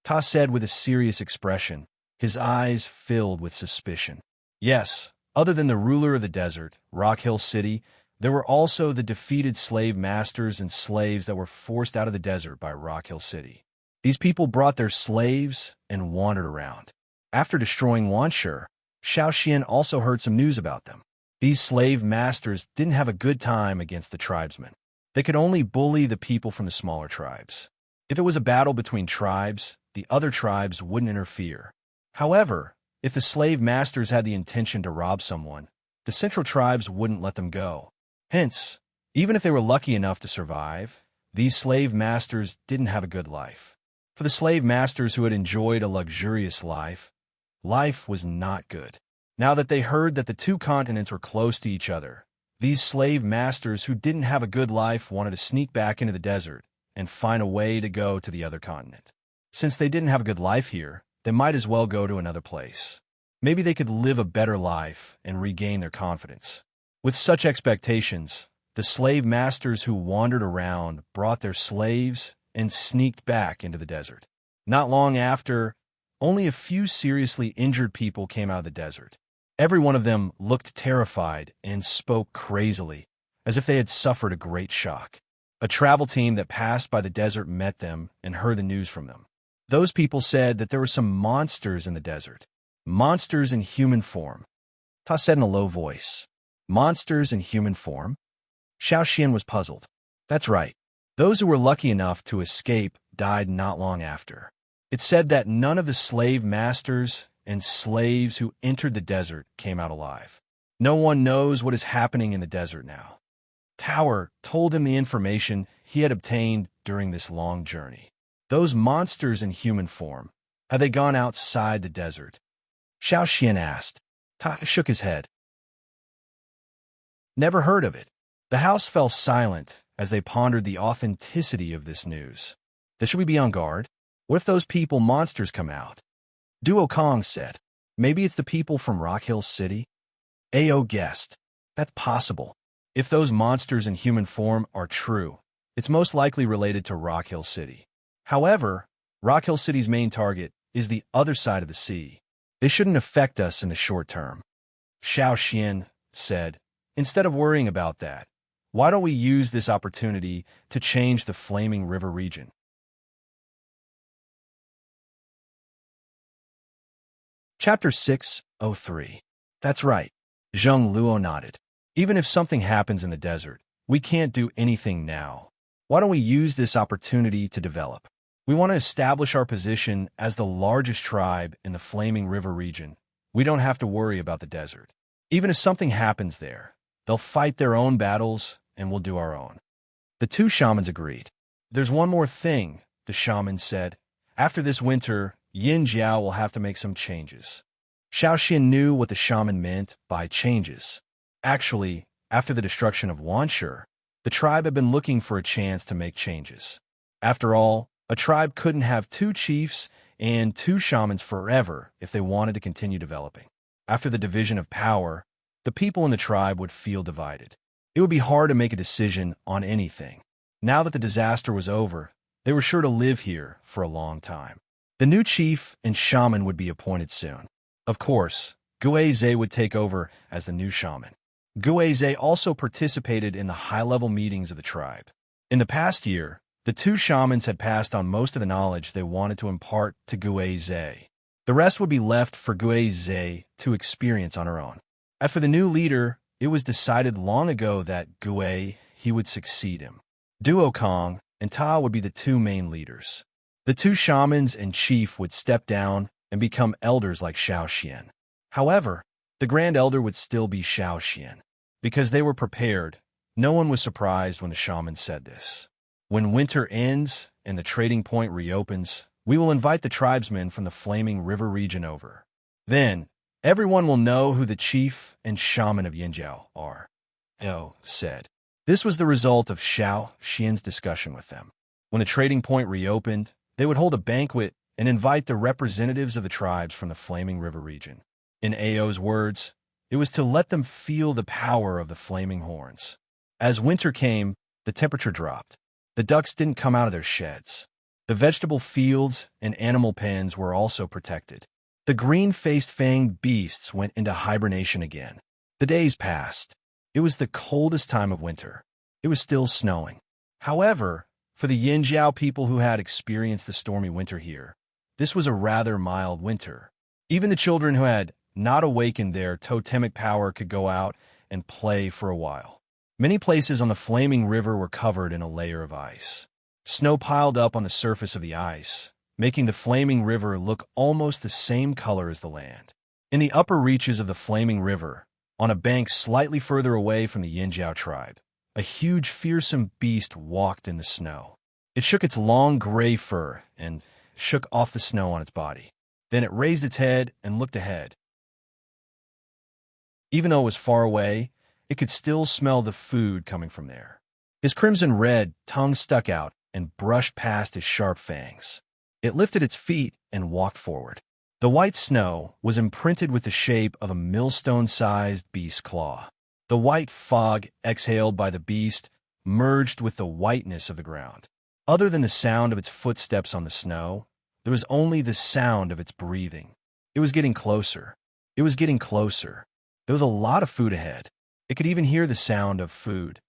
S1: Ta said with a serious expression, his eyes filled with suspicion. Yes, other than the ruler of the desert, Rock Hill City, there were also the defeated slave masters and slaves that were forced out of the desert by Rock Hill City. These people brought their slaves and wandered around. After destroying Wanshi, Xiao Xian also heard some news about them. These slave masters didn't have a good time against the tribesmen. They could only bully the people from the smaller tribes. If it was a battle between tribes, the other tribes wouldn't interfere. However, if the slave masters had the intention to rob someone, the central tribes wouldn't let them go. Hence, even if they were lucky enough to survive, these slave masters didn't have a good life. For the slave masters who had enjoyed a luxurious life, life was not good. Now that they heard that the two continents were close to each other, these slave masters who didn't have a good life wanted to sneak back into the desert and find a way to go to the other continent. Since they didn't have a good life here, they might as well go to another place. Maybe they could live a better life and regain their confidence. With such expectations, the slave masters who wandered around brought their slaves and sneaked back into the desert. Not long after, only a few seriously injured people came out of the desert. Every one of them looked terrified and spoke crazily, as if they had suffered a great shock. A travel team that passed by the desert met them and heard the news from them. Those people said that there were some monsters in the desert. Monsters in human form. Ta said in a low voice. Monsters in human form? Xiao Xian was puzzled. That's right. Those who were lucky enough to escape died not long after. It said that none of the slave masters and slaves who entered the desert came out alive. No one knows what is happening in the desert now. Tower told him the information he had obtained during this long journey. Those monsters in human form, had they gone outside the desert? Xiao Xian asked. Ta shook his head. Never heard of it. The house fell silent as they pondered the authenticity of this news. Should we be on guard? What if those people monsters come out? Duo Kong said, maybe it's the people from Rock Hill City? Ao guessed, that's possible. If those monsters in human form are true, it's most likely related to Rock Hill City. However, Rock Hill City's main target is the other side of the sea. They shouldn't affect us in the short term. Xiao Xian said, instead of worrying about that, why don't we use this opportunity to change the Flaming River region? Chapter 603. That's right. Zheng Luo nodded. Even if something happens in the desert, we can't do anything now. Why don't we use this opportunity to develop? We want to establish our position as the largest tribe in the Flaming River region. We don't have to worry about the desert. Even if something happens there, they'll fight their own battles and we'll do our own. The two shamans agreed. There's one more thing, the shaman said. After this winter, Yin Jiao will have to make some changes. Xiao Xian knew what the shaman meant by changes. Actually, after the destruction of Wanshi, the tribe had been looking for a chance to make changes. After all, a tribe couldn't have two chiefs and two shamans forever if they wanted to continue developing. After the division of power, the people in the tribe would feel divided. It would be hard to make a decision on anything. Now that the disaster was over, they were sure to live here for a long time. The new chief and shaman would be appointed soon. Of course, Guizhe would take over as the new shaman. Guizhe also participated in the high-level meetings of the tribe. In the past year, the two shamans had passed on most of the knowledge they wanted to impart to Guizhe. The rest would be left for Guizhe to experience on her own. As for the new leader, it was decided long ago that Gui, he would succeed him. Duokong and Ta would be the two main leaders. The two shamans and chief would step down and become elders like Xian. However, the Grand Elder would still be Xian. Because they were prepared, no one was surprised when the shaman said this. When winter ends and the trading point reopens, we will invite the tribesmen from the Flaming River region over. Then, everyone will know who the chief and shaman of Yinjiao are. Oh, said. This was the result of Xian's discussion with them. When the trading point reopened, they would hold a banquet and invite the representatives of the tribes from the Flaming River region. In Ao's words, it was to let them feel the power of the flaming horns. As winter came, the temperature dropped. The ducks didn't come out of their sheds. The vegetable fields and animal pens were also protected. The green-faced fanged beasts went into hibernation again. The days passed. It was the coldest time of winter. It was still snowing. However, for the Yinjiao people who had experienced the stormy winter here, this was a rather mild winter. Even the children who had not awakened their totemic power could go out and play for a while. Many places on the Flaming River were covered in a layer of ice. Snow piled up on the surface of the ice, making the Flaming River look almost the same color as the land. In the upper reaches of the Flaming River, on a bank slightly further away from the Yinjiao tribe, a huge, fearsome beast walked in the snow. It shook its long gray fur and shook off the snow on its body. Then it raised its head and looked ahead. Even though it was far away, it could still smell the food coming from there. His crimson red tongue stuck out and brushed past his sharp fangs. It lifted its feet and walked forward. The white snow was imprinted with the shape of a millstone-sized beast's claw. The white fog exhaled by the beast merged with the whiteness of the ground. Other than the sound of its footsteps on the snow, there was only the sound of its breathing. It was getting closer. It was getting closer. There was a lot of food ahead. It could even hear the sound of food.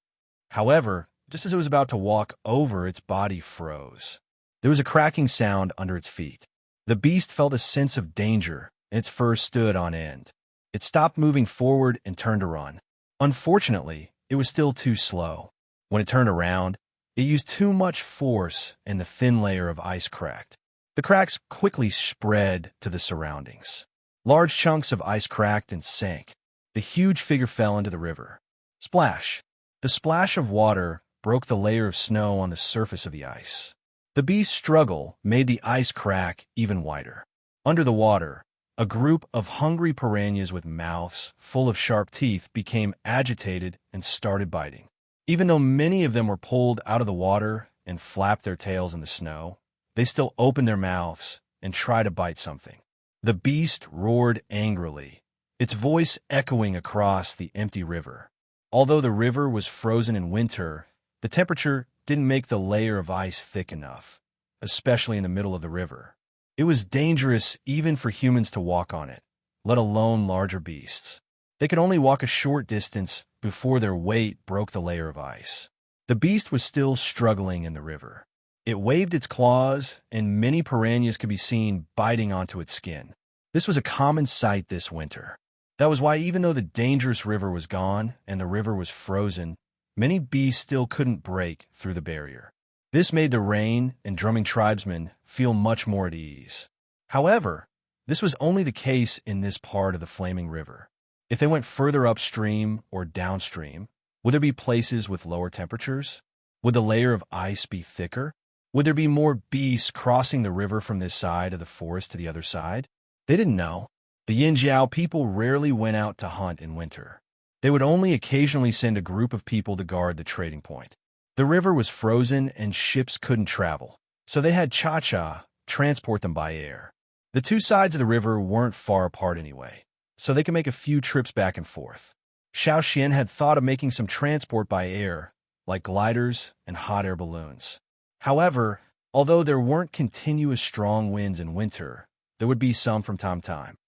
S1: However, just as it was about to walk over, its body froze. There was a cracking sound under its feet. The beast felt a sense of danger, and its fur stood on end. It stopped moving forward and turned to run. Unfortunately, it was still too slow. When it turned around, it used too much force and the thin layer of ice cracked. The cracks quickly spread to the surroundings. Large chunks of ice cracked and sank. The huge figure fell into the river. Splash! The splash of water broke the layer of snow on the surface of the ice. The beast's struggle made the ice crack even wider. Under the water, a group of hungry piranhas with mouths full of sharp teeth became agitated and started biting. Even though many of them were pulled out of the water and flapped their tails in the snow, they still opened their mouths and tried to bite something. The beast roared angrily, its voice echoing across the empty river. Although the river was frozen in winter, the temperature didn't make the layer of ice thick enough, especially in the middle of the river. It was dangerous even for humans to walk on it, let alone larger beasts. They could only walk a short distance before their weight broke the layer of ice. The beast was still struggling in the river. It waved its claws, and many piranhas could be seen biting onto its skin. This was a common sight this winter. That was why even though the dangerous river was gone and the river was frozen, many beasts still couldn't break through the barrier. This made the rain and drumming tribesmen feel much more at ease. However, this was only the case in this part of the Flaming River. If they went further upstream or downstream, would there be places with lower temperatures? Would the layer of ice be thicker? Would there be more beasts crossing the river from this side of the forest to the other side? They didn't know. The Yinjiao people rarely went out to hunt in winter. They would only occasionally send a group of people to guard the trading point. The river was frozen and ships couldn't travel, so they had Cha-Cha transport them by air. The two sides of the river weren't far apart anyway, so they could make a few trips back and forth. Xian had thought of making some transport by air, like gliders and hot air balloons. However, although there weren't continuous strong winds in winter, there would be some from time to time.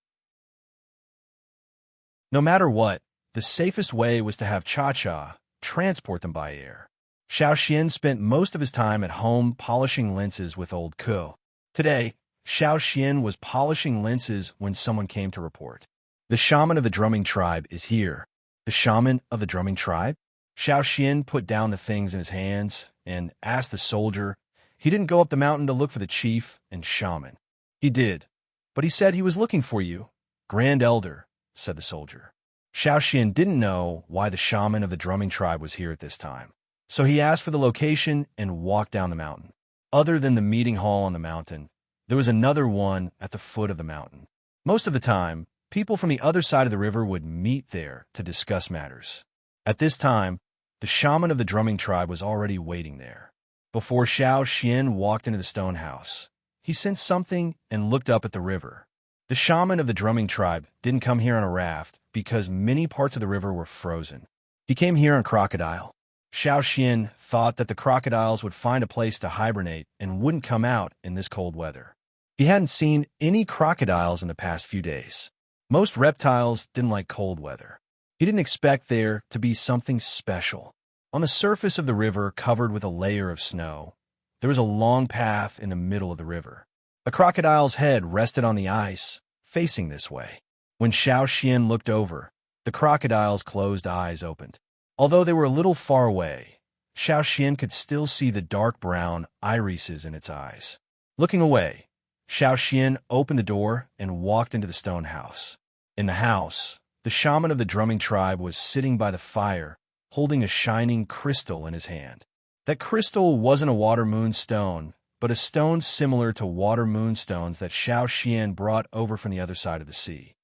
S1: No matter what, the safest way was to have Cha-Cha transport them by air. Xian spent most of his time at home polishing lenses with old Ko. Today, Xian was polishing lenses when someone came to report. The shaman of the drumming tribe is here. The shaman of the drumming tribe? Xiao Xian put down the things in his hands and asked the soldier. He didn't go up the mountain to look for the chief and shaman. He did, but he said he was looking for you, Grand Elder, said the soldier. Xiao Xian didn't know why the shaman of the drumming tribe was here at this time, so he asked for the location and walked down the mountain. Other than the meeting hall on the mountain, there was another one at the foot of the mountain. Most of the time, people from the other side of the river would meet there to discuss matters. At this time, the shaman of the drumming tribe was already waiting there. Before Xiao Xian walked into the stone house, he sensed something and looked up at the river. The shaman of the drumming tribe didn't come here on a raft because many parts of the river were frozen. He came here on crocodile. Xiao Xian thought that the crocodiles would find a place to hibernate and wouldn't come out in this cold weather. He hadn't seen any crocodiles in the past few days. Most reptiles didn't like cold weather. He didn't expect there to be something special. On the surface of the river, covered with a layer of snow, there was a long path in the middle of the river. A crocodile's head rested on the ice, facing this way. When Xiao Xian looked over, the crocodile's closed eyes opened. Although they were a little far away, Xiao Xian could still see the dark brown irises in its eyes. Looking away, Xiao Xian opened the door and walked into the stone house. In the house, the shaman of the drumming tribe was sitting by the fire, holding a shining crystal in his hand. That crystal wasn't a water moon stone, but a stone similar to water moonstones that Xiao Xian brought over from the other side of the sea.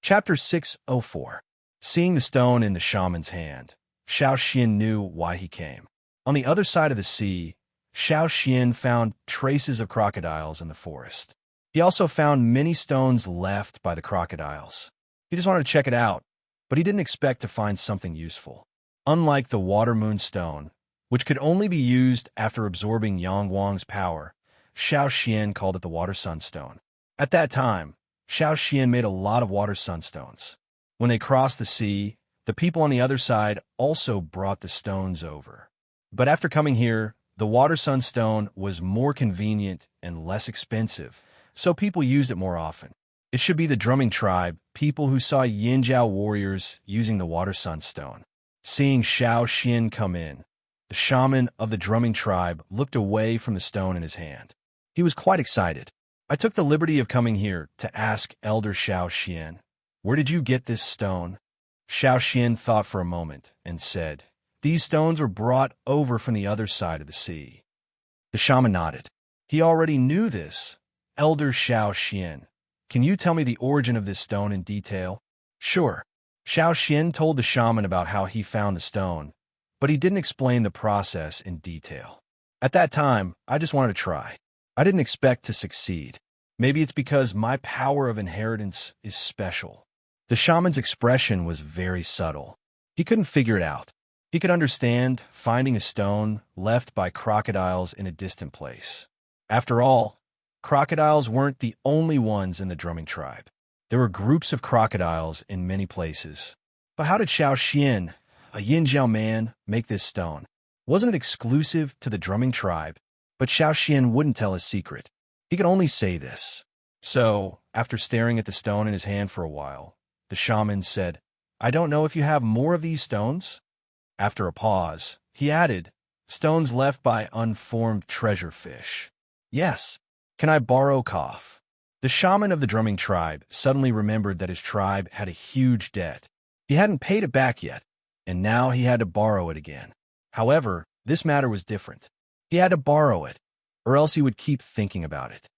S1: Chapter 604. Seeing the stone in the shaman's hand, Xiao Xian knew why he came. On the other side of the sea, Xiao Xian found traces of crocodiles in the forest. He also found many stones left by the crocodiles. He just wanted to check it out, but he didn't expect to find something useful. Unlike the water moon stone, which could only be used after absorbing Yang Wang's power, Xiao Xian called it the water sunstone. At that time, Xiao Xian made a lot of water sunstones. When they crossed the sea, the people on the other side also brought the stones over. But after coming here, the water sunstone was more convenient and less expensive, so people used it more often. It should be the drumming tribe, people who saw Yinjiao warriors using the water sunstone. Seeing Xiao Xian come in, the shaman of the drumming tribe looked away from the stone in his hand. He was quite excited. I took the liberty of coming here to ask Elder Xiao Xian, where did you get this stone? Xiao Xian thought for a moment and said, these stones were brought over from the other side of the sea. The shaman nodded. He already knew this. Elder Xiao Xian, can you tell me the origin of this stone in detail? Sure. Xiao Xian told the shaman about how he found the stone, but he didn't explain the process in detail. At that time, I just wanted to try. I didn't expect to succeed. Maybe it's because my power of inheritance is special. The shaman's expression was very subtle. He couldn't figure it out. He could understand finding a stone left by crocodiles in a distant place. After all, crocodiles weren't the only ones in the drumming tribe. There were groups of crocodiles in many places. But how did Xiao Xian, a Yinjiao man, make this stone? Wasn't it exclusive to the drumming tribe? But Xiao Xian wouldn't tell his secret. He could only say this. So, after staring at the stone in his hand for a while, the shaman said, I don't know if you have more of these stones? After a pause, he added, stones left by unformed treasure fish. Yes. Can I borrow cough? The shaman of the drumming tribe suddenly remembered that his tribe had a huge debt. He hadn't paid it back yet, and now he had to borrow it again. However, this matter was different. He had to borrow it, or else he would keep thinking about it.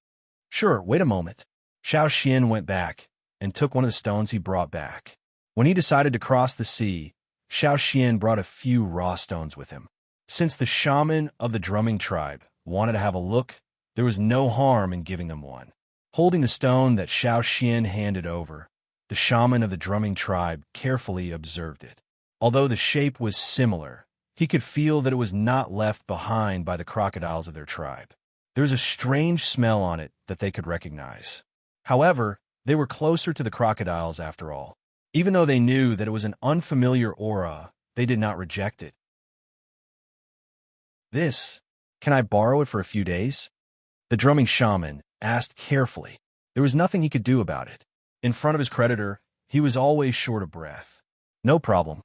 S1: Sure, wait a moment. Xiao Xian went back and took one of the stones he brought back. When he decided to cross the sea, Xiao Xian brought a few raw stones with him. Since the shaman of the drumming tribe wanted to have a look, there was no harm in giving them one. Holding the stone that Xiao Xian handed over, the shaman of the drumming tribe carefully observed it. Although the shape was similar, he could feel that it was not left behind by the crocodiles of their tribe. There was a strange smell on it that they could recognize. However, they were closer to the crocodiles after all. Even though they knew that it was an unfamiliar aura, they did not reject it. This, can I borrow it for a few days? The drumming shaman asked carefully. There was nothing he could do about it. In front of his creditor, he was always short of breath. No problem.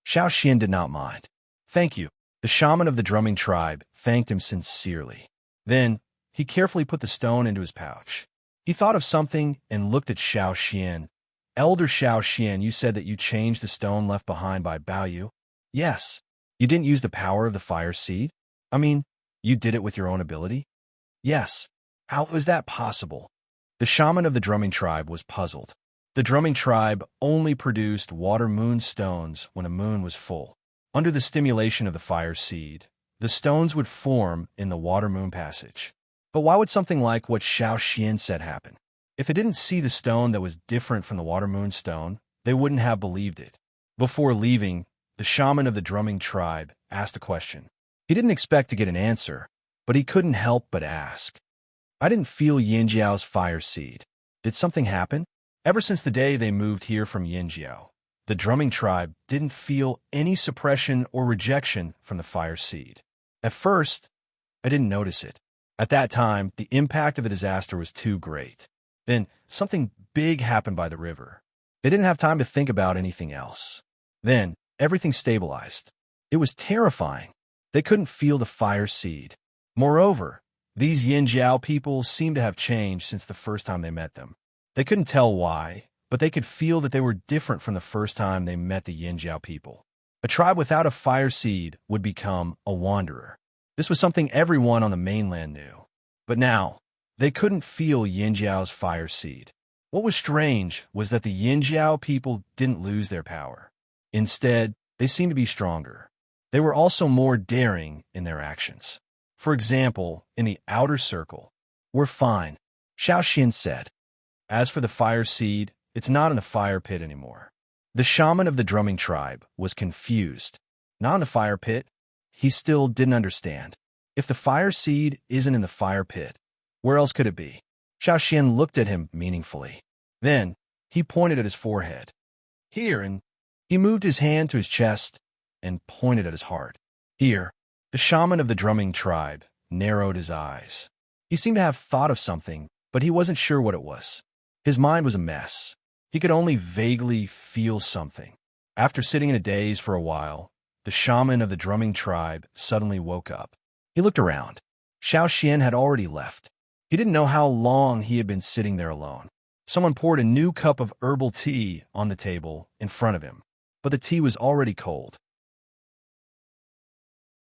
S1: Xiao Xian did not mind. Thank you. The shaman of the drumming tribe thanked him sincerely. Then, he carefully put the stone into his pouch. He thought of something and looked at Xiao Xian. Elder Xiao Xian, you said that you changed the stone left behind by Bao Yu? Yes. You didn't use the power of the fire seed? I mean, you did it with your own ability? Yes. How was that possible? The shaman of the drumming tribe was puzzled. The drumming tribe only produced water moon stones when a moon was full. Under the stimulation of the fire seed, the stones would form in the water moon passage. But why would something like what Xiao Xian said happen? If they didn't see the stone that was different from the water moon stone, they wouldn't have believed it. Before leaving, the shaman of the drumming tribe asked a question. He didn't expect to get an answer, but he couldn't help but ask. I didn't feel Yinjiao's fire seed. Did something happen? Ever since the day they moved here from Yinjiao, the drumming tribe didn't feel any suppression or rejection from the fire seed. At first, I didn't notice it. At that time, the impact of the disaster was too great. Then, something big happened by the river. They didn't have time to think about anything else. Then, everything stabilized. It was terrifying. They couldn't feel the fire seed. Moreover, these Yinjiao people seemed to have changed since the first time they met them. They couldn't tell why, but they could feel that they were different from the first time they met the Yinjiao people. A tribe without a fire seed would become a wanderer. This was something everyone on the mainland knew. But now, they couldn't feel Yinjiao's fire seed. What was strange was that the Yinjiao people didn't lose their power. Instead, they seemed to be stronger. They were also more daring in their actions. For example, in the outer circle, "We're fine," Xiao Xian said. As for the fire seed, it's not in the fire pit anymore. The shaman of the drumming tribe was confused. Not in the fire pit? He still didn't understand. If the fire seed isn't in the fire pit, where else could it be? Xiao Xian looked at him meaningfully. Then, he pointed at his forehead. Here, and he moved his hand to his chest and pointed at his heart. Here, the shaman of the drumming tribe narrowed his eyes. He seemed to have thought of something, but he wasn't sure what it was. His mind was a mess. He could only vaguely feel something. After sitting in a daze for a while, the shaman of the drumming tribe suddenly woke up. He looked around. Xiao Xian had already left. He didn't know how long he had been sitting there alone. Someone poured a new cup of herbal tea on the table in front of him, but the tea was already cold.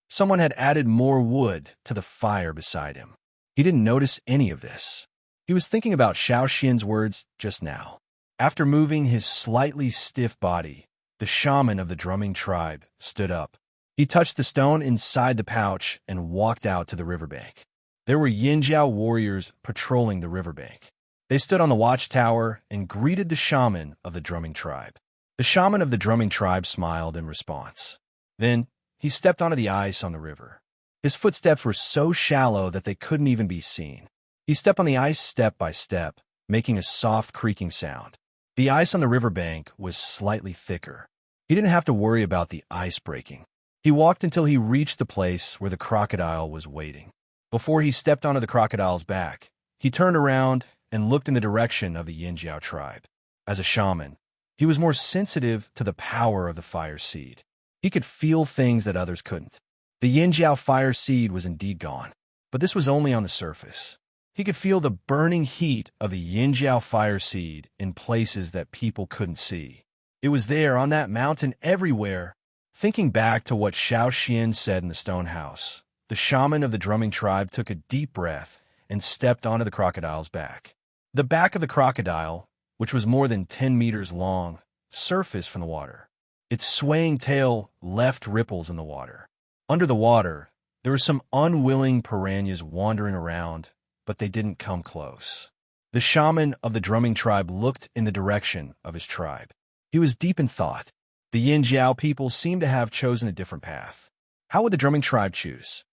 S1: Someone had added more wood to the fire beside him. He didn't notice any of this. He was thinking about Xiao Xian's words just now. After moving his slightly stiff body, the shaman of the drumming tribe stood up. He touched the stone inside the pouch and walked out to the riverbank. There were Yinjiao warriors patrolling the riverbank. They stood on the watchtower and greeted the shaman of the drumming tribe. The shaman of the drumming tribe smiled in response. Then, he stepped onto the ice on the river. His footsteps were so shallow that they couldn't even be seen. He stepped on the ice step by step, making a soft creaking sound. The ice on the riverbank was slightly thicker. He didn't have to worry about the ice breaking. He walked until he reached the place where the crocodile was waiting. Before he stepped onto the crocodile's back, he turned around and looked in the direction of the Yinjiao tribe. As a shaman, he was more sensitive to the power of the fire seed. He could feel things that others couldn't. The Yinjiao fire seed was indeed gone, but this was only on the surface. He could feel the burning heat of the Yinjiao fire seed in places that people couldn't see. It was there on that mountain everywhere. Thinking back to what Xiao Xian said in the stone house, the shaman of the drumming tribe took a deep breath and stepped onto the crocodile's back. The back of the crocodile, which was more than 10 meters long, surfaced from the water. Its swaying tail left ripples in the water. Under the water, there were some unwilling piranhas wandering around, but they didn't come close. The shaman of the drumming tribe looked in the direction of his tribe. He was deep in thought. The Yinjiao people seemed to have chosen a different path. How would the drumming tribe choose?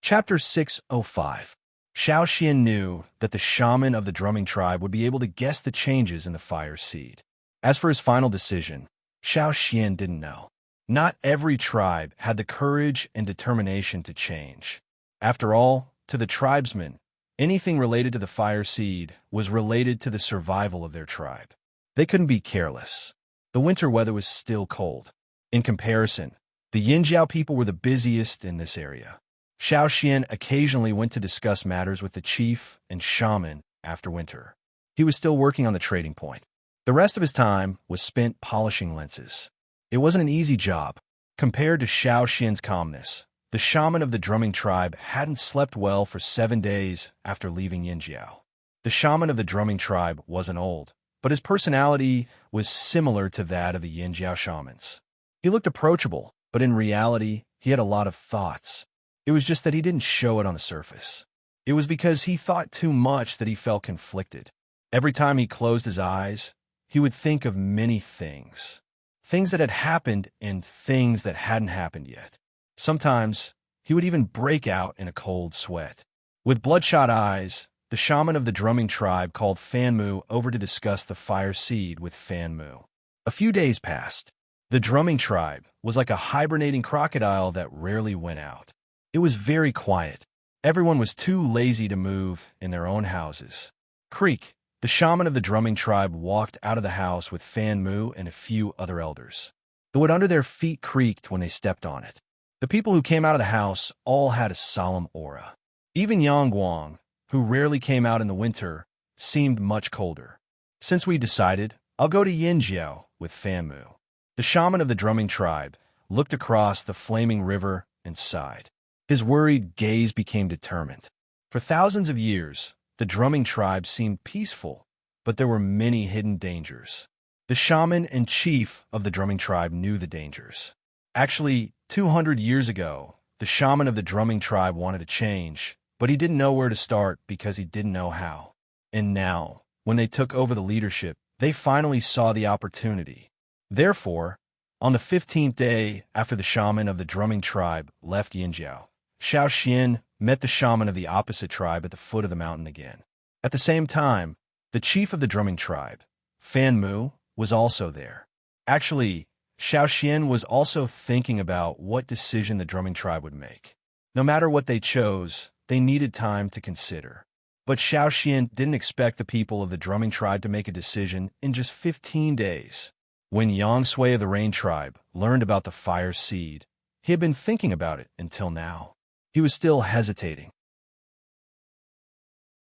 S1: Chapter 605. Xiao Xian knew that the shaman of the drumming tribe would be able to guess the changes in the fire seed. As for his final decision, Xiao Xian didn't know. Not every tribe had the courage and determination to change. After all, to the tribesmen, anything related to the fire seed was related to the survival of their tribe. They couldn't be careless. The winter weather was still cold. In comparison, the Yinjiao people were the busiest in this area. Xiao Xian occasionally went to discuss matters with the chief and shaman after winter. He was still working on the trading point. The rest of his time was spent polishing lenses. It wasn't an easy job. Compared to Xiao Xian's calmness, the shaman of the drumming tribe hadn't slept well for 7 days after leaving Yinjiao. The shaman of the drumming tribe wasn't old, but his personality was similar to that of the Yinjiao shamans. He looked approachable, but in reality, he had a lot of thoughts. It was just that he didn't show it on the surface. It was because he thought too much that he felt conflicted. Every time he closed his eyes, he would think of many things. Things that had happened and things that hadn't happened yet. Sometimes, he would even break out in a cold sweat. With bloodshot eyes, the shaman of the drumming tribe called Fanmu over to discuss the fire seed with Fanmu. A few days passed. The drumming tribe was like a hibernating crocodile that rarely went out. It was very quiet. Everyone was too lazy to move in their own houses. Creak, the shaman of the drumming tribe walked out of the house with Fanmu and a few other elders. The wood under their feet creaked when they stepped on it. The people who came out of the house all had a solemn aura. Even Yang Guang, who rarely came out in the winter, seemed much colder. Since we decided, I'll go to Yinjiao with Fanmu. The shaman of the drumming tribe looked across the flaming river and sighed. His worried gaze became determined. For thousands of years, the drumming tribe seemed peaceful, but there were many hidden dangers. The shaman and chief of the drumming tribe knew the dangers. Actually, 200 years ago, the shaman of the drumming tribe wanted to change, but he didn't know where to start because he didn't know how. And now, when they took over the leadership, they finally saw the opportunity. Therefore, on the 15th day after the shaman of the drumming tribe left Yinjiao, Xiao Xian met the shaman of the opposite tribe at the foot of the mountain again. At the same time, the chief of the drumming tribe, Fanmu, was also there. Actually, Xiao Xian was also thinking about what decision the drumming tribe would make. No matter what they chose, they needed time to consider. But Xiao Xian didn't expect the people of the drumming tribe to make a decision in just 15 days. When Yang Sui of the Rain tribe learned about the fire seed, he had been thinking about it until now. He was still hesitating.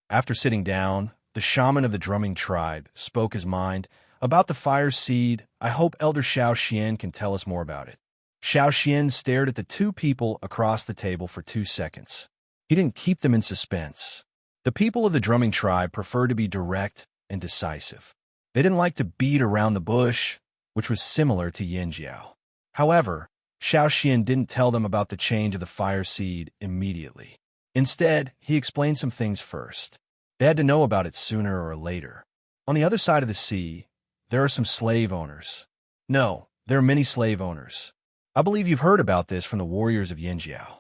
S1: After sitting down, the shaman of the drumming tribe spoke his mind about the fire seed. I hope Elder Xiao Xian can tell us more about it. Xiao Xian stared at the two people across the table for 2 seconds. He didn't keep them in suspense. The people of the drumming tribe preferred to be direct and decisive. They didn't like to beat around the bush, which was similar to Yinjiao. However, Xiao Xian didn't tell them about the change of the fire seed immediately. Instead, he explained some things first. They had to know about it sooner or later. On the other side of the sea, there are some slave owners. No, there are many slave owners. I believe you've heard about this from the warriors of Yinjiao.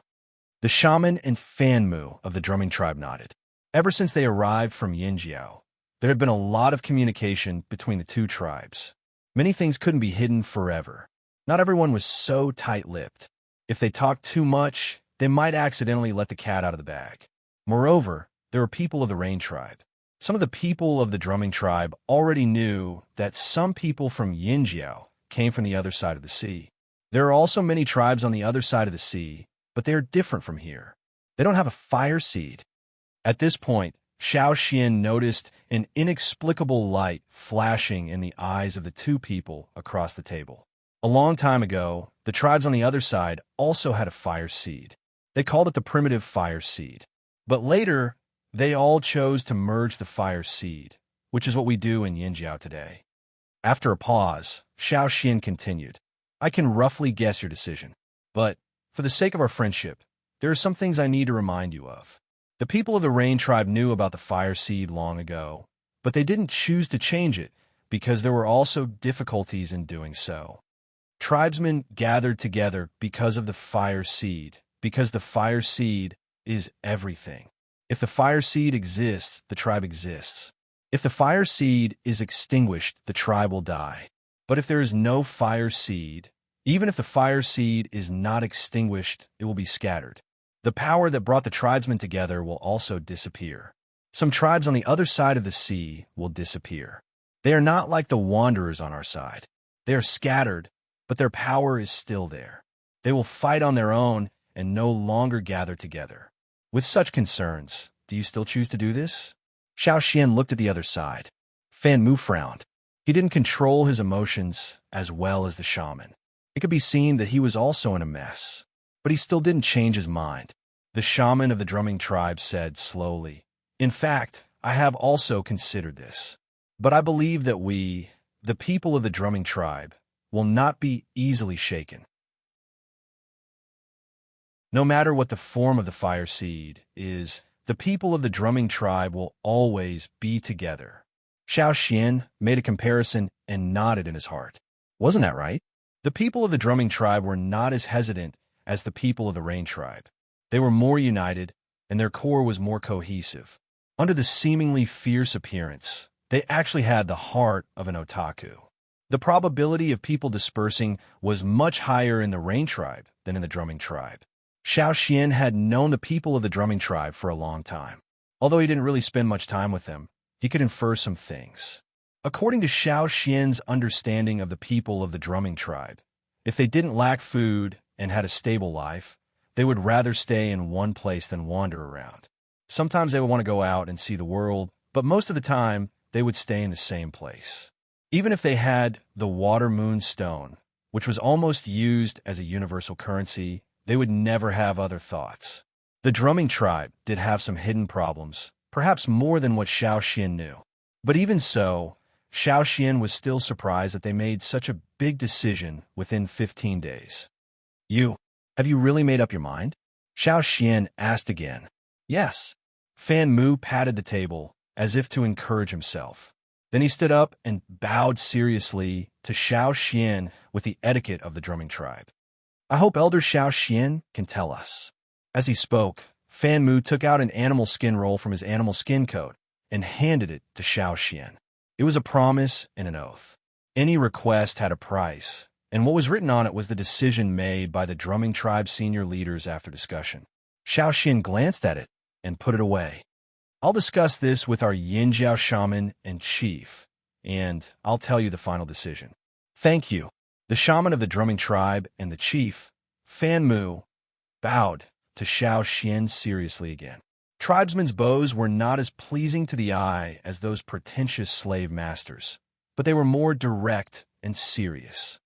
S1: The shaman and Fanmu of the drumming tribe nodded. Ever since they arrived from Yinjiao, there had been a lot of communication between the two tribes. Many things couldn't be hidden forever. Not everyone was so tight-lipped. If they talked too much, they might accidentally let the cat out of the bag. Moreover, there were people of the Rain tribe. Some of the people of the drumming tribe already knew that some people from Yinjiao came from the other side of the sea. There are also many tribes on the other side of the sea, but they are different from here. They don't have a fire seed. At this point, Xiao Xian noticed an inexplicable light flashing in the eyes of the two people across the table. A long time ago, the tribes on the other side also had a fire seed. They called it the primitive fire seed. But later, they all chose to merge the fire seed, which is what we do in Yinjiao today. After a pause, Xiao Xian continued, I can roughly guess your decision. But, for the sake of our friendship, there are some things I need to remind you of. The people of the Rain tribe knew about the fire seed long ago, but they didn't choose to change it because there were also difficulties in doing so. Tribesmen gathered together because of the fire seed, because the fire seed is everything. If the fire seed exists, the tribe exists. If the fire seed is extinguished, the tribe will die. But if there is no fire seed, Even if the fire seed is not extinguished, it will be scattered. The power that brought the tribesmen together will also disappear. Some tribes on the other side of the sea will disappear. They are not like the wanderers on our side. They are scattered, but their power is still there. They will fight on their own and no longer gather together. With such concerns, do you still choose to do this? Xiao Xian looked at the other side. Fan Mu frowned. He didn't control his emotions as well as the shaman. It could be seen that he was also in a mess, but he still didn't change his mind. The shaman of the drumming tribe said slowly, "In fact, I have also considered this, but I believe that we, the people of the drumming tribe, will not be easily shaken. No matter what the form of the fire seed is, the people of the drumming tribe will always be together." Xiao Xian made a comparison and nodded in his heart. Wasn't that right? The people of the drumming tribe were not as hesitant as the people of the rain tribe. They were more united, and their core was more cohesive. Under the seemingly fierce appearance, they actually had the heart of an otaku. The probability of people dispersing was much higher in the rain tribe than in the drumming tribe. Xiao Xian had known the people of the drumming tribe for a long time. Although he didn't really spend much time with them, he could infer some things. According to Xiao Xian's understanding of the people of the drumming tribe, if they didn't lack food and had a stable life, they would rather stay in one place than wander around. Sometimes they would want to go out and see the world, but most of the time, they would stay in the same place. Even if they had the water moon stone, which was almost used as a universal currency, they would never have other thoughts. The drumming tribe did have some hidden problems, perhaps more than what Xiao Xian knew. But even so, Xiao Xian was still surprised that they made such a big decision within 15 days. Have you really made up your mind? Xiao Xian asked again. Yes. Fan Mu patted the table, as if to encourage himself. Then he stood up and bowed seriously to Xiao Xian with the etiquette of the drumming tribe. I hope Elder Xiao Xian can tell us. As he spoke, Fan Mu took out an animal skin roll from his animal skin coat and handed it to Xiao Xian. It was a promise and an oath. Any request had a price, and what was written on it was the decision made by the drumming tribe's senior leaders after discussion. Xiao Xian glanced at it and put it away. I'll discuss this with our Yinjiao shaman and chief, and I'll tell you the final decision. Thank you. The shaman of the drumming tribe and the chief, Fan Mu, bowed to Xiao Xian seriously again. Tribesmen's bows were not as pleasing to the eye as those pretentious slave masters, but they were more direct and serious.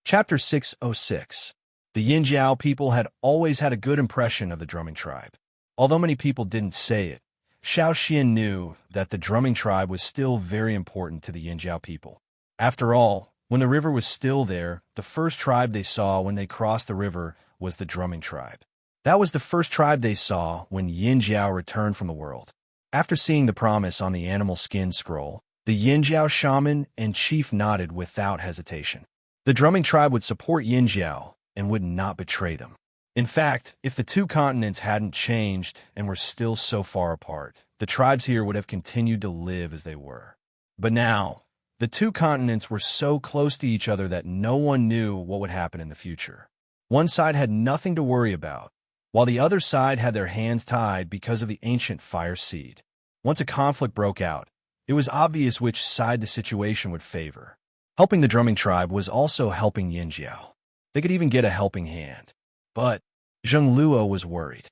S1: Chapter 606. The Yinjiao people had always had a good impression of the drumming tribe. Although many people didn't say it, Xiao Xian knew that the drumming tribe was still very important to the Yinjiao people. After all, when the river was still there, the first tribe they saw when they crossed the river was the drumming tribe. That was the first tribe they saw when Yinjiao returned from the world. After seeing the promise on the animal skin scroll, the Yinjiao shaman and chief nodded without hesitation. The drumming tribe would support Yinjiao and would not betray them. In fact, if the two continents hadn't changed and were still so far apart, the tribes here would have continued to live as they were. But now, the two continents were so close to each other that no one knew what would happen in the future. One side had nothing to worry about, while the other side had their hands tied because of the ancient fire seed. Once a conflict broke out, it was obvious which side the situation would favor. Helping the drumming tribe was also helping Yinjiao. They could even get a helping hand. But Zheng Luo was worried.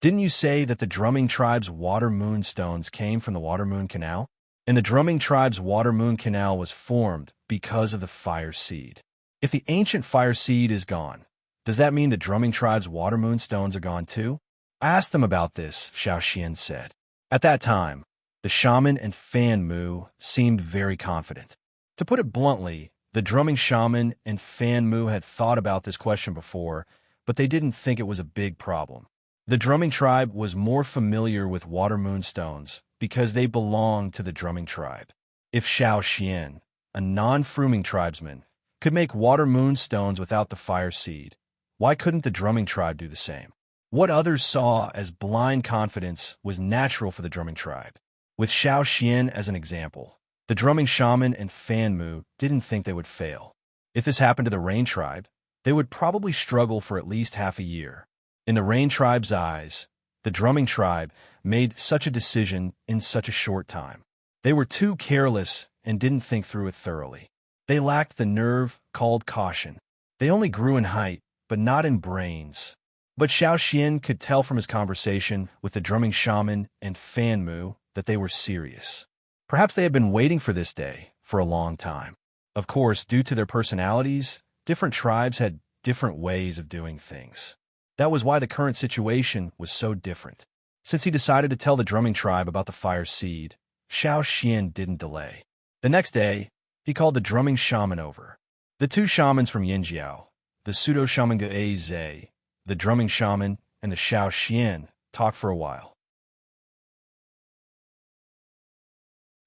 S1: Didn't you say that the drumming tribe's water moon stones came from the water moon canal? And the drumming tribe's water moon canal was formed because of the fire seed. If the ancient fire seed is gone, does that mean the drumming tribe's water moon stones are gone too? I asked them about this, Xiao Xian said. At that time, the shaman and Fan Mu seemed very confident. To put it bluntly, the drumming shaman and Fan Mu had thought about this question before, but they didn't think it was a big problem. The drumming tribe was more familiar with water moon stones because they belonged to the drumming tribe. If Xiao Xian, a non-frooming tribesman, could make water moon stones without the fire seed, why couldn't the drumming tribe do the same? What others saw as blind confidence was natural for the drumming tribe. With Xiao Xian as an example, The drumming shaman and Fanmu didn't think they would fail. If this happened to the Rain tribe, they would probably struggle for at least half a year. In the Rain tribe's eyes, the drumming tribe made such a decision in such a short time. They were too careless and didn't think through it thoroughly. They lacked the nerve called caution. They only grew in height, but not in brains. But Xiao Xian could tell from his conversation with the drumming shaman and Fanmu that they were serious. Perhaps they had been waiting for this day for a long time. Of course, due to their personalities, different tribes had different ways of doing things. That was why the current situation was so different. Since he decided to tell the drumming tribe about the fire seed, Xiao Xian didn't delay. The next day, he called the drumming shaman over. The two shamans from Yinjiao, the pseudo-shaman Ge, the drumming shaman, and the Xiao Xian, talked for a while.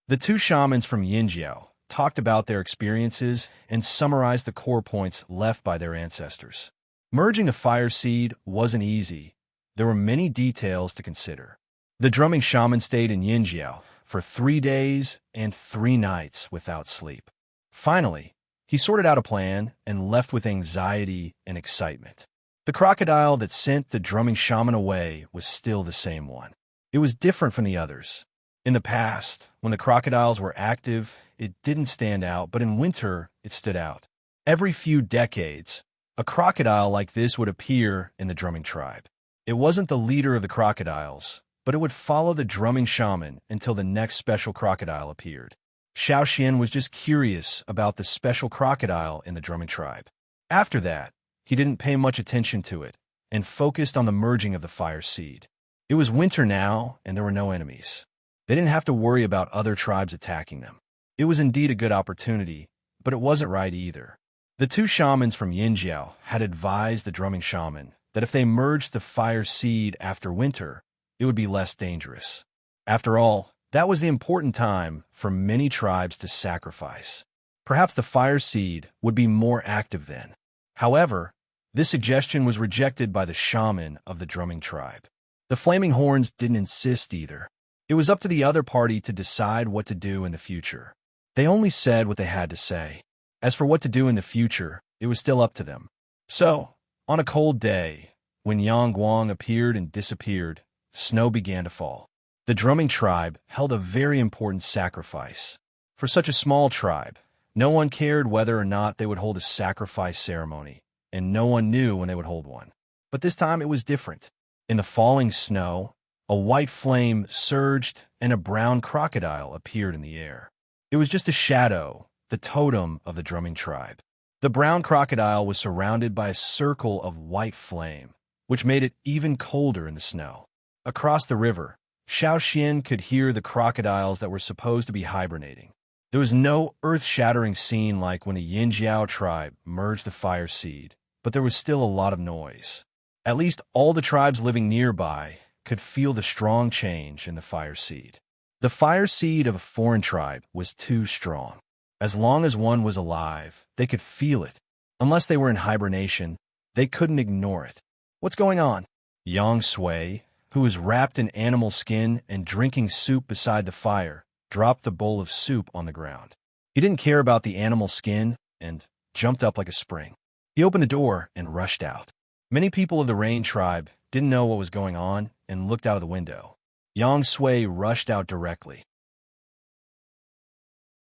S1: The two shamans from Yinjiao talked about their experiences and summarized the core points left by their ancestors. Merging the fire seed wasn't easy. There were many details to consider. The drumming shaman stayed in Yinjiao for 3 days and 3 nights without sleep. Finally, he sorted out a plan and left with anxiety and excitement. The crocodile that sent the drumming shaman away was still the same one. It was different from the others. In the past, when the crocodiles were active, it didn't stand out, but in winter, it stood out. Every few decades, a crocodile like this would appear in the drumming tribe. It wasn't the leader of the crocodiles, but it would follow the drumming shaman until the next special crocodile appeared. Xiao Xian was just curious about the special crocodile in the drumming tribe. After that, he didn't pay much attention to it and focused on the merging of the fire seed. It was winter now, and there were no enemies. They didn't have to worry about other tribes attacking them. It was indeed a good opportunity, but it wasn't right either. The two shamans from Yinjiao had advised the drumming shaman that if they merged the fire seed after winter, it would be less dangerous. After all, that was the important time for many tribes to sacrifice. Perhaps the fire seed would be more active then. However, this suggestion was rejected by the shaman of the drumming tribe. The flaming horns didn't insist either. It was up to the other party to decide what to do in the future. They only said what they had to say. As for what to do in the future, it was still up to them. So, on a cold day, when Yang Guang appeared and disappeared, snow began to fall. The drumming tribe held a very important sacrifice. For such a small tribe, no one cared whether or not they would hold a sacrifice ceremony, and no one knew when they would hold one. But this time it was different. In the falling snow, a white flame surged and a brown crocodile appeared in the air. It was just a shadow, the totem of the drumming tribe. The brown crocodile was surrounded by a circle of white flame, which made it even colder in the snow. Across the river, Xiao Xian could hear the crocodiles that were supposed to be hibernating. There was no earth-shattering scene like when the Yinjiao tribe merged the fire seed, but there was still a lot of noise. At least all the tribes living nearby could feel the strong change in the fire seed. The fire seed of a foreign tribe was too strong. As long as one was alive, they could feel it. Unless they were in hibernation, they couldn't ignore it. What's going on? Yang Sui, who was wrapped in animal skin and drinking soup beside the fire, dropped the bowl of soup on the ground. He didn't care about the animal skin and jumped up like a spring. He opened the door and rushed out. Many people of the Rain tribe didn't know what was going on and looked out of the window. Yang Sui rushed out directly.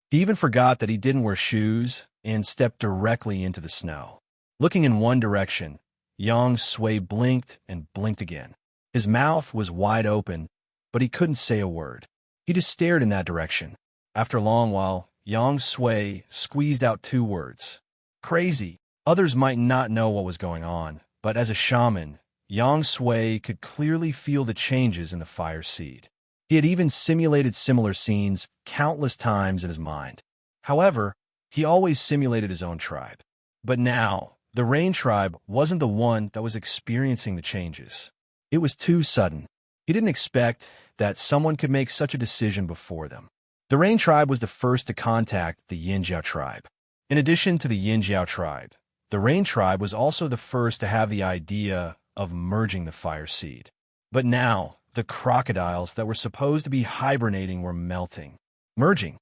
S1: He even forgot that he didn't wear shoes and stepped directly into the snow. Looking in one direction, Yang Sui blinked and blinked again. His mouth was wide open, but he couldn't say a word. He just stared in that direction. After a long while, Yang Sui squeezed out 2 words. Crazy. Others might not know what was going on, but as a shaman, Yang Sui could clearly feel the changes in the fire seed. He had even simulated similar scenes countless times in his mind. However, he always simulated his own tribe. But now, the Rain tribe wasn't the one that was experiencing the changes. It was too sudden. He didn't expect that someone could make such a decision before them. The Rain tribe was the first to contact the Yinjiao tribe. In addition to the Yinjiao tribe, the Rain tribe was also the first to have the idea of merging the fire seed. But now, the crocodiles that were supposed to be hibernating were melting. Merging.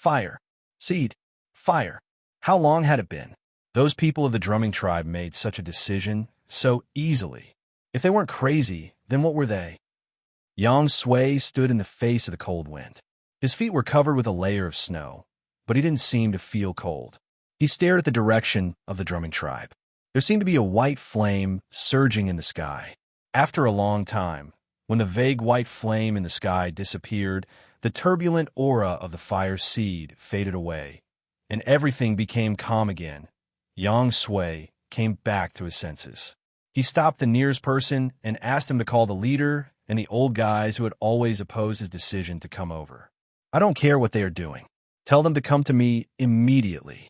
S1: Fire. Seed. Fire. How long had it been? Those people of the drumming tribe made such a decision so easily. If they weren't crazy, then what were they? Yang Sui stood in the face of the cold wind. His feet were covered with a layer of snow, but he didn't seem to feel cold. He stared at the direction of the drumming tribe. There seemed to be a white flame surging in the sky. After a long time, when the vague white flame in the sky disappeared, the turbulent aura of the fire seed faded away, and everything became calm again. Yang Sui came back to his senses. He stopped the nearest person and asked him to call the leader and the old guys who had always opposed his decision to come over. I don't care what they are doing. Tell them to come to me immediately.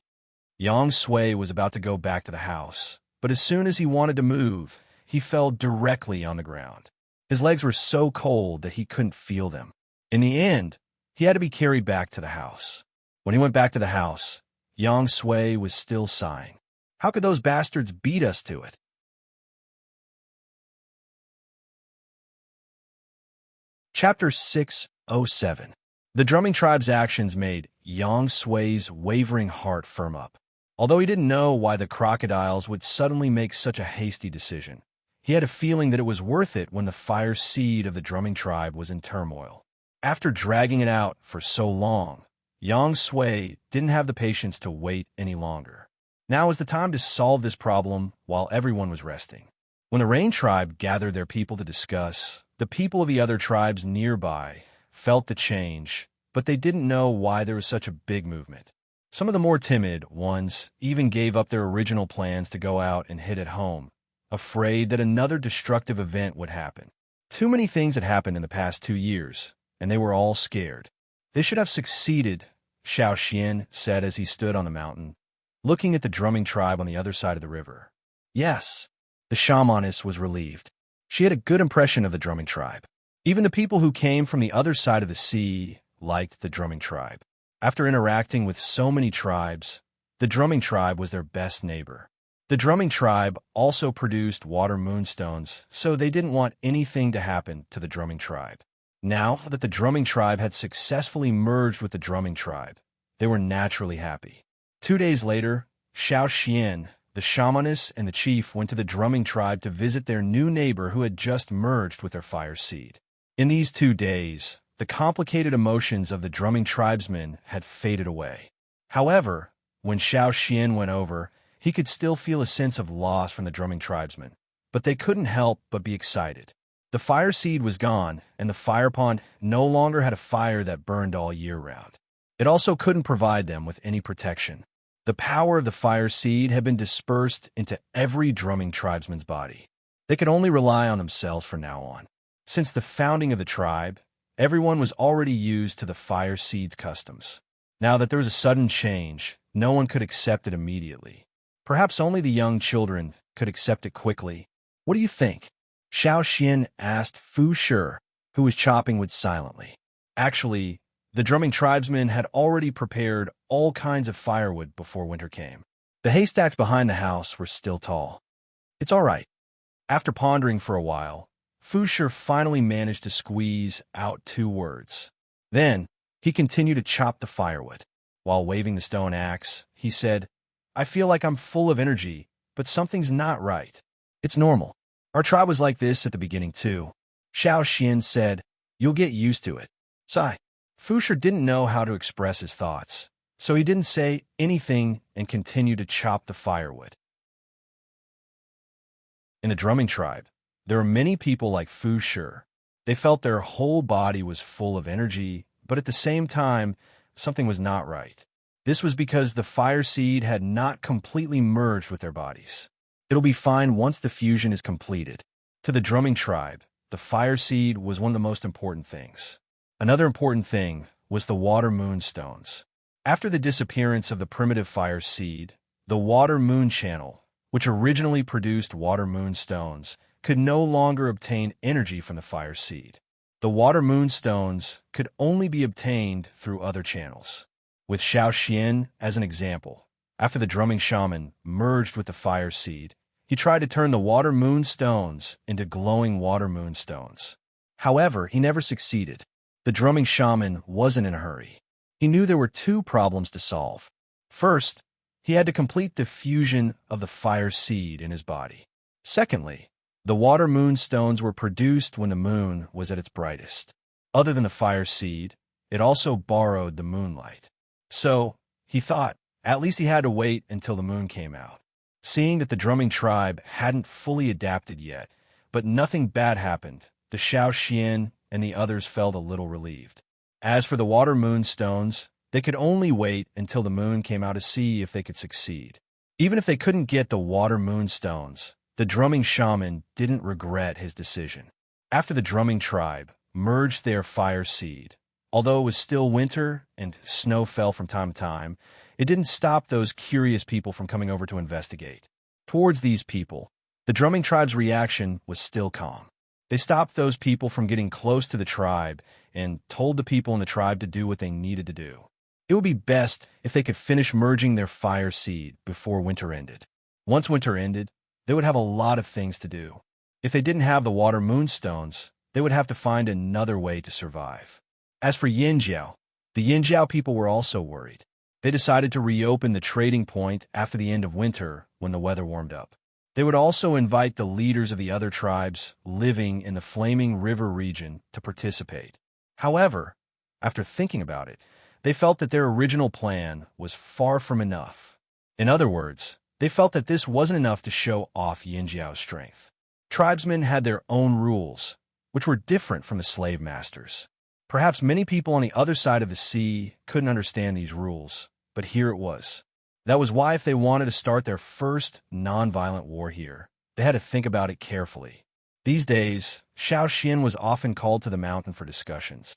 S1: Yang Sui was about to go back to the house, but as soon as he wanted to move, he fell directly on the ground. His legs were so cold that he couldn't feel them. In the end, he had to be carried back to the house. When he went back to the house, Yang Sui was still sighing. How could those bastards beat us to it? Chapter 607. The drumming tribe's actions made Yang Sui's wavering heart firm up. Although he didn't know why the crocodiles would suddenly make such a hasty decision, he had a feeling that it was worth it when the fire seed of the drumming tribe was in turmoil. After dragging it out for so long, Yang Sui didn't have the patience to wait any longer. Now was the time to solve this problem while everyone was resting. When the rain tribe gathered their people to discuss, the people of the other tribes nearby felt the change, but they didn't know why there was such a big movement. Some of the more timid ones even gave up their original plans to go out and hit at home, afraid that another destructive event would happen. Too many things had happened in the past 2 years, and they were all scared. They should have succeeded, Xiao Xian said as he stood on the mountain, looking at the drumming tribe on the other side of the river. Yes, the shamaness was relieved. She had a good impression of the drumming tribe. Even the people who came from the other side of the sea liked the drumming tribe. After interacting with so many tribes, the drumming tribe was their best neighbor. The drumming tribe also produced water moonstones, so they didn't want anything to happen to the drumming tribe. Now that the drumming tribe had successfully merged with the drumming tribe, they were naturally happy. 2 days later, Xiao Xian, the shamaness, and the chief went to the drumming tribe to visit their new neighbor who had just merged with their fire seed. In these 2 days, the complicated emotions of the drumming tribesmen had faded away. However, when Xiao Xian went over, he could still feel a sense of loss from the drumming tribesmen, but they couldn't help but be excited. The fire seed was gone, and the fire pond no longer had a fire that burned all year round. It also couldn't provide them with any protection. The power of the fire seed had been dispersed into every drumming tribesman's body. They could only rely on themselves from now on. Since the founding of the tribe, everyone was already used to the fire seed's customs. Now that there was a sudden change, no one could accept it immediately. Perhaps only the young children could accept it quickly. What do you think? Xiao Xian asked Fu Shi, who was chopping wood silently. Actually, the drumming tribesmen had already prepared all kinds of firewood before winter came. The haystacks behind the house were still tall. It's all right. After pondering for a while, Fu Shi finally managed to squeeze out 2 words. Then, he continued to chop the firewood. While waving the stone axe, he said, I feel like I'm full of energy, but something's not right. It's normal. Our tribe was like this at the beginning too. Xiao Xian said, You'll get used to it. Sigh. Fu Shi didn't know how to express his thoughts, so he didn't say anything and continued to chop the firewood. In the drumming tribe, there were many people like Fu Shi. They felt their whole body was full of energy, but at the same time, something was not right. This was because the fire seed had not completely merged with their bodies. It'll be fine once the fusion is completed. To the drumming tribe, the fire seed was one of the most important things. Another important thing was the water moonstones. After the disappearance of the primitive fire seed, the water moon channel, which originally produced water moonstones, could no longer obtain energy from the fire seed. The water moonstones could only be obtained through other channels. With Xiao Xian as an example, after the drumming shaman merged with the fire seed, he tried to turn the water moonstones into glowing water moonstones. However, he never succeeded. The drumming shaman wasn't in a hurry. He knew there were two problems to solve. First, he had to complete the fusion of the fire seed in his body. Secondly, the water moon stones were produced when the moon was at its brightest. Other than the fire seed, it also borrowed the moonlight. So, he thought, at least he had to wait until the moon came out. Seeing that the drumming tribe hadn't fully adapted yet, but nothing bad happened, the Xiaoxian and the others felt a little relieved. As for the water moon stones, they could only wait until the moon came out to see if they could succeed. Even if they couldn't get the water moon stones, the drumming shaman didn't regret his decision. After the drumming tribe merged their fire seed, although it was still winter and snow fell from time to time, it didn't stop those curious people from coming over to investigate. Towards these people, the drumming tribe's reaction was still calm. They stopped those people from getting close to the tribe and told the people in the tribe to do what they needed to do. It would be best if they could finish merging their fire seed before winter ended. Once winter ended, they would have a lot of things to do. If they didn't have the water moon stones, they would have to find another way to survive. As for Yinjiao, the Yinjiao people were also worried. They decided to reopen the trading point after the end of winter when the weather warmed up. They would also invite the leaders of the other tribes living in the Flaming River region to participate. However, after thinking about it, they felt that their original plan was far from enough. In other words, they felt that this wasn't enough to show off Yinjiao's strength. Tribesmen had their own rules, which were different from the slave masters. Perhaps many people on the other side of the sea couldn't understand these rules, but here it was. That was why if they wanted to start their first non-violent war here, they had to think about it carefully. These days, Xiaoxian was often called to the mountain for discussions.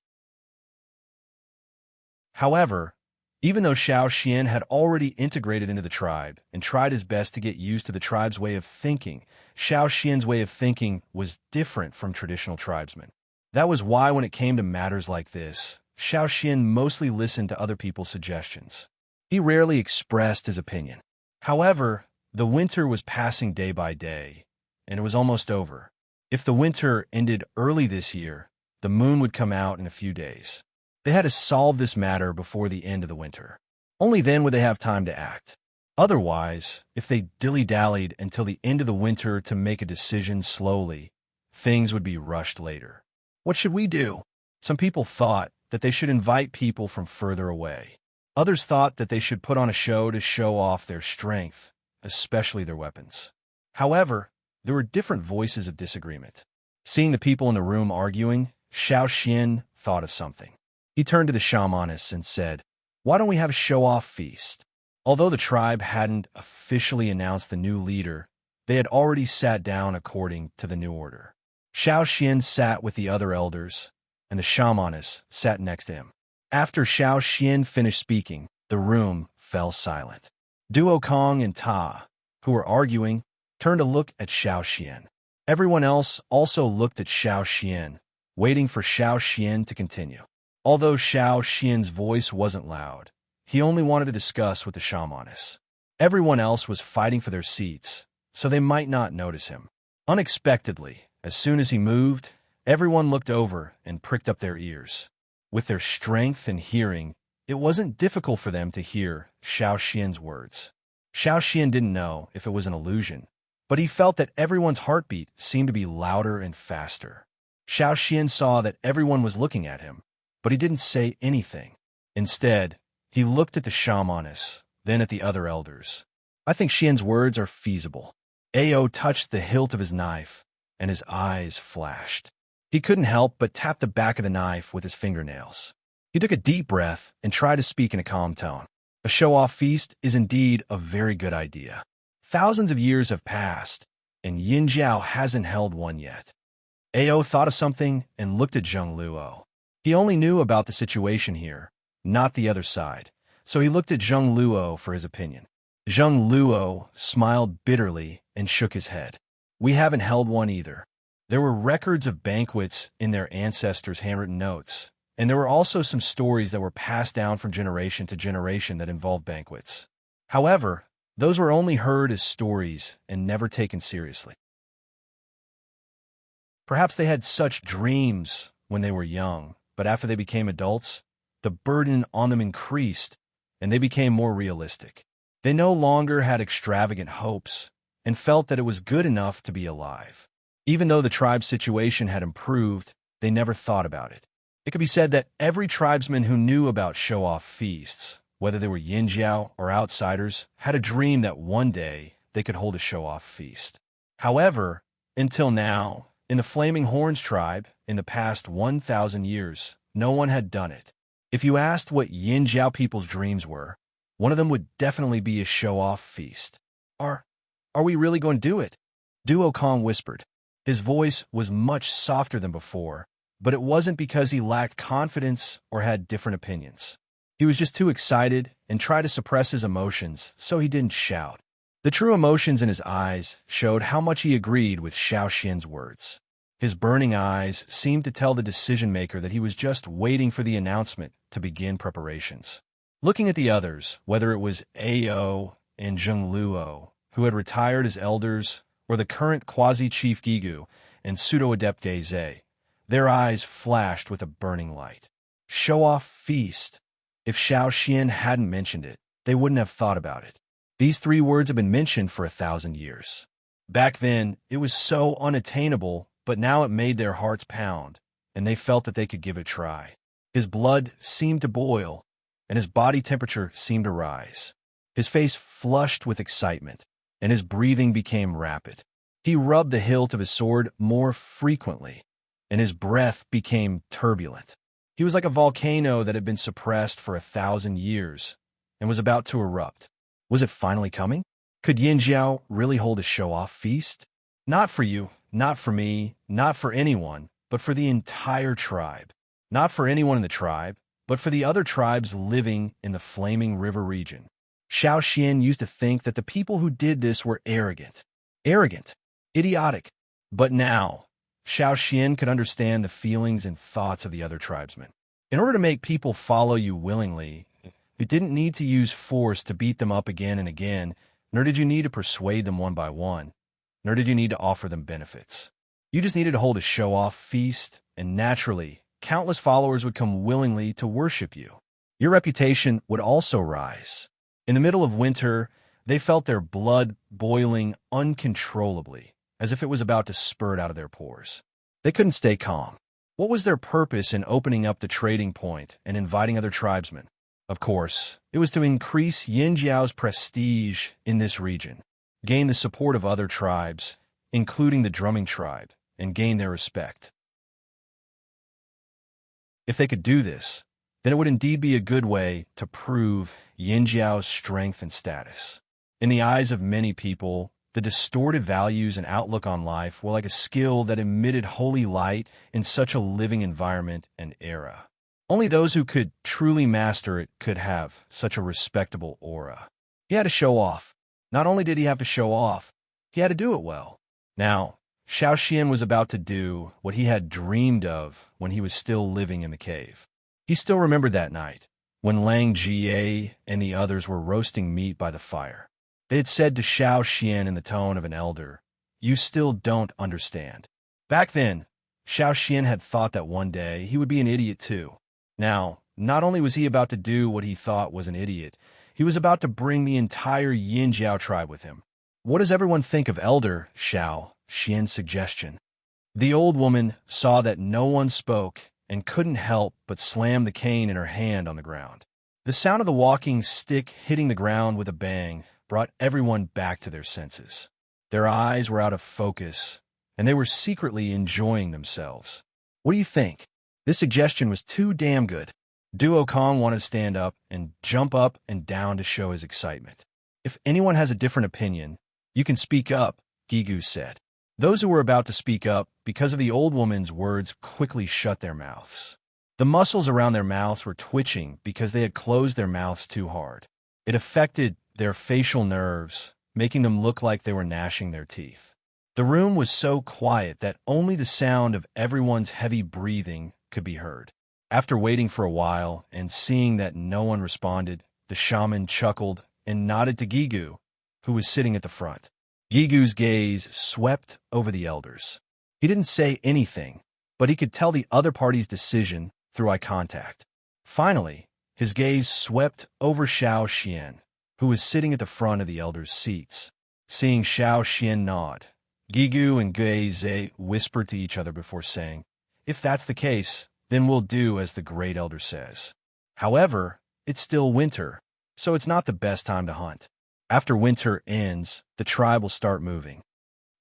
S1: However, even though Xiaoxian had already integrated into the tribe and tried his best to get used to the tribe's way of thinking, Xiaoxian's way of thinking was different from traditional tribesmen. That was why when it came to matters like this, Xiaoxian mostly listened to other people's suggestions. He rarely expressed his opinion. However, the winter was passing day by day, and it was almost over. If the winter ended early this year, the moon would come out in a few days. They had to solve this matter before the end of the winter. Only then would they have time to act. Otherwise, if they dilly-dallied until the end of the winter to make a decision slowly, things would be rushed later. What should we do? Some people thought that they should invite people from further away. Others thought that they should put on a show to show off their strength, especially their weapons. However, there were different voices of disagreement. Seeing the people in the room arguing, Xiaoxian thought of something. He turned to the shamaness and said, "Why don't we have a show-off feast?" Although the tribe hadn't officially announced the new leader, they had already sat down according to the new order. Xiaoxian sat with the other elders, and the shamaness sat next to him. After Xiaoxian finished speaking, the room fell silent. Duo Kong and Ta, who were arguing, turned to look at Xiaoxian. Everyone else also looked at Xiaoxian, waiting for Xiaoxian to continue. Although Xiaoxian's voice wasn't loud, he only wanted to discuss with the shamaness. Everyone else was fighting for their seats, so they might not notice him. Unexpectedly, as soon as he moved, everyone looked over and pricked up their ears. With their strength and hearing, it wasn't difficult for them to hear Xiaoxian's words. Xiaoxian didn't know if it was an illusion, but he felt that everyone's heartbeat seemed to be louder and faster. Xiaoxian saw that everyone was looking at him, but he didn't say anything. Instead, he looked at the shamaness, then at the other elders. "I think Xian's words are feasible." Ao touched the hilt of his knife, and his eyes flashed. He couldn't help but tap the back of the knife with his fingernails. He took a deep breath and tried to speak in a calm tone. A show-off feast is indeed a very good idea. Thousands of years have passed, and Yinjiao hasn't held one yet. Ao thought of something and looked at Zheng Luo. He only knew about the situation here, not the other side, so he looked at Zheng Luo for his opinion. Zheng Luo smiled bitterly and shook his head. "We haven't held one either." There were records of banquets in their ancestors' handwritten notes, and there were also some stories that were passed down from generation to generation that involved banquets. However, those were only heard as stories and never taken seriously. Perhaps they had such dreams when they were young, but after they became adults, the burden on them increased, and they became more realistic. They no longer had extravagant hopes and felt that it was good enough to be alive. Even though the tribe's situation had improved, they never thought about it. It could be said that every tribesman who knew about show-off feasts, whether they were Yinjiao or outsiders, had a dream that one day they could hold a show-off feast. However, until now, in the Flaming Horns tribe, in the past 1,000 years, no one had done it. If you asked what Yinjiao people's dreams were, one of them would definitely be a show-off feast. Are we really going to do it? Duo Kong whispered. His voice was much softer than before, but it wasn't because he lacked confidence or had different opinions. He was just too excited and tried to suppress his emotions, so he didn't shout. The true emotions in his eyes showed how much he agreed with Xiao Xian's words. His burning eyes seemed to tell the decision-maker that he was just waiting for the announcement to begin preparations. Looking at the others, whether it was Ao and Zheng Luo, who had retired as elders, or the current quasi-chief Gigu and pseudo-adept Geze, their eyes flashed with a burning light. Show-off feast. If Xiao Xian hadn't mentioned it, they wouldn't have thought about it. These 3 words have been mentioned for 1,000 years. Back then, it was so unattainable, but now it made their hearts pound, and they felt that they could give it a try. His blood seemed to boil, and his body temperature seemed to rise. His face flushed with excitement, and his breathing became rapid. He rubbed the hilt of his sword more frequently, and his breath became turbulent. He was like a volcano that had been suppressed for 1,000 years and was about to erupt. Was it finally coming? Could Yinjiao really hold a show-off feast? Not for you, not for me, not for anyone, but for the entire tribe. Not for anyone in the tribe, but for the other tribes living in the Flaming River region. Xiao Xian used to think that the people who did this were arrogant, idiotic. But now, Xiao Xian could understand the feelings and thoughts of the other tribesmen. In order to make people follow you willingly, you didn't need to use force to beat them up again and again, nor did you need to persuade them one by one, nor did you need to offer them benefits. You just needed to hold a show-off feast, and naturally, countless followers would come willingly to worship you. Your reputation would also rise. In the middle of winter, they felt their blood boiling uncontrollably, as if it was about to spurt out of their pores. They couldn't stay calm. What was their purpose in opening up the trading point and inviting other tribesmen? Of course, it was to increase Yinjiao's prestige in this region, gain the support of other tribes, including the drumming tribe, and gain their respect. If they could do this, then it would indeed be a good way to prove Yinjiao's strength and status. In the eyes of many people, the distorted values and outlook on life were like a skill that emitted holy light in such a living environment and era. Only those who could truly master it could have such a respectable aura. He had to show off. Not only did he have to show off, he had to do it well. Now, Xiao Xian was about to do what he had dreamed of when he was still living in the cave. He still remembered that night, when Lang Jie and the others were roasting meat by the fire. They had said to Xiao Xian in the tone of an elder, "You still don't understand." Back then, Xiao Xian had thought that one day he would be an idiot too. Now, not only was he about to do what he thought was an idiot, he was about to bring the entire Yinjiao tribe with him. What does everyone think of Elder Xiao Xian's suggestion? The old woman saw that no one spoke and couldn't help but slam the cane in her hand on the ground. The sound of the walking stick hitting the ground with a bang brought everyone back to their senses. Their eyes were out of focus, and they were secretly enjoying themselves. What do you think? This suggestion was too damn good. Duo Kong wanted to stand up and jump up and down to show his excitement. If anyone has a different opinion, you can speak up, Gigu said. Those who were about to speak up, because of the old woman's words, quickly shut their mouths. The muscles around their mouths were twitching because they had closed their mouths too hard. It affected their facial nerves, making them look like they were gnashing their teeth. The room was so quiet that only the sound of everyone's heavy breathing could be heard. After waiting for a while and seeing that no one responded, the shaman chuckled and nodded to Gigu, who was sitting at the front. Gigu's gaze swept over the elders. He didn't say anything, but he could tell the other party's decision through eye contact. Finally, his gaze swept over Xiao Xian, who was sitting at the front of the elders' seats. Seeing Xiao Xian nod, Gigu and Gui Zhe whispered to each other before saying, "If that's the case, then we'll do as the great elder says. However, it's still winter, so it's not the best time to hunt. After winter ends, the tribe will start moving."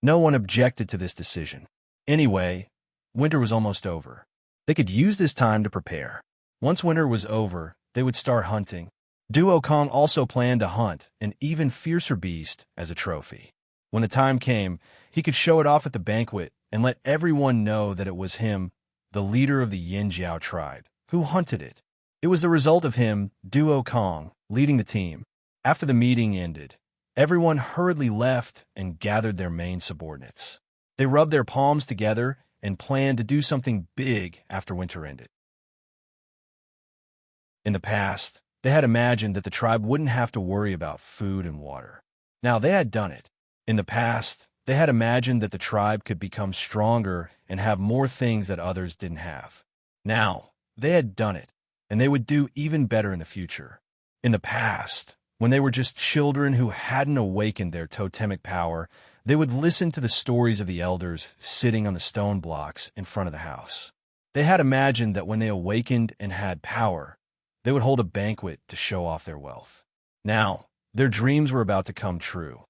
S1: No one objected to this decision. Anyway, winter was almost over. They could use this time to prepare. Once winter was over, they would start hunting. Duo Kong also planned to hunt an even fiercer beast as a trophy. When the time came, he could show it off at the banquet and let everyone know that it was him, the leader of the Yinjiao tribe, who hunted it. It was the result of him, Duo Kong, leading the team. After the meeting ended, everyone hurriedly left and gathered their main subordinates. They rubbed their palms together and planned to do something big after winter ended. In the past, they had imagined that the tribe wouldn't have to worry about food and water. Now they had done it. In the past, they had imagined that the tribe could become stronger and have more things that others didn't have. Now, they had done it, and they would do even better in the future. In the past, when they were just children who hadn't awakened their totemic power, they would listen to the stories of the elders sitting on the stone blocks in front of the house. They had imagined that when they awakened and had power, they would hold a banquet to show off their wealth. Now, their dreams were about to come true.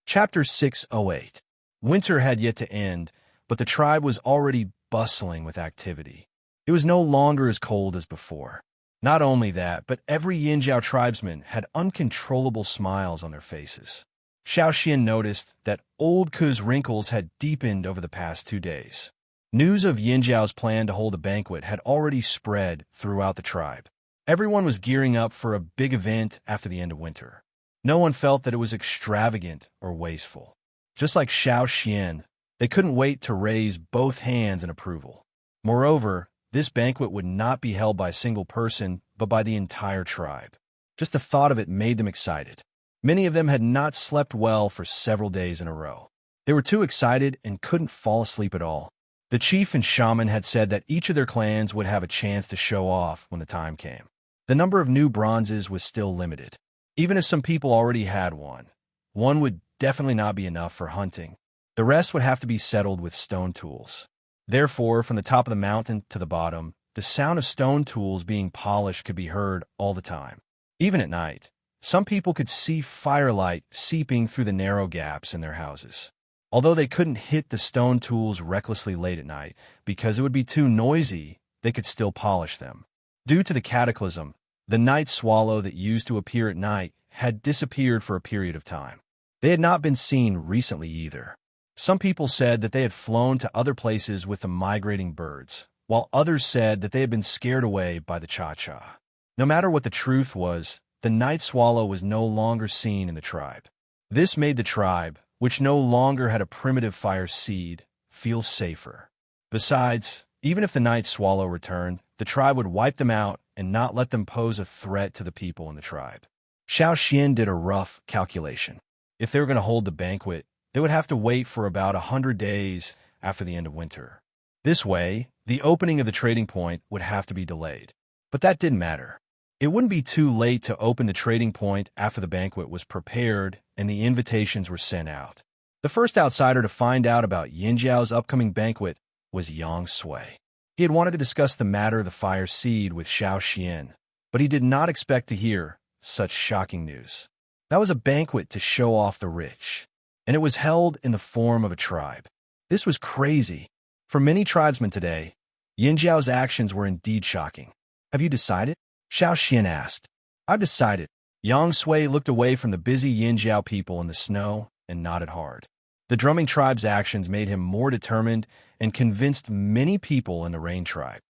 S1: Chapter 608. Winter had yet to end, but the tribe was already bustling with activity. It was no longer as cold as before. Not only that, but every Yinjiao tribesman had uncontrollable smiles on their faces. Xiao Xian noticed that old Ku's wrinkles had deepened over the past 2 days. News of Yinjiao's plan to hold a banquet had already spread throughout the tribe. Everyone was gearing up for a big event after the end of winter. No one felt that it was extravagant or wasteful. Just like Xiao Xian, they couldn't wait to raise both hands in approval. Moreover, this banquet would not be held by a single person, but by the entire tribe. Just the thought of it made them excited. Many of them had not slept well for several days in a row. They were too excited and couldn't fall asleep at all. The chief and shaman had said that each of their clans would have a chance to show off when the time came. The number of new bronzes was still limited. Even if some people already had one would definitely not be enough for hunting. The rest would have to be settled with stone tools. Therefore, from the top of the mountain to the bottom, the sound of stone tools being polished could be heard all the time. Even at night, some people could see firelight seeping through the narrow gaps in their houses. Although they couldn't hit the stone tools recklessly late at night because it would be too noisy, they could still polish them. Due to the cataclysm, the night swallow that used to appear at night had disappeared for a period of time. They had not been seen recently either. Some people said that they had flown to other places with the migrating birds, while others said that they had been scared away by the cha-cha. No matter what the truth was, the night swallow was no longer seen in the tribe. This made the tribe, which no longer had a primitive fire seed, feel safer. Besides, even if the night swallow returned, the tribe would wipe them out and not let them pose a threat to the people in the tribe. Xiao Xian did a rough calculation. If they were going to hold the banquet, they would have to wait for about 100 days after the end of winter. This way, the opening of the trading point would have to be delayed. But that didn't matter. It wouldn't be too late to open the trading point after the banquet was prepared and the invitations were sent out. The first outsider to find out about Yinjiao's upcoming banquet was Yang Sui. He had wanted to discuss the matter of the fire seed with Xiao Xian, but he did not expect to hear such shocking news. That was a banquet to show off the rich, and it was held in the form of a tribe. This was crazy. For many tribesmen today, Yinjiao's actions were indeed shocking. Have you decided? Xiao Xian asked. I've decided. Yang Sui looked away from the busy Yinjiao people in the snow and nodded hard. The drumming tribe's actions made him more determined and convinced many people in the Rain tribe.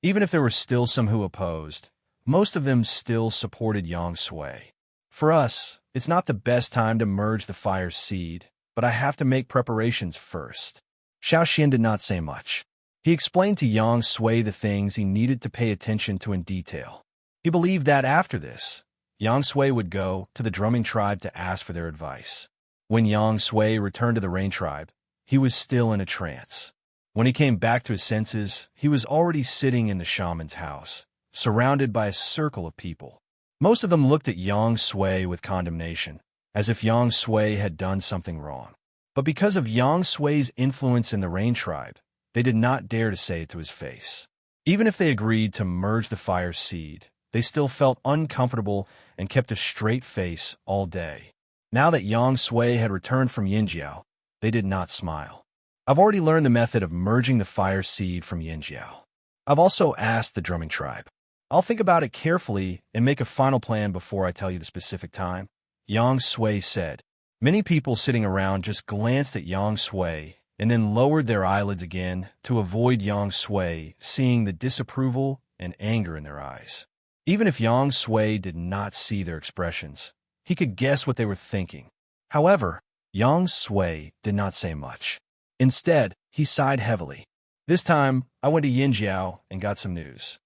S1: Even if there were still some who opposed, most of them still supported Yang Sui. For us, it's not the best time to merge the fire seed, but I have to make preparations first. Xiao Xian did not say much. He explained to Yang Sui the things he needed to pay attention to in detail. He believed that after this, Yang Sui would go to the drumming tribe to ask for their advice. When Yang Sui returned to the Rain tribe, he was still in a trance. When he came back to his senses, he was already sitting in the shaman's house, surrounded by a circle of people. Most of them looked at Yang Sui with condemnation, as if Yang Sui had done something wrong. But because of Yang Sui's influence in the Rain Tribe, they did not dare to say it to his face. Even if they agreed to merge the fire seed, they still felt uncomfortable and kept a straight face all day. Now that Yang Sui had returned from Yinjiao, they did not smile. I've already learned the method of merging the fire seed from Yinjiao. I've also asked the drumming tribe. I'll think about it carefully and make a final plan before I tell you the specific time, Yang Sui said. Many people sitting around just glanced at Yang Sui and then lowered their eyelids again to avoid Yang Sui seeing the disapproval and anger in their eyes. Even if Yang Sui did not see their expressions, he could guess what they were thinking. However, Yang Sui did not say much. Instead, he sighed heavily. This time, I went to Yinjiao and got some news.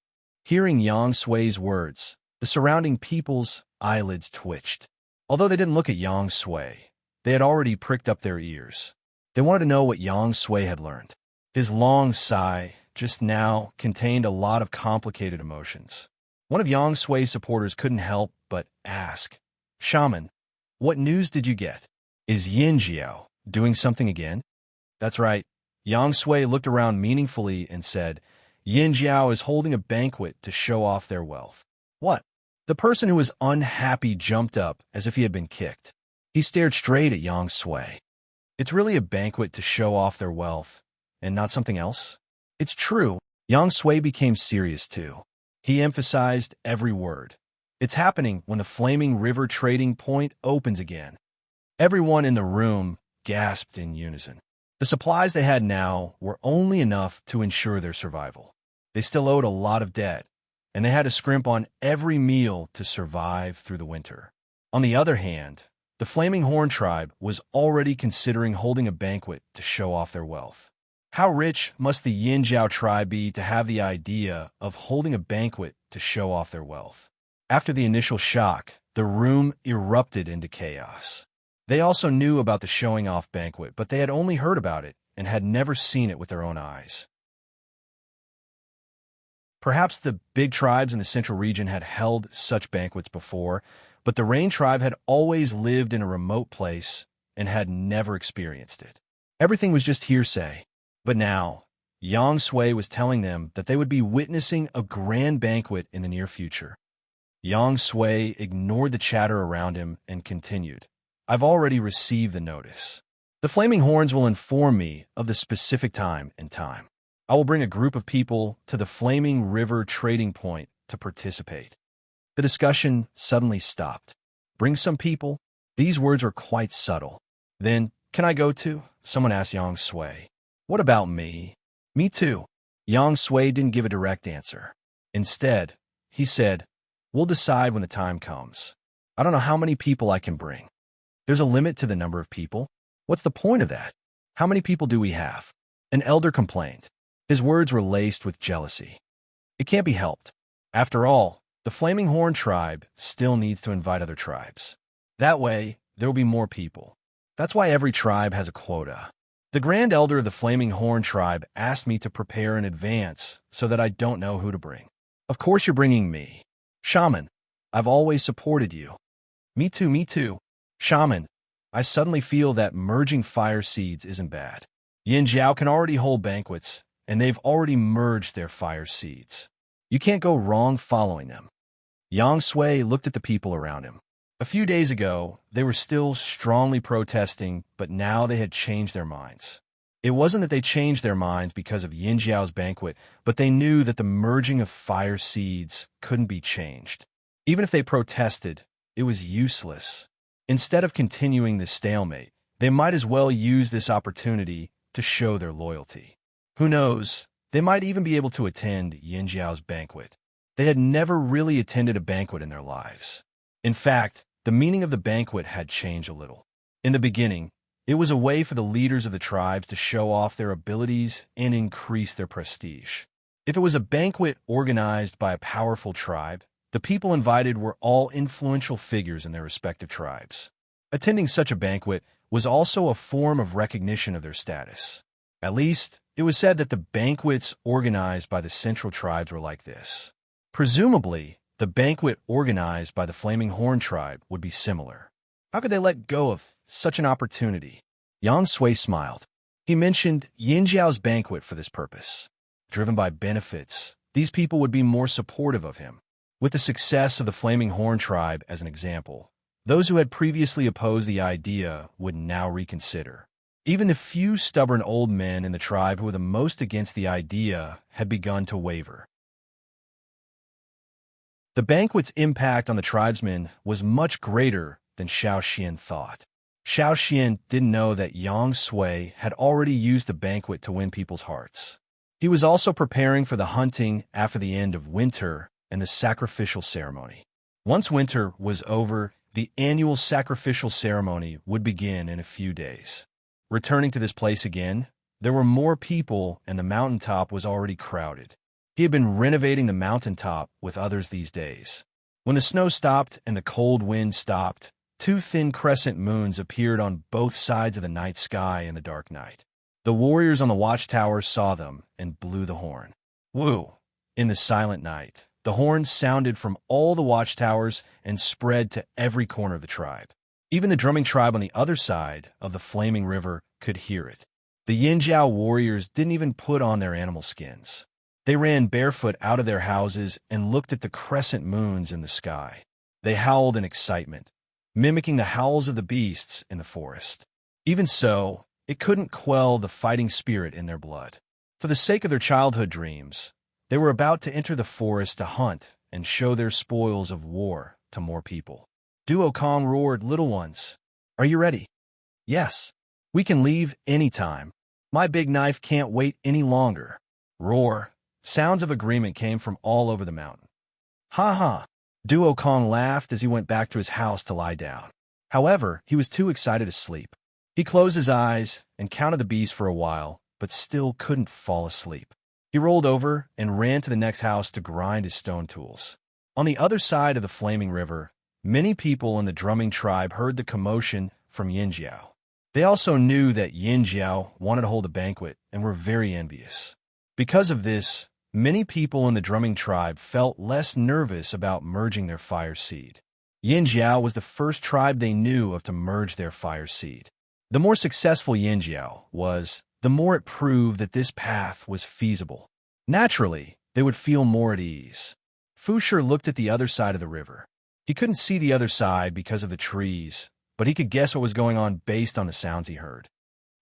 S1: Hearing Yang Sui's words, the surrounding people's eyelids twitched. Although they didn't look at Yang Sui, they had already pricked up their ears. They wanted to know what Yang Sui had learned. His long sigh just now contained a lot of complicated emotions. One of Yang Sui's supporters couldn't help but ask, "Shaman, what news did you get? Is Yinjiao doing something again?" That's right. Yang Sui looked around meaningfully and said, "Yinjiao is holding a banquet to show off their wealth." What? The person who was unhappy jumped up as if he had been kicked. He stared straight at Yang Sui. It's really a banquet to show off their wealth, and not something else? It's true. Yang Sui became serious too. He emphasized every word. It's happening when the Flaming River trading point opens again. Everyone in the room gasped in unison. The supplies they had now were only enough to ensure their survival. They still owed a lot of debt, and they had to scrimp on every meal to survive through the winter. On the other hand, the Flaming Horn tribe was already considering holding a banquet to show off their wealth. How rich must the Yinjiao tribe be to have the idea of holding a banquet to show off their wealth? After the initial shock, the room erupted into chaos. They also knew about the showing off banquet, but they had only heard about it and had never seen it with their own eyes. Perhaps the big tribes in the central region had held such banquets before, but the Rain tribe had always lived in a remote place and had never experienced it. Everything was just hearsay. But now, Yang Sui was telling them that they would be witnessing a grand banquet in the near future. Yang Sui ignored the chatter around him and continued. I've already received the notice. The Flaming Horns will inform me of the specific time and time. I will bring a group of people to the Flaming River trading point to participate. The discussion suddenly stopped. Bring some people? These words were quite subtle. Then, can I go too? Someone asked Yang Sui. What about me? Me too. Yang Sui didn't give a direct answer. Instead, he said, we'll decide when the time comes. I don't know how many people I can bring. There's a limit to the number of people. What's the point of that? How many people do we have? An elder complained. His words were laced with jealousy. It can't be helped. After all, the Flaming Horn tribe still needs to invite other tribes. That way, there will be more people. That's why every tribe has a quota. The Grand Elder of the Flaming Horn tribe asked me to prepare in advance so that I don't know who to bring. Of course you're bringing me. Shaman, I've always supported you. Me too, me too. Shaman, I suddenly feel that merging fire seeds isn't bad. Yinjiao can already hold banquets, and they've already merged their fire seeds. You can't go wrong following them. Yang Sui looked at the people around him. A few days ago, they were still strongly protesting, but now they had changed their minds. It wasn't that they changed their minds because of Yinjiao's banquet, but they knew that the merging of fire seeds couldn't be changed. Even if they protested, it was useless. Instead of continuing this stalemate, they might as well use this opportunity to show their loyalty. Who knows, they might even be able to attend Yinjiao's banquet. They had never really attended a banquet in their lives. In fact, the meaning of the banquet had changed a little. In the beginning, it was a way for the leaders of the tribes to show off their abilities and increase their prestige. If it was a banquet organized by a powerful tribe, the people invited were all influential figures in their respective tribes. Attending such a banquet was also a form of recognition of their status. At least, it was said that the banquets organized by the central tribes were like this. Presumably, the banquet organized by the Flaming Horn tribe would be similar. How could they let go of such an opportunity? Yang Sui smiled. He mentioned Yin Jiao's banquet for this purpose. Driven by benefits, these people would be more supportive of him. With the success of the Flaming Horn tribe as an example, those who had previously opposed the idea would now reconsider. Even the few stubborn old men in the tribe who were the most against the idea had begun to waver. The banquet's impact on the tribesmen was much greater than Xiao Xian thought. Xiao Xian didn't know that Yang Sui had already used the banquet to win people's hearts. He was also preparing for the hunting after the end of winter and the sacrificial ceremony. Once winter was over, the annual sacrificial ceremony would begin in a few days. Returning to this place again, there were more people and the mountaintop was already crowded. He had been renovating the mountaintop with others these days. When the snow stopped and the cold wind stopped, two thin crescent moons appeared on both sides of the night sky in the dark night. The warriors on the watchtower saw them and blew the horn. Woo! In the silent night, the horn sounded from all the watchtowers and spread to every corner of the tribe. Even the drumming tribe on the other side of the flaming river could hear it. The Yinjiao warriors didn't even put on their animal skins. They ran barefoot out of their houses and looked at the crescent moons in the sky. They howled in excitement, mimicking the howls of the beasts in the forest. Even so, it couldn't quell the fighting spirit in their blood. For the sake of their childhood dreams, they were about to enter the forest to hunt and show their spoils of war to more people. Duo Kong roared, "Little ones, are you ready?" "Yes. We can leave any time. My big knife can't wait any longer." Roar. Sounds of agreement came from all over the mountain. "Ha ha!" Duo Kong laughed as he went back to his house to lie down. However, he was too excited to sleep. He closed his eyes and counted the bees for a while, but still couldn't fall asleep. He rolled over and ran to the next house to grind his stone tools. On the other side of the flaming river, many people in the drumming tribe heard the commotion from Yinjiao. They also knew that Yinjiao wanted to hold a banquet and were very envious. Because of this, many people in the drumming tribe felt less nervous about merging their fire seed. Yinjiao was the first tribe they knew of to merge their fire seed. The more successful Yinjiao was, the more it proved that this path was feasible. Naturally, they would feel more at ease. Fusher looked at the other side of the river. He couldn't see the other side because of the trees, but he could guess what was going on based on the sounds he heard.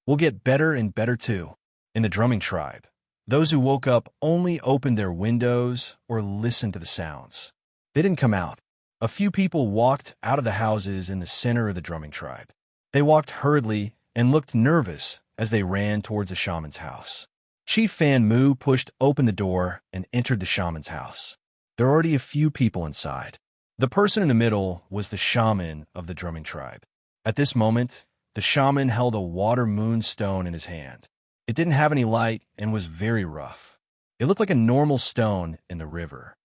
S1: "We'll get better and better too." In the drumming tribe, those who woke up only opened their windows or listened to the sounds. They didn't come out. A few people walked out of the houses in the center of the drumming tribe. They walked hurriedly and looked nervous as they ran towards the shaman's house. Chief Fan Mu pushed open the door and entered the shaman's house. There were already a few people inside. The person in the middle was the shaman of the drumming tribe. At this moment, the shaman held a water moonstone in his hand. It didn't have any light and was very rough. It looked like a normal stone in the river.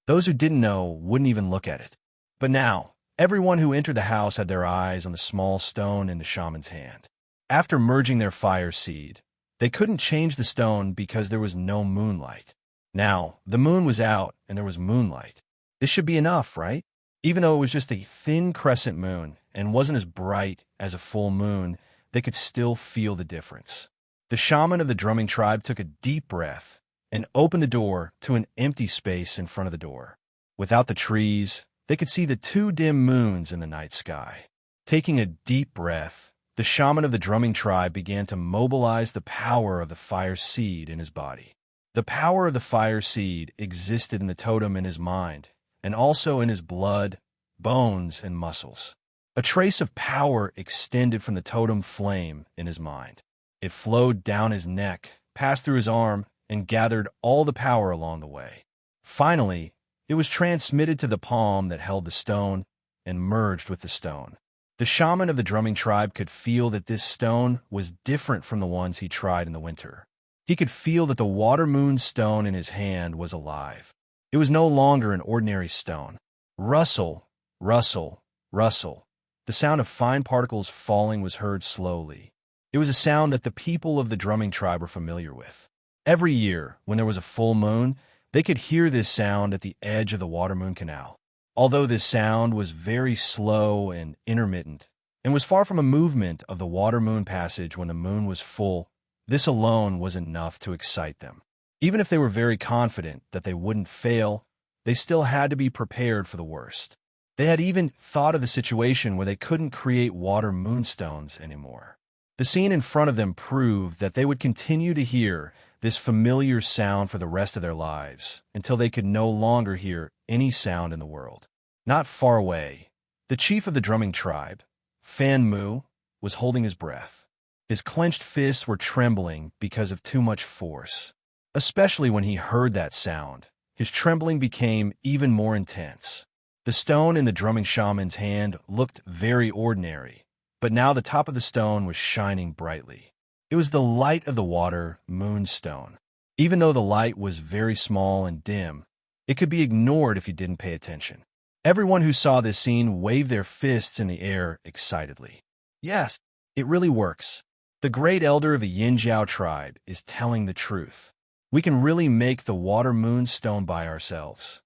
S1: Those who didn't know wouldn't even look at it. But now, everyone who entered the house had their eyes on the small stone in the shaman's hand. After merging their fire seed, they couldn't change the stone because there was no moonlight. Now, the moon was out and there was moonlight. This should be enough, right? Even though it was just a thin crescent moon and wasn't as bright as a full moon, they could still feel the difference. The shaman of the drumming tribe took a deep breath and opened the door to an empty space in front of the door. Without the trees, they could see the two dim moons in the night sky. Taking a deep breath, the shaman of the drumming tribe began to mobilize the power of the fire seed in his body. The power of the fire seed existed in the totem in his mind, and also in his blood, bones, and muscles. A trace of power extended from the totem flame in his mind. It flowed down his neck, passed through his arm, and gathered all the power along the way. Finally, it was transmitted to the palm that held the stone and merged with the stone. The shaman of the drumming tribe could feel that this stone was different from the ones he tried in the winter. He could feel that the water moon stone in his hand was alive. It was no longer an ordinary stone. Rustle, rustle, rustle. The sound of fine particles falling was heard slowly. It was a sound that the people of the drumming tribe were familiar with. Every year, when there was a full moon, they could hear this sound at the edge of the Watermoon Canal. Although this sound was very slow and intermittent, and was far from a movement of the Watermoon Passage when the moon was full, this alone was enough to excite them. Even if they were very confident that they wouldn't fail, they still had to be prepared for the worst. They had even thought of the situation where they couldn't create water moonstones anymore. The scene in front of them proved that they would continue to hear this familiar sound for the rest of their lives until they could no longer hear any sound in the world. Not far away, the chief of the drumming tribe, Fan Mu, was holding his breath. His clenched fists were trembling because of too much force. Especially when he heard that sound, his trembling became even more intense. The stone in the drumming shaman's hand looked very ordinary, but now the top of the stone was shining brightly. It was the light of the water moonstone. Even though the light was very small and dim, it could be ignored if you didn't pay attention. Everyone who saw this scene waved their fists in the air excitedly. Yes, it really works. The great elder of the Yinjiao tribe is telling the truth. We can really make the water moonstone by ourselves.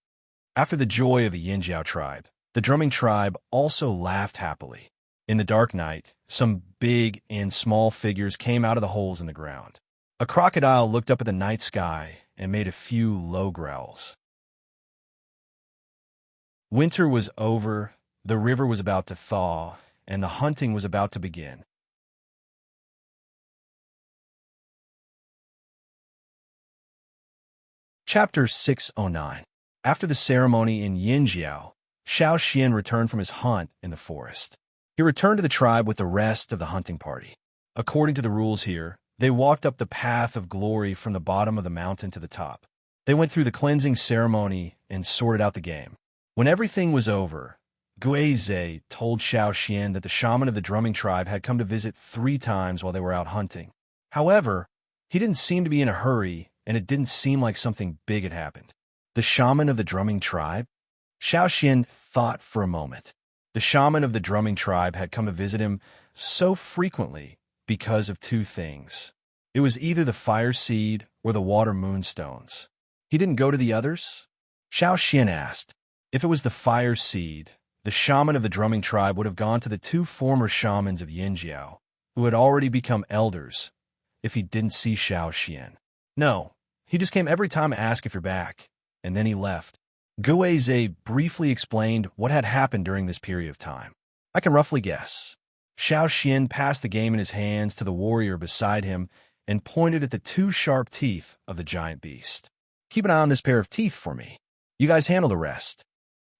S1: After the joy of the Yinjiao tribe, the drumming tribe also laughed happily. In the dark night, some big and small figures came out of the holes in the ground. A crocodile looked up at the night sky and made a few low growls. Winter was over, the river was about to thaw, and the hunting was about to begin. Chapter 609. After the ceremony in Yinjiao, Xiao Xian returned from his hunt in the forest. He returned to the tribe with the rest of the hunting party. According to the rules here, they walked up the path of glory from the bottom of the mountain to the top. They went through the cleansing ceremony and sorted out the game. When everything was over, Guizhe told Xiao Xian that the shaman of the drumming tribe had come to visit 3 times while they were out hunting. However, he didn't seem to be in a hurry, and it didn't seem like something big had happened. The shaman of the drumming tribe? Xiao Xian thought for a moment. The shaman of the drumming tribe had come to visit him so frequently because of 2 things. It was either the fire seed or the water moonstones. He didn't go to the others? Xiao Xian asked. If it was the fire seed, the shaman of the drumming tribe would have gone to the 2 former shamans of Yinjiao, who had already become elders, if he didn't see Xiao Xian. No, he just came every time to ask if you're back, and then he left. Guizhe briefly explained what had happened during this period of time. I can roughly guess. Xiao Xian passed the game in his hands to the warrior beside him and pointed at the 2 sharp teeth of the giant beast. Keep an eye on this pair of teeth for me. You guys handle the rest.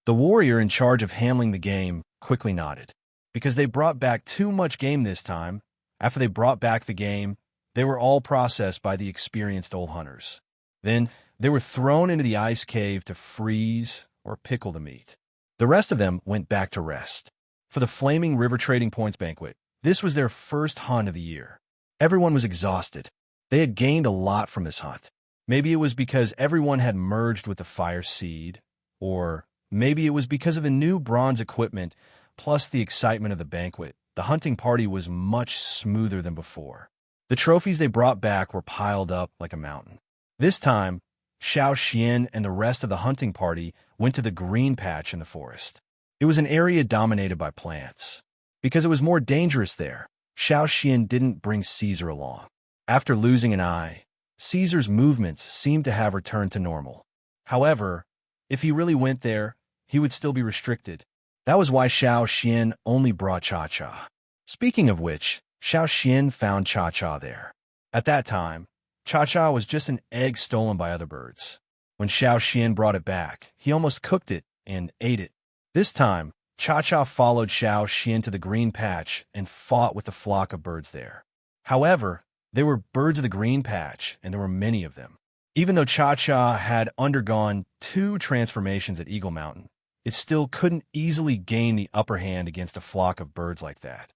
S1: The warrior in charge of handling the game quickly nodded. Because they brought back too much game this time, after they brought back the game, they were all processed by the experienced old hunters. Then, they were thrown into the ice cave to freeze or pickle the meat. The rest of them went back to rest. For the Flaming River Trading Points banquet, this was their first hunt of the year. Everyone was exhausted. They had gained a lot from this hunt. Maybe it was because everyone had merged with the fire seed, or maybe it was because of the new bronze equipment plus the excitement of the banquet. The hunting party was much smoother than before. The trophies they brought back were piled up like a mountain. This time, Xiao Xian and the rest of the hunting party went to the green patch in the forest. It was an area dominated by plants. Because it was more dangerous there, Xiao Xian didn't bring Caesar along. After losing an eye, Caesar's movements seemed to have returned to normal. However, if he really went there, he would still be restricted. That was why Xiao Xian only brought Cha-Cha. Speaking of which, Xiao Xian found Cha-Cha there. At that time, Cha-Cha was just an egg stolen by other birds. When Xiao Xian brought it back, he almost cooked it and ate it. This time, Cha-Cha followed Xiao Xian to the green patch and fought with the flock of birds there. However, they were birds of the green patch, and there were many of them. Even though Cha-Cha had undergone 2 transformations at Eagle Mountain, it still couldn't easily gain the upper hand against a flock of birds like that.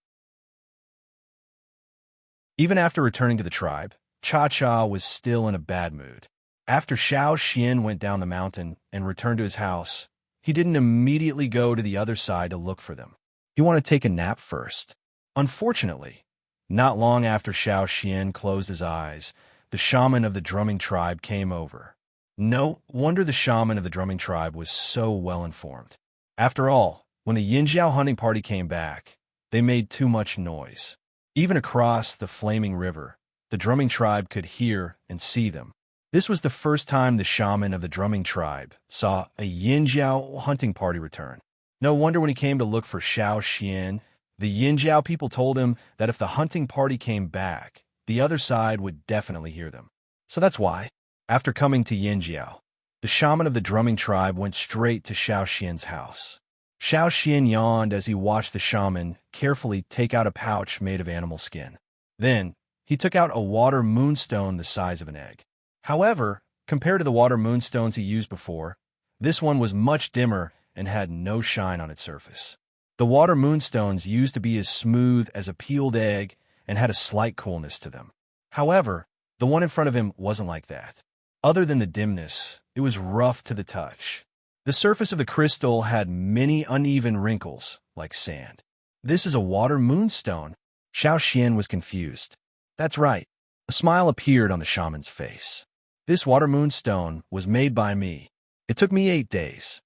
S1: Even after returning to the tribe, Cha-Cha was still in a bad mood. After Xiao Xian went down the mountain and returned to his house, he didn't immediately go to the other side to look for them. He wanted to take a nap first. Unfortunately, not long after Xiao Xian closed his eyes, the shaman of the drumming tribe came over. No wonder the shaman of the drumming tribe was so well informed. After all, when the Yinjiao hunting party came back, they made too much noise. Even across the flaming river, the drumming tribe could hear and see them. This was the first time the shaman of the drumming tribe saw a Yinjiao hunting party return. No wonder when he came to look for Xiao Xian, the Yinjiao people told him that if the hunting party came back, the other side would definitely hear them. So that's why, after coming to Yinjiao, the shaman of the drumming tribe went straight to Xiao Xian's house. Xiao Xian yawned as he watched the shaman carefully take out a pouch made of animal skin. Then, he took out a water moonstone the size of an egg. However, compared to the water moonstones he used before, this one was much dimmer and had no shine on its surface. The water moonstones used to be as smooth as a peeled egg and had a slight coolness to them. However, the one in front of him wasn't like that. Other than the dimness, it was rough to the touch. The surface of the crystal had many uneven wrinkles, like sand. This is a water moonstone. Xiao Xian was confused. That's right. A smile appeared on the shaman's face. This water moonstone was made by me. It took me 8 days.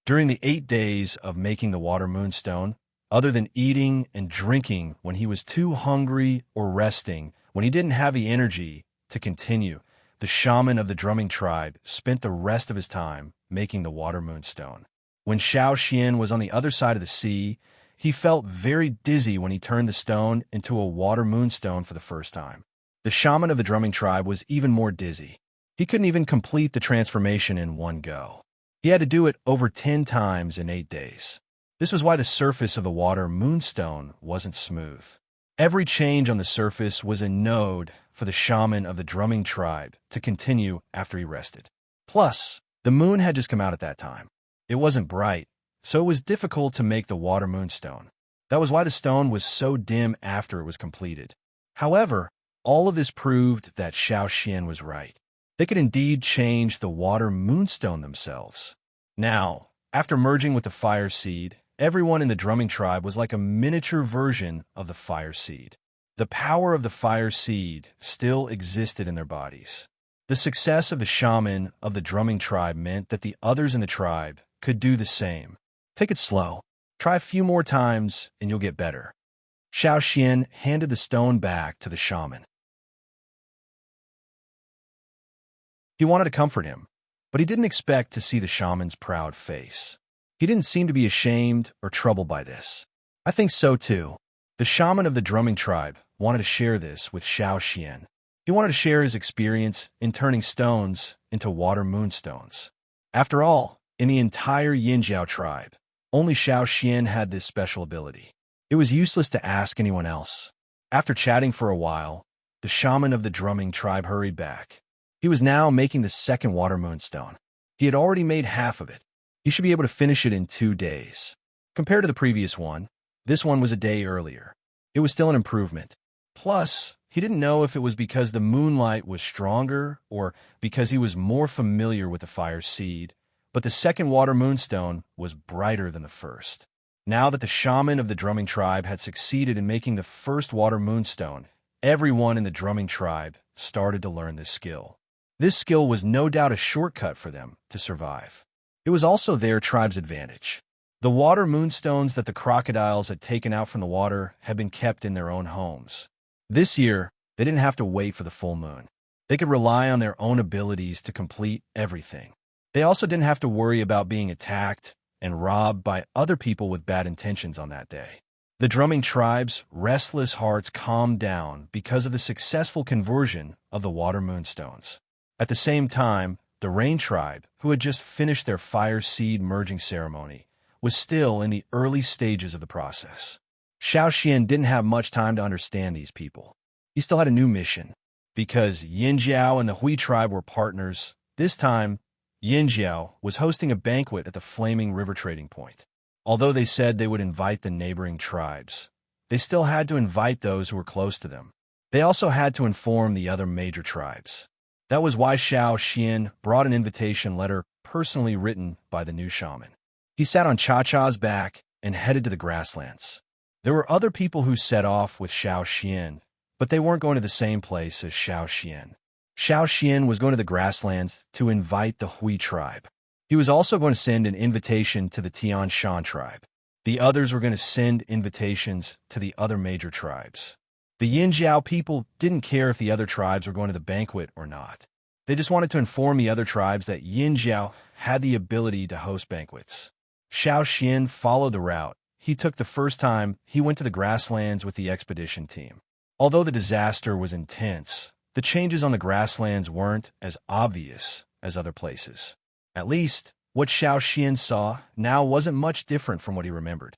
S1: During the 8 days of making the water moonstone, other than eating and drinking when he was too hungry or resting, when he didn't have the energy to continue, the shaman of the drumming tribe spent the rest of his time making the water moonstone. When Xiao Xian was on the other side of the sea, he felt very dizzy when he turned the stone into a water moonstone for the first time. The shaman of the drumming tribe was even more dizzy. He couldn't even complete the transformation in one go. He had to do it over 10 times in 8 days. This was why the surface of the water moonstone wasn't smooth. Every change on the surface was a node for the shaman of the drumming tribe to continue after he rested. Plus, the moon had just come out at that time. It wasn't bright, so it was difficult to make the water moonstone. That was why the stone was so dim after it was completed. However, all of this proved that Xiao Xian was right. They could indeed change the water moonstone themselves. Now, after merging with the fire seed, everyone in the drumming tribe was like a miniature version of the fire seed. The power of the fire seed still existed in their bodies. The success of the shaman of the drumming tribe meant that the others in the tribe could do the same. Take it slow. Try a few more times and you'll get better. Xiao Xian handed the stone back to the shaman. He wanted to comfort him, but he didn't expect to see the shaman's proud face. He didn't seem to be ashamed or troubled by this. I think so too. The shaman of the drumming tribe wanted to share this with Xiao Xian. He wanted to share his experience in turning stones into water moonstones. After all, in the entire Yinjiao tribe, only Xiao Xian had this special ability. It was useless to ask anyone else. After chatting for a while, the shaman of the drumming tribe hurried back. He was now making the second water moonstone. He had already made half of it. He should be able to finish it in 2 days. Compared to the previous one, this one was a day earlier. It was still an improvement. Plus, he didn't know if it was because the moonlight was stronger or because he was more familiar with the fire seed, but the second water moonstone was brighter than the first. Now that the shaman of the drumming tribe had succeeded in making the first water moonstone, everyone in the drumming tribe started to learn this skill. This skill was no doubt a shortcut for them to survive. It was also their tribe's advantage. The water moonstones that the crocodiles had taken out from the water had been kept in their own homes. This year, they didn't have to wait for the full moon. They could rely on their own abilities to complete everything. They also didn't have to worry about being attacked and robbed by other people with bad intentions on that day. The drumming tribe's restless hearts calmed down because of the successful conversion of the water moonstones. At the same time, the rain tribe, who had just finished their fire seed merging ceremony, was still in the early stages of the process. Xiao Xian didn't have much time to understand these people. He still had a new mission. Because Yinjiao and the Hui tribe were partners, this time, Yinjiao was hosting a banquet at the Flaming River Trading Point. Although they said they would invite the neighboring tribes, they still had to invite those who were close to them. They also had to inform the other major tribes. That was why Xiao Xian brought an invitation letter personally written by the new shaman. He sat on Cha-Cha's back and headed to the grasslands. There were other people who set off with Xiao Xian, but they weren't going to the same place as Xiao Xian. Xiao Xian was going to the grasslands to invite the Hui tribe. He was also going to send an invitation to the Tian Shan tribe. The others were going to send invitations to the other major tribes. The Yinjiao people didn't care if the other tribes were going to the banquet or not. They just wanted to inform the other tribes that Yinjiao had the ability to host banquets. Xiao Xian followed the route he took the first time he went to the grasslands with the expedition team. Although the disaster was intense, the changes on the grasslands weren't as obvious as other places. At least, what Xiao Xian saw now wasn't much different from what he remembered.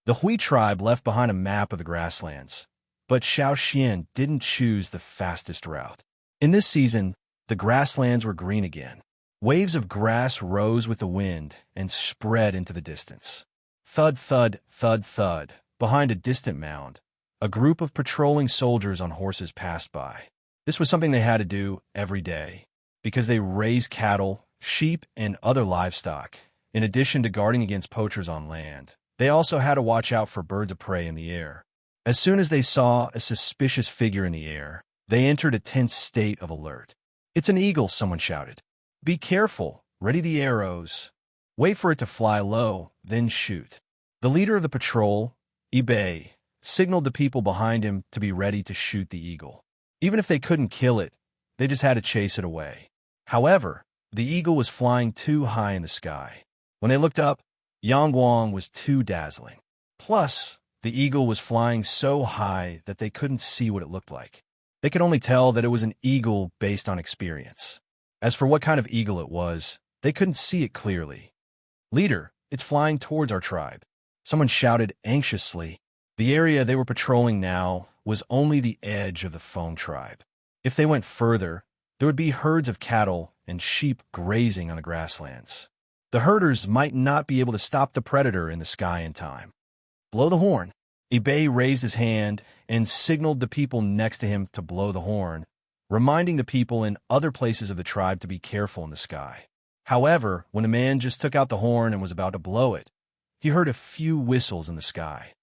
S1: The Hui tribe left behind a map of the grasslands, but Xiao Xian didn't choose the fastest route. In this season, the grasslands were green again. Waves of grass rose with the wind and spread into the distance. Thud, thud, thud, thud. Behind a distant mound, a group of patrolling soldiers on horses passed by. This was something they had to do every day, because they raised cattle, sheep, and other livestock. In addition to guarding against poachers on land, they also had to watch out for birds of prey in the air. As soon as they saw a suspicious figure in the air, they entered a tense state of alert. "It's an eagle," someone shouted. "Be careful, ready the arrows. Wait for it to fly low, then shoot." The leader of the patrol, Bei, signaled the people behind him to be ready to shoot the eagle. Even if they couldn't kill it, they just had to chase it away. However, the eagle was flying too high in the sky. When they looked up, Yangguang was too dazzling. Plus, the eagle was flying so high that they couldn't see what it looked like. They could only tell that it was an eagle based on experience. As for what kind of eagle it was, they couldn't see it clearly. "Leader, it's flying towards our tribe," someone shouted anxiously. The area they were patrolling now was only the edge of the Feng tribe. If they went further, there would be herds of cattle and sheep grazing on the grasslands. The herders might not be able to stop the predator in the sky in time. "Blow the horn." Bei raised his hand and signaled the people next to him to blow the horn, reminding the people in other places of the tribe to be careful in the sky. However, when the man just took out the horn and was about to blow it, he heard a few whistles in the sky.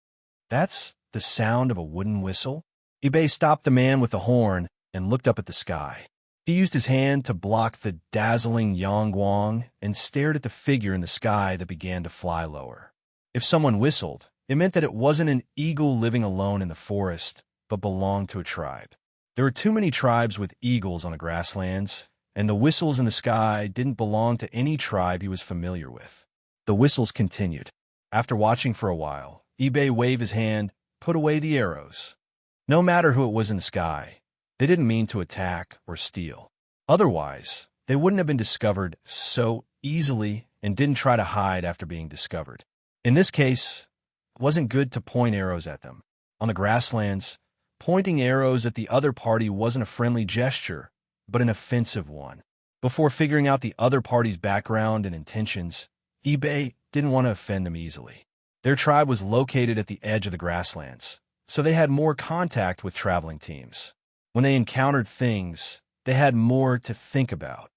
S1: "That's the sound of a wooden whistle?" Bei stopped the man with the horn and looked up at the sky. He used his hand to block the dazzling Yangguang and stared at the figure in the sky that began to fly lower. If someone whistled, it meant that it wasn't an eagle living alone in the forest, but belonged to a tribe. There were too many tribes with eagles on the grasslands, and the whistles in the sky didn't belong to any tribe he was familiar with. The whistles continued. After watching for a while, Bei waved his hand, "Put away the arrows." No matter who it was in the sky, they didn't mean to attack or steal. Otherwise, they wouldn't have been discovered so easily and didn't try to hide after being discovered. In this case, it wasn't good to point arrows at them. On the grasslands, pointing arrows at the other party wasn't a friendly gesture, but an offensive one. Before figuring out the other party's background and intentions, Bei didn't want to offend them easily. Their tribe was located at the edge of the grasslands, so they had more contact with traveling teams. When they encountered things, they had more to think about.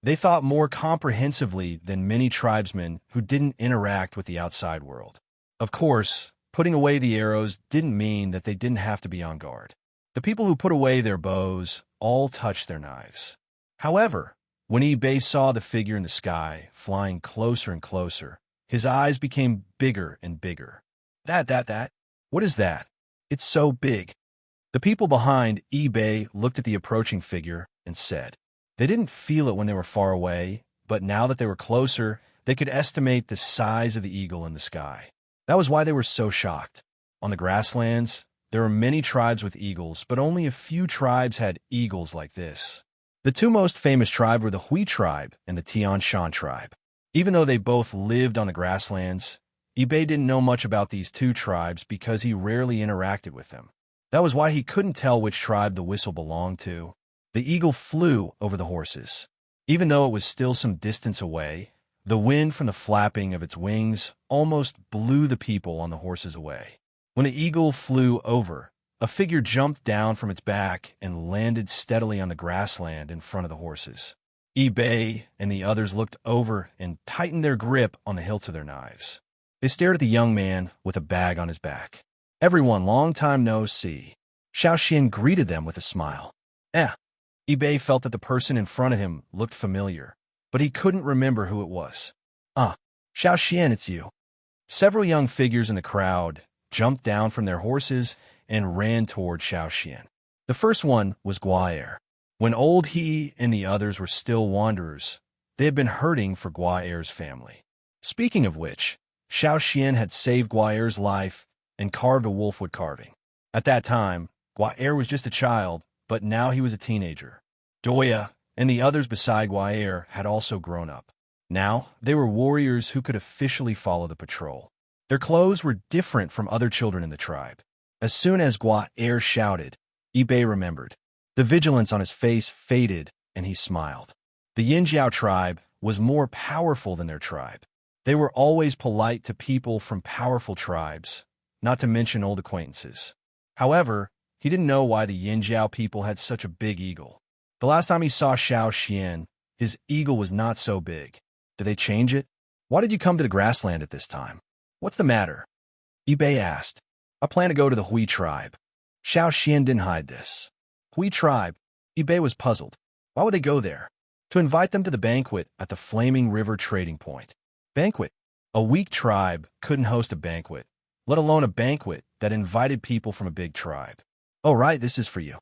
S1: They thought more comprehensively than many tribesmen who didn't interact with the outside world. Of course, putting away the arrows didn't mean that they didn't have to be on guard. The people who put away their bows all touched their knives. However, when Bei saw the figure in the sky flying closer and closer, his eyes became bigger and bigger. That. What is that? It's so big." The people behind Bei looked at the approaching figure and said. They didn't feel it when they were far away, but now that they were closer, they could estimate the size of the eagle in the sky. That was why they were so shocked. On the grasslands, there were many tribes with eagles, but only a few tribes had eagles like this. The two most famous tribes were the Hui tribe and the Tian Shan tribe. Even though they both lived on the grasslands, Bei didn't know much about these two tribes because he rarely interacted with them. That was why he couldn't tell which tribe the whistle belonged to. The eagle flew over the horses. Even though it was still some distance away, the wind from the flapping of its wings almost blew the people on the horses away. When the eagle flew over, a figure jumped down from its back and landed steadily on the grassland in front of the horses. Ebay and the others looked over and tightened their grip on the hilts of their knives. They stared at the young man with a bag on his back. "Everyone, long time no see." Xiao Xian greeted them with a smile. Ebay felt that the person in front of him looked familiar, but he couldn't remember who it was. Xiao Xian, it's you." Several young figures in the crowd jumped down from their horses and ran toward Xiao Xian. The first one was Guaer. When old he and the others were still wanderers, they had been hurting for Guaer's family. Speaking of which, Xiao Xian had saved Guaer's life and carved a wolfwood carving. At that time, Guaer was just a child, but now he was a teenager. Doya and the others beside Guaer had also grown up. Now, they were warriors who could officially follow the patrol. Their clothes were different from other children in the tribe. As soon as Guaer shouted, Ebay remembered. The vigilance on his face faded, and he smiled. The Yinjiao tribe was more powerful than their tribe. They were always polite to people from powerful tribes, not to mention old acquaintances. However, he didn't know why the Yinjiao people had such a big eagle. The last time he saw Xiao Xian, his eagle was not so big. Did they change it? "Why did you come to the grassland at this time? What's the matter?" Ebay asked. "I plan to go to the Hui tribe." Xiao Xian didn't hide this. Hui tribe? Ebay was puzzled. Why would they go there? To invite them to the banquet at the Flaming River trading point. Banquet? A weak tribe couldn't host a banquet, let alone a banquet that invited people from a big tribe. "Oh, right, this is for you."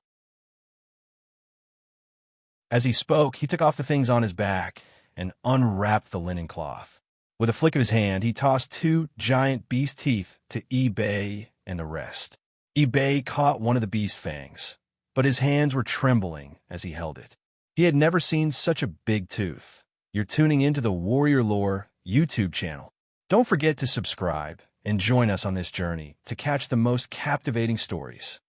S1: As he spoke, he took off the things on his back and unwrapped the linen cloth. With a flick of his hand, he tossed 2 giant beast teeth to Ebay and the rest. Ebay caught one of the beast fangs, but his hands were trembling as he held it. He had never seen such a big tooth. You're tuning into the Warrior Lore YouTube channel. Don't forget to subscribe and join us on this journey to catch the most captivating stories.